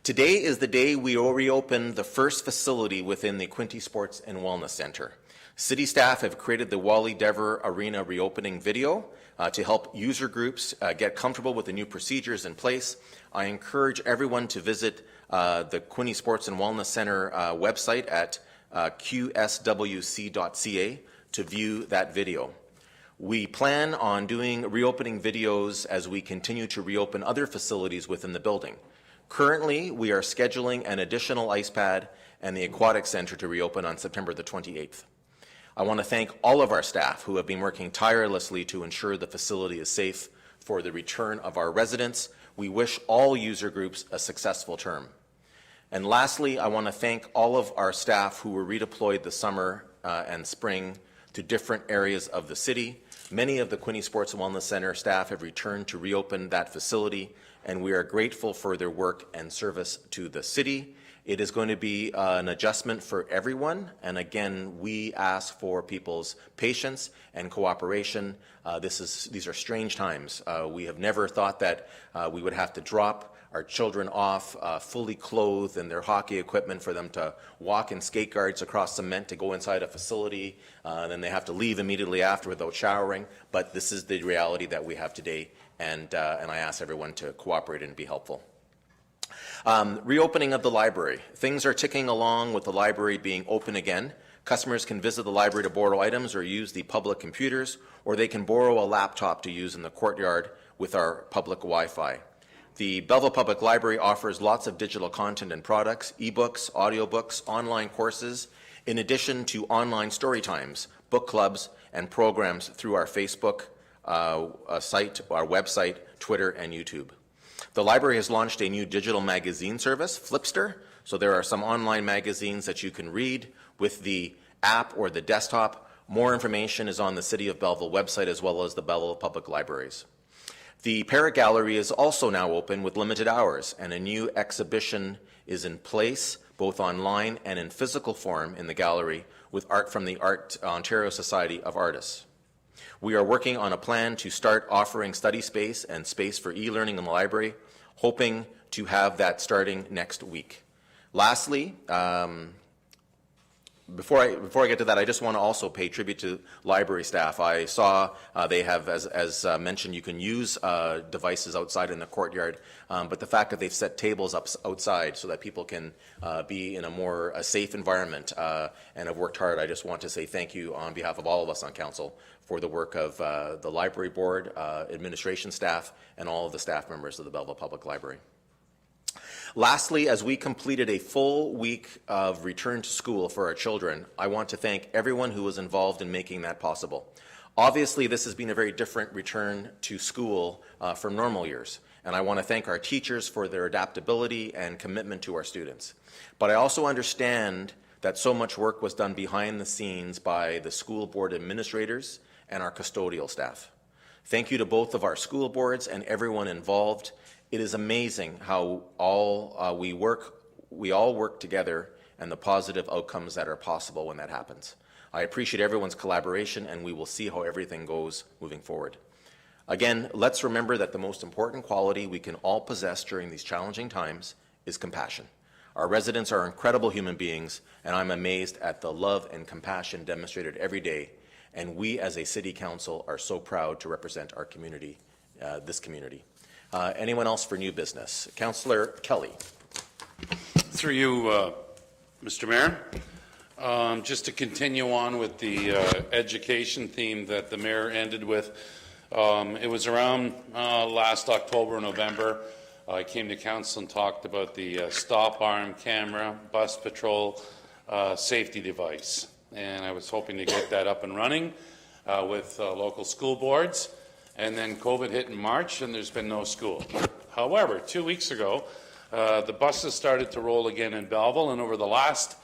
Today is the day we will reopen the first facility within the Quinte Sports and Wellness Centre. City staff have created the Wally Dever Arena reopening video to help user groups get comfortable with the new procedures in place. I encourage everyone to visit the Quinte Sports and Wellness Centre website at qswc.ca to view that video. We plan on doing reopening videos as we continue to reopen other facilities within the building. Currently, we are scheduling an additional ice pad and the aquatic center to reopen on September the 28th. I want to thank all of our staff who have been working tirelessly to ensure the facility is safe for the return of our residents. We wish all user groups a successful term. And lastly, I want to thank all of our staff who were redeployed this summer and spring to different areas of the city. Many of the Quinte Sports and Wellness Centre staff have returned to reopen that facility, and we are grateful for their work and service to the city. It is going to be an adjustment for everyone, and again, we ask for people's patience and cooperation. These are strange times. We have never thought that we would have to drop our children off fully clothed in their hockey equipment for them to walk in skate guards across cement to go inside a facility, then they have to leave immediately after without showering. But this is the reality that we have today, and I ask everyone to cooperate and be helpful. Reopening of the library. Things are ticking along with the library being open again. Customers can visit the library to borrow items or use the public computers, or they can borrow a laptop to use in the courtyard with our public Wi-Fi. The Belleville Public Library offers lots of digital content and products, ebooks, audiobooks, online courses, in addition to online story times, book clubs, and programs through our Facebook site, our website, Twitter, and YouTube. The library has launched a new digital magazine service, Flipster, so there are some online magazines that you can read with the app or the desktop. More information is on the City of Belleville website as well as the Belleville Public Libraries. The Parrot Gallery is also now open with limited hours, and a new exhibition is in place, both online and in physical form in the gallery, with art from the Ontario Society of Artists. We are working on a plan to start offering study space and space for e-learning in the library, hoping to have that starting next week. Lastly, before I get to that, I just want to also pay tribute to library staff. I saw they have, as mentioned, you can use devices outside in the courtyard, but the fact that they've set tables up outside so that people can be in a safe environment and have worked hard, I just want to say thank you on behalf of all of us on council for the work of the library board, administration staff, and all of the staff members of the Belleville Public Library. Lastly, as we completed a full week of return to school for our children, I want to thank everyone who was involved in making that possible. Obviously, this has been a very different return to school from normal years, and I want to thank our teachers for their adaptability and commitment to our students. But I also understand that so much work was done behind the scenes by the school board administrators and our custodial staff. Thank you to both of our school boards and everyone involved. It is amazing how we all work together and the positive outcomes that are possible when that happens. I appreciate everyone's collaboration, and we will see how everything goes moving forward. Again, let's remember that the most important quality we can all possess during these challenging times is compassion. Our residents are incredible human beings, and I'm amazed at the love and compassion demonstrated every day, and we as a city council are so proud to represent our community, this community. Anyone else for new business? Councillor Kelly. Through you, Mr. Mayor. Just to continue on with the education theme that the mayor ended with, it was around last October, November. I came to council and talked about the stop arm camera, bus patrol safety device. And I was hoping to get that up and running with local school boards. and then COVID hit in March, and there's been no school. However, 2 weeks ago, the buses started to roll again in Belleville, and over the last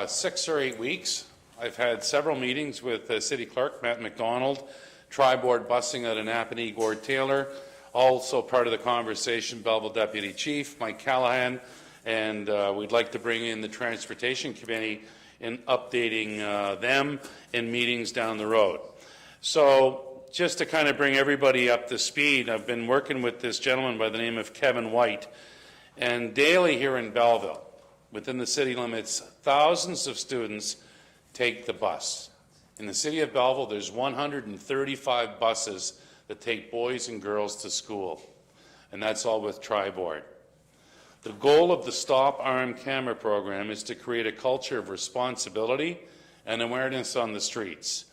6 or 8 weeks, I've had several meetings with City Clerk Matt McDonald, Tri-Board Busing out of Napanee, Gord Taylor, also part of the conversation, Belleville Deputy Chief Mike Callahan, and we'd like to bring in the Transportation Committee in updating them in meetings down the road. So just to kind of bring everybody up to speed, I've been working with this gentleman by the name of Kevin White, and daily here in Belleville, within the city limits, thousands of students take the bus. In the city of Belleville, there's 135 buses that take boys and girls to school, and that's all with Tri-Board. The goal of the Stop Armed Camera program is to create a culture of responsibility and awareness on the streets.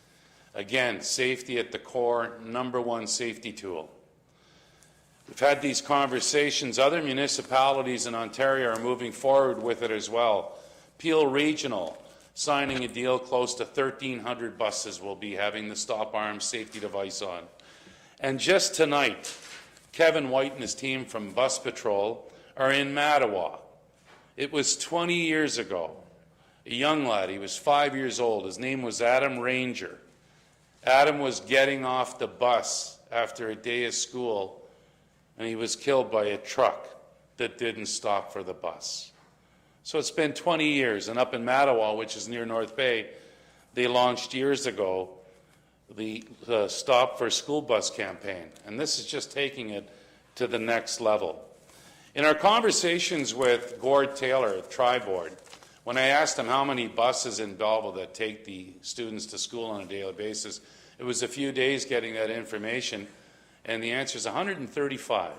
Again, safety at the core, #1 safety tool. We've had these conversations. Other municipalities in Ontario are moving forward with it as well. Peel Regional, signing a deal, close to 1,300 buses will be having the Stop Arms safety device on. And just tonight, Kevin White and his team from Bus Patrol are in Mattawa. It was 20 years ago. A young lad, he was 5 years old. His name was Adam Ranger. Adam was getting off the bus after a day of school, and he was killed by a truck that didn't stop for the bus. So it's been 20 years, and up in Mattawa, which is near North Bay, they launched years ago the Stop for School Bus campaign, and this is just taking it to the next level. In our conversations with Gord Taylor at Tri-Board, when I asked him how many buses in Belleville that take the students to school on a daily basis, it was a few days getting that information, and the answer is 135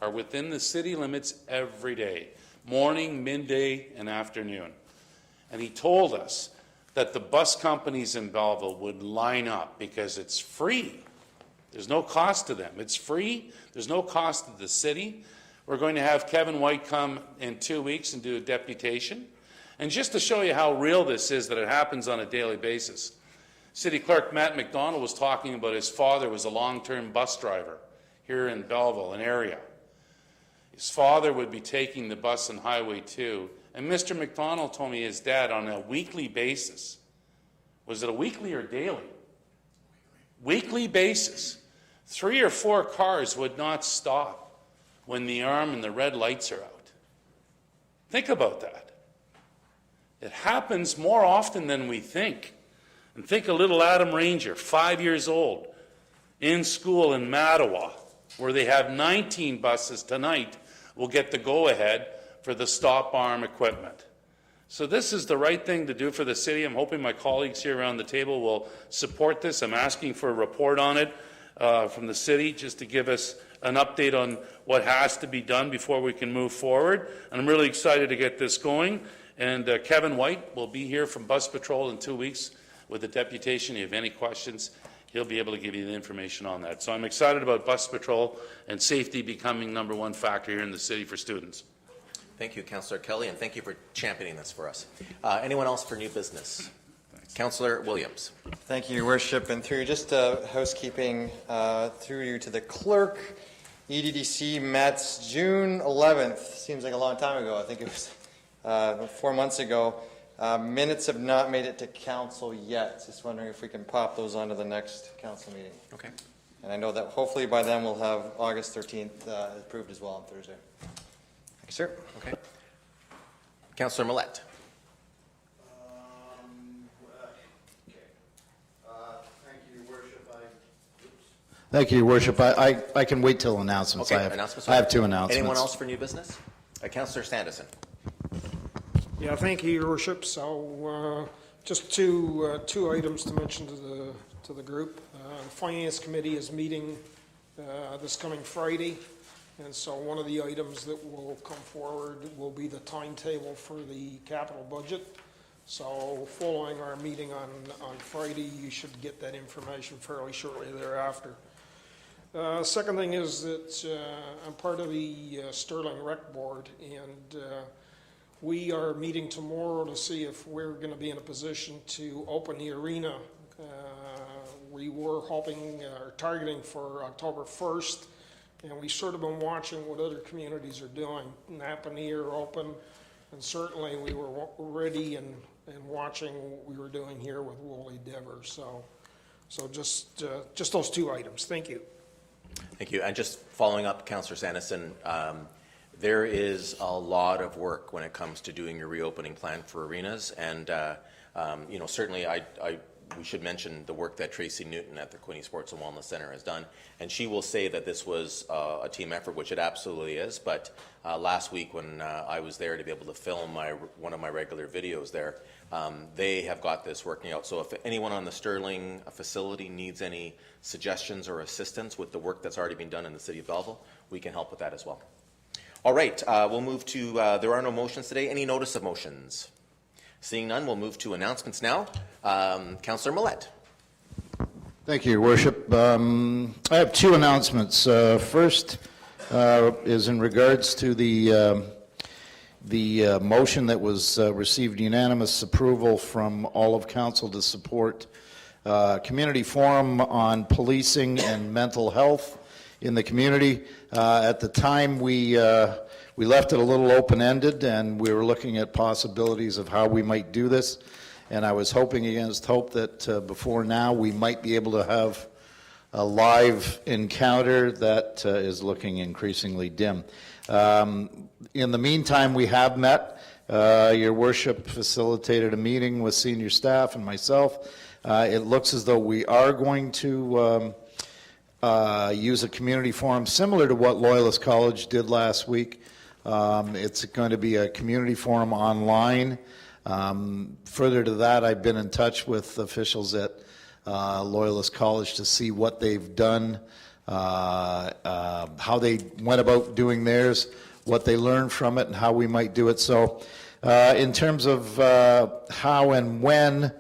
are within the city limits every day, morning, midday, and afternoon. And he told us that the bus companies in Belleville would line up because it's free. There's no cost to them. It's free. There's no cost to the city. We're going to have Kevin White come in 2 weeks and do a deputation. And just to show you how real this is, that it happens on a daily basis, City Clerk Matt McDonald was talking about his father was a long-term bus driver here in Belleville, an area. His father would be taking the bus on Highway 2, and Mr. McDonald told me his dad on a weekly basis, was it a weekly or daily? Weekly basis. 3 or 4 cars would not stop when the arm and the red lights are out. Think about that. It happens more often than we think. And think of little Adam Ranger, 5 years old, in school in Mattawa, where they have 19 buses tonight, will get the go-ahead for the Stop Arm equipment. So this is the right thing to do for the city. I'm hoping my colleagues here around the table will support this. I'm asking for a report on it from the city, just to give us an update on what has to be done before we can move forward. And I'm really excited to get this going. And Kevin White will be here from Bus Patrol in 2 weeks with a deputation. If you have any questions, he'll be able to give you the information on that. So I'm excited about Bus Patrol and safety becoming #1 factor here in the city for students. Thank you, Councillor Kelly, and thank you for championing this for us. Anyone else for new business? Councillor Williams. Thank you, Your Worship. And through just housekeeping, through you to the clerk, EDDC met June 11th. Seems like a long time ago. I think it was 4 months ago. Minutes have not made it to council yet. Just wondering if we can pop those onto the next council meeting. Okay. And I know that hopefully by then we'll have August 13th approved as well on Thursday. Thank you, sir. Okay. Councillor Millette. Thank you, Your Worship. I can wait till announcements. Okay, I have 2 announcements. Anyone else for new business? Councillor Sanderson. Yeah, thank you, Your Worship. So just two items to mention to the group. The Finance Committee is meeting this coming Friday, and so one of the items that will come forward will be the timetable for the capital budget. So following our meeting on Friday, you should get that information fairly shortly thereafter. Second thing is that I'm part of the Sterling Rec Board, and we are meeting tomorrow to see if we're going to be in a position to open the arena. We were hoping or targeting for October 1st, and we sort of been watching what other communities are doing. Napanee are open, and certainly we were ready and watching what we were doing here with Woolly Diver. So just those two items. Thank you. Thank you. And just following up, Councillor Sanderson, there is a lot of work when it comes to doing your reopening plan for arenas, and certainly we should mention the work that Tracy Newton at the Quinte Sports and Wellness Center has done, and she will say that this was a team effort, which it absolutely is. But last week when I was there to be able to film one of my regular videos there, they have got this working out. So if anyone on the Sterling facility needs any suggestions or assistance with the work that's already been done in the city of Belleville, we can help with that as well. All right, we'll move to, there are no motions today. Any notice of motions? Seeing none, we'll move to announcements now. Councillor Millette. Thank you, Your Worship. I have two announcements. First is in regards to the motion that was received unanimous approval from all of council to support community forum on policing and mental health in the community. At the time, we left it a little open-ended, and we were looking at possibilities of how we might do this. And I was hoping against hope that before now we might be able to have a live encounter. That is looking increasingly dim. In the meantime, we have met. Your Worship facilitated a meeting with senior staff and myself. It looks as though we are going to use a community forum similar to what Loyalist College did last week. It's going to be a community forum online. Further to that, I've been in touch with officials at Loyalist College to see what they've done, how they went about doing theirs, what they learned from it, and how we might do it. So in terms of how and when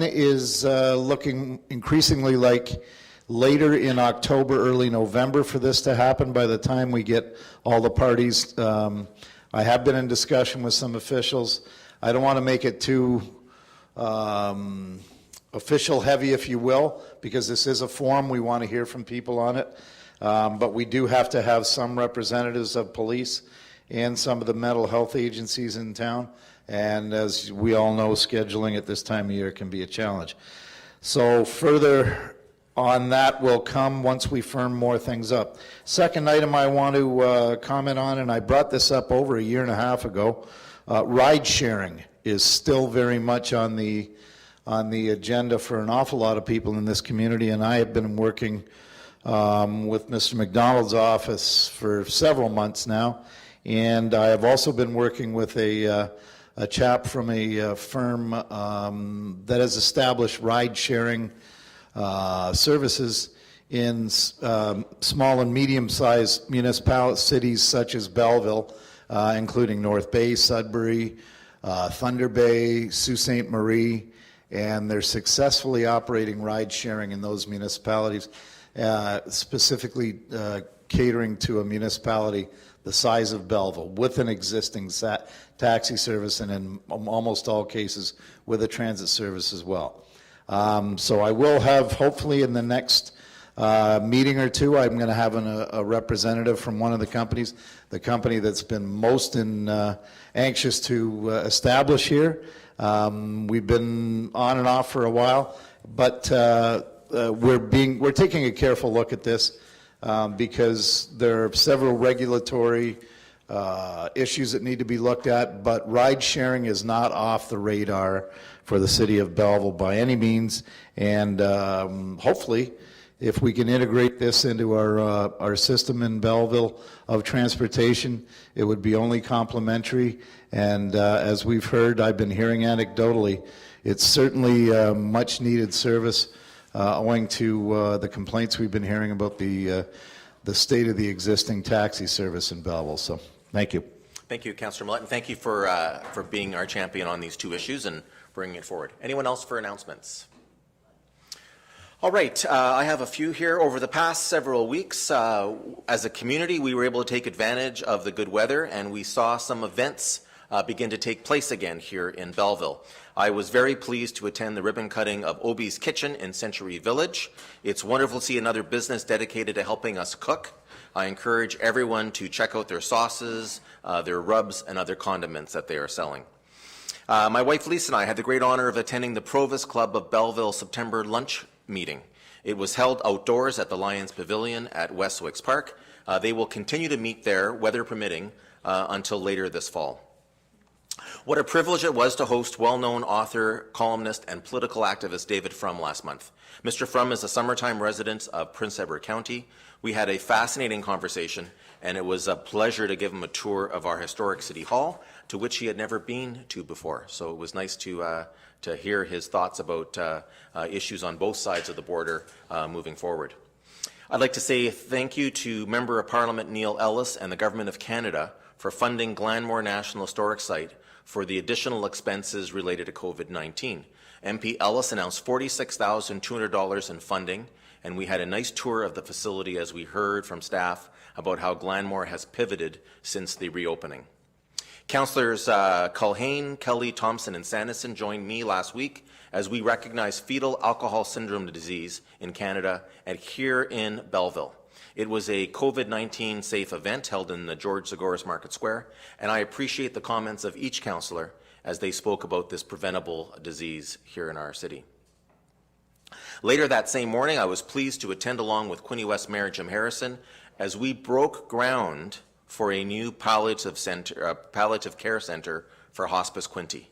is looking increasingly like later in October, early November for this to happen by the time we get all the parties. I have been in discussion with some officials. I don't want to make it too official heavy, if you will, because this is a forum. We want to hear from people on it. But we do have to have some representatives of police and some of the mental health agencies in town. And as we all know, scheduling at this time of year can be a challenge. So further on that will come once we firm more things up. Second item I want to comment on, and I brought this up over a year and a half ago, ride sharing is still very much on the agenda for an awful lot of people in this community, and I have been working with Mr. McDonald's office for several months now, and I have also been working with a chap from a firm that has established ride sharing services in small and medium-sized municipal cities such as Belleville, including North Bay, Sudbury, Thunder Bay, Sault Ste. Marie, and they're successfully operating ride sharing in those municipalities, specifically catering to a municipality the size of Belleville with an existing taxi service, and in almost all cases with a transit service as well. So I will have, hopefully in the next meeting or two, I'm going to have a representative from one of the companies, the company that's been most anxious to establish here. We've been on and off for a while, but we're taking a careful look at this because there are several regulatory issues that need to be looked at, but ride sharing is not off the radar for the city of Belleville by any means, and hopefully if we can integrate this into our system in Belleville of transportation, it would be only complementary. And as we've heard, I've been hearing anecdotally, it's certainly much needed service owing to the complaints we've been hearing about the state of the existing taxi service in Belleville. So thank you. Thank you, Councillor Millett, and thank you for being our champion on these two issues and bringing it forward. Anyone else for announcements? All right, I have a few here. Over the past several weeks, as a community, we were able to take advantage of the good weather, and we saw some events begin to take place again here in Belleville. I was very pleased to attend the ribbon cutting of Obie's Kitchen in Century Village. It's wonderful to see another business dedicated to helping us cook. I encourage everyone to check out their sauces, their rubs, and other condiments that they are selling. My wife Lisa and I had the great honor of attending the Provost Club of Belleville September lunch meeting. It was held outdoors at the Lions Pavilion at Westwicks Park. They will continue to meet there, weather permitting, until later this fall. What a privilege it was to host well-known author, columnist, and political activist David Frum last month. Mr. Frum is a summertime resident of Prince Edward County. We had a fascinating conversation, and it was a pleasure to give him a tour of our historic City Hall, to which he had never been to before. So it was nice to hear his thoughts about issues on both sides of the border moving forward. I'd like to say thank you to Member of Parliament Neil Ellis and the Government of Canada for funding Glanmore National Historic Site for the additional expenses related to COVID-19. MP Ellis announced $46,200 in funding, and we had a nice tour of the facility as we heard from staff about how Glanmore has pivoted since the reopening. Councillors Culhane, Kelly, Thompson, and Sanderson joined me last week as we recognized fetal alcohol syndrome disease in Canada and here in Belleville. It was a COVID-19 safe event held in the George Zagoras Market Square, and I appreciate the comments of each councillor as they spoke about this preventable disease here in our city. Later that same morning, I was pleased to attend along with Quinte West Mayor Jim Harrison as we broke ground for a new palliative care center for Hospice Quinte.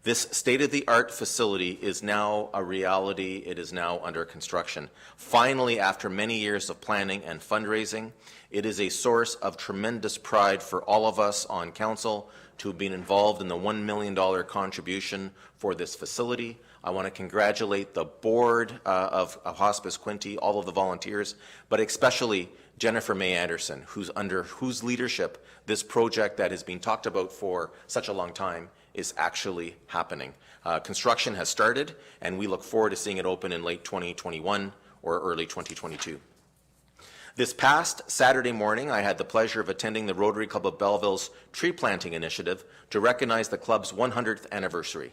This state-of-the-art facility is now a reality. It is now under construction. Finally, after many years of planning and fundraising, it is a source of tremendous pride for all of us on council to have been involved in the $1 million contribution for this facility. I want to congratulate the board of Hospice Quinte, all of the volunteers, but especially Jennifer May Anderson, who's under whose leadership this project that has been talked about for such a long time is actually happening. Construction has started, and we look forward to seeing it open in late 2021 or early 2022. This past Saturday morning, I had the pleasure of attending the Rotary Club of Belleville's tree planting initiative to recognize the club's 100th anniversary.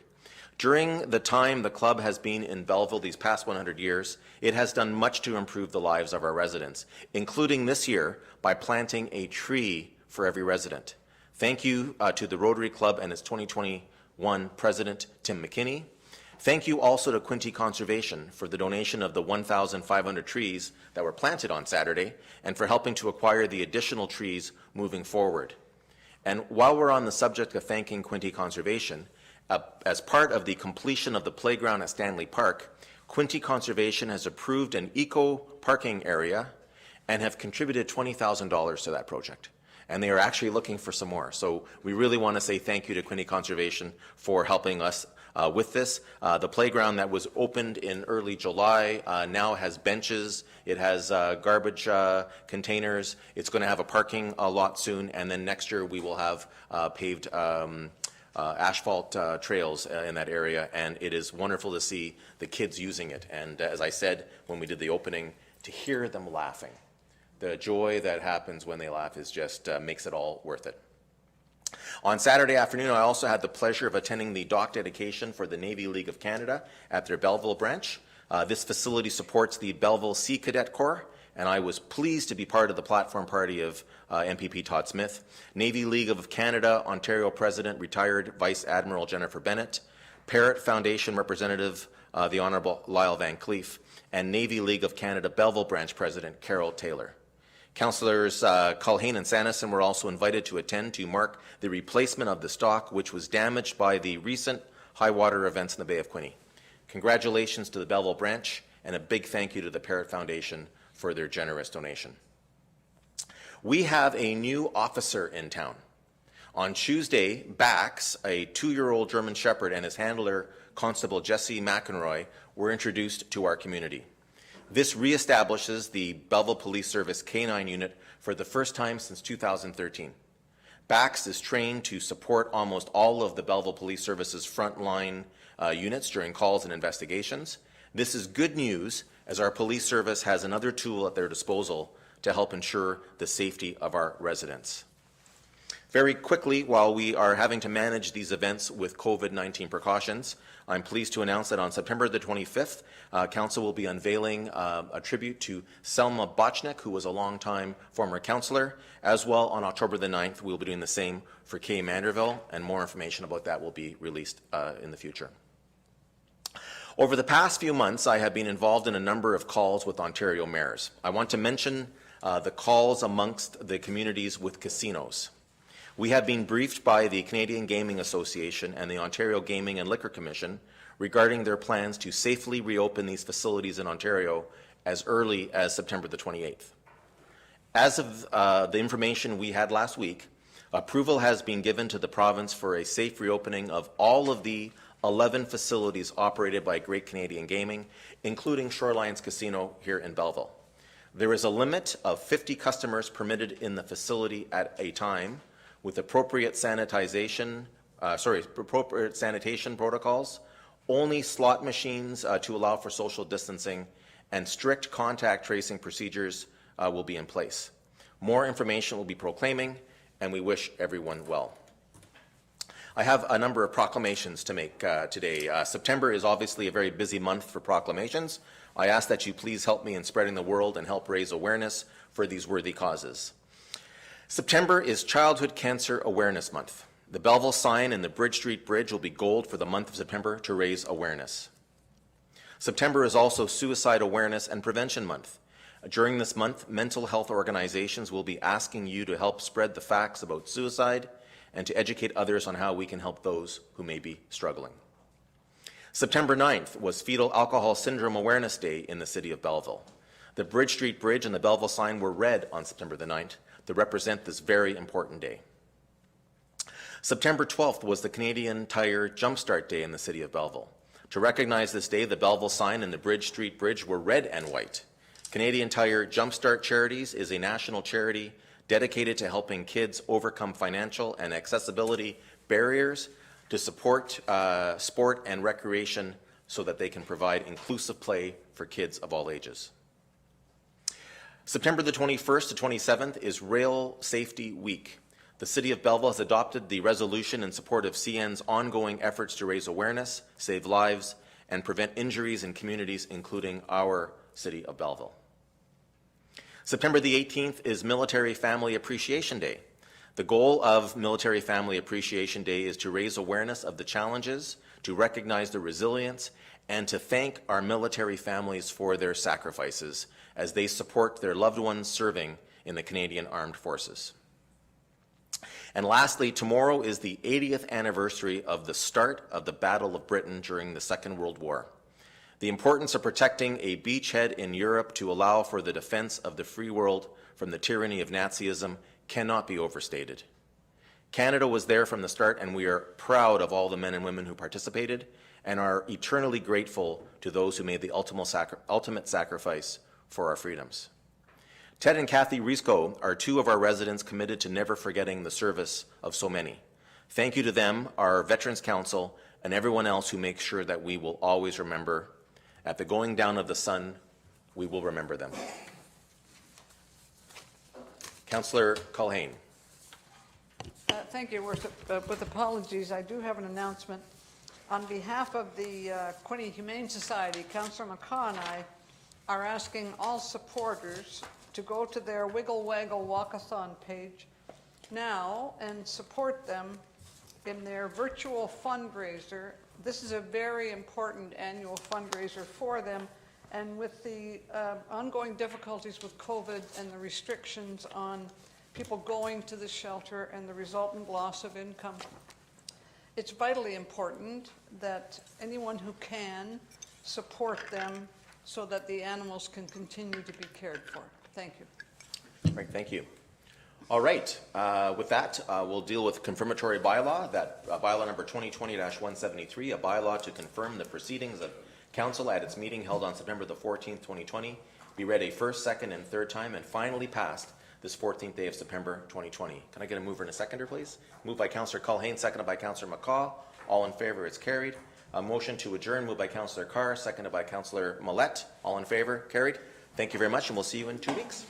During the time the club has been in Belleville these past 100 years, it has done much to improve the lives of our residents, including this year by planting a tree for every resident. Thank you to the Rotary Club and its 2021 President, Tim McKinney. Thank you also to Quinte Conservation for the donation of the 1,500 trees that were planted on Saturday and for helping to acquire the additional trees moving forward. And while we're on the subject of thanking Quinte Conservation, as part of the completion of the playground at Stanley Park, Quinte Conservation has approved an eco-parking area and have contributed $20,000 to that project. And they are actually looking for some more. So we really want to say thank you to Quinte Conservation for helping us with this. The playground that was opened in early July now has benches. It has garbage containers. It's going to have a parking lot soon. And then next year we will have paved asphalt trails in that area. And it is wonderful to see the kids using it. And as I said when we did the opening, to hear them laughing. The joy that happens when they laugh is just makes it all worth it. On Saturday afternoon, I also had the pleasure of attending the dock dedication for the Navy League of Canada at their Belleville branch. This facility supports the Belleville Sea Cadet Corps, and I was pleased to be part of the platform party of MPP Todd Smith, Navy League of Canada Ontario President, retired Vice Admiral Jennifer Bennett, Parrott Foundation Representative the Honourable Lyle Van Cleef, and Navy League of Canada Belleville Branch President Carol Taylor. Councillors Culhane and Sanderson were also invited to attend to mark the replacement of the stock, which was damaged by the recent high water events in the Bay of Quinte. Congratulations to the Belleville branch, and a big thank you to the Parrott Foundation for their generous donation. We have a new officer in town. On Tuesday, Bax, a 2-year-old German Shepherd, and his handler, Constable Jesse McEnroy, were introduced to our community. This reestablishes the Belleville Police Service K-9 unit for the first time since 2013. Bax is trained to support almost all of the Belleville Police Service's frontline units during calls and investigations. This is good news as our police service has another tool at their disposal to help ensure the safety of our residents. Very quickly, while we are having to manage these events with COVID-19 precautions, I'm pleased to announce that on September the 25th, Council will be unveiling a tribute to Selma Bochnik, who was a longtime former councillor. As well, on October the 9th, we'll be doing the same for Kay Manderville, and more information about that will be released in the future. Over the past few months, I have been involved in a number of calls with Ontario mayors. I want to mention the calls amongst the communities with casinos. We have been briefed by the Canadian Gaming Association and the Ontario Gaming and Liquor Commission regarding their plans to safely reopen these facilities in Ontario as early as September the 28th. As of the information we had last week, approval has been given to the province for a safe reopening of all of the 11 facilities operated by Great Canadian Gaming, including Shorelines Casino here in Belleville. There is a limit of 50 customers permitted in the facility at a time, with appropriate sanitation protocols, only slot machines to allow for social distancing, and strict contact tracing procedures will be in place. More information will be proclaiming, and we wish everyone well. I have a number of proclamations to make today. September is obviously a very busy month for proclamations. I ask that you please help me in spreading the word and help raise awareness for these worthy causes. September is Childhood Cancer Awareness Month. The Belleville sign in the Bridge Street Bridge will be gold for the month of September to raise awareness. September is also Suicide Awareness and Prevention Month. During this month, mental health organizations will be asking you to help spread the facts about suicide and to educate others on how we can help those who may be struggling. September 9th was Fetal Alcohol Syndrome Awareness Day in the city of Belleville. The Bridge Street Bridge and the Belleville sign were red on September the 9th to represent this very important day. September 12th was the Canadian Tire Jumpstart Day in the city of Belleville. To recognize this day, the Belleville sign and the Bridge Street Bridge were red and white. Canadian Tire Jumpstart Charities is a national charity dedicated to helping kids overcome financial and accessibility barriers to support sport and recreation so that they can provide inclusive play for kids of all ages. September the 21st to 27th is Rail Safety Week. The City of Belleville has adopted the resolution in support of CN's ongoing efforts to raise awareness, save lives, and prevent injuries in communities, including our City of Belleville. September the 18th is Military Family Appreciation Day. The goal of Military Family Appreciation Day is to raise awareness of the challenges, to recognize the resilience, and to thank our military families for their sacrifices as they support their loved ones serving in the Canadian Armed Forces. And lastly, tomorrow is the 80th anniversary of the start of the Battle of Britain during the Second World War. The importance of protecting a beachhead in Europe to allow for the defense of the free world from the tyranny of Nazism cannot be overstated. Canada was there from the start, and we are proud of all the men and women who participated and are eternally grateful to those who made the ultimate sacrifice for our freedoms. Ted and Kathy Risco are two of our residents committed to never forgetting the service of so many. Thank you to them, our Veterans Council, and everyone else who makes sure that we will always remember. At the going down of the sun, we will remember them. Councillor Culhane. Thank you, Worship. With apologies, I do have an announcement. On behalf of the Quinte Humane Society, Councillor McCaw and I are asking all supporters to go to their Wiggle Waggle Walkathon page now and support them in their virtual fundraiser. This is a very important annual fundraiser for them, and with the ongoing difficulties with COVID and the restrictions on people going to the shelter and the resultant loss of income, it's vitally important that anyone who can support them so that the animals can continue to be cared for. Thank you. Great, thank you. All right, with that, we'll deal with confirmatory bylaw, that bylaw number 2020-173, a bylaw to confirm the proceedings of council at its meeting held on September the 14th, 2020, be read a first, second, and third time, and finally passed this 14th day of September 2020. Can I get a mover and a seconder, please? Moved by Councillor Culhane, seconded by Councillor McCaw. All in favor, it's carried. A motion to adjourn, moved by Councillor Carr, seconded by Councillor Millette. All in favor, carried. Thank you very much, and we'll see you in 2 weeks.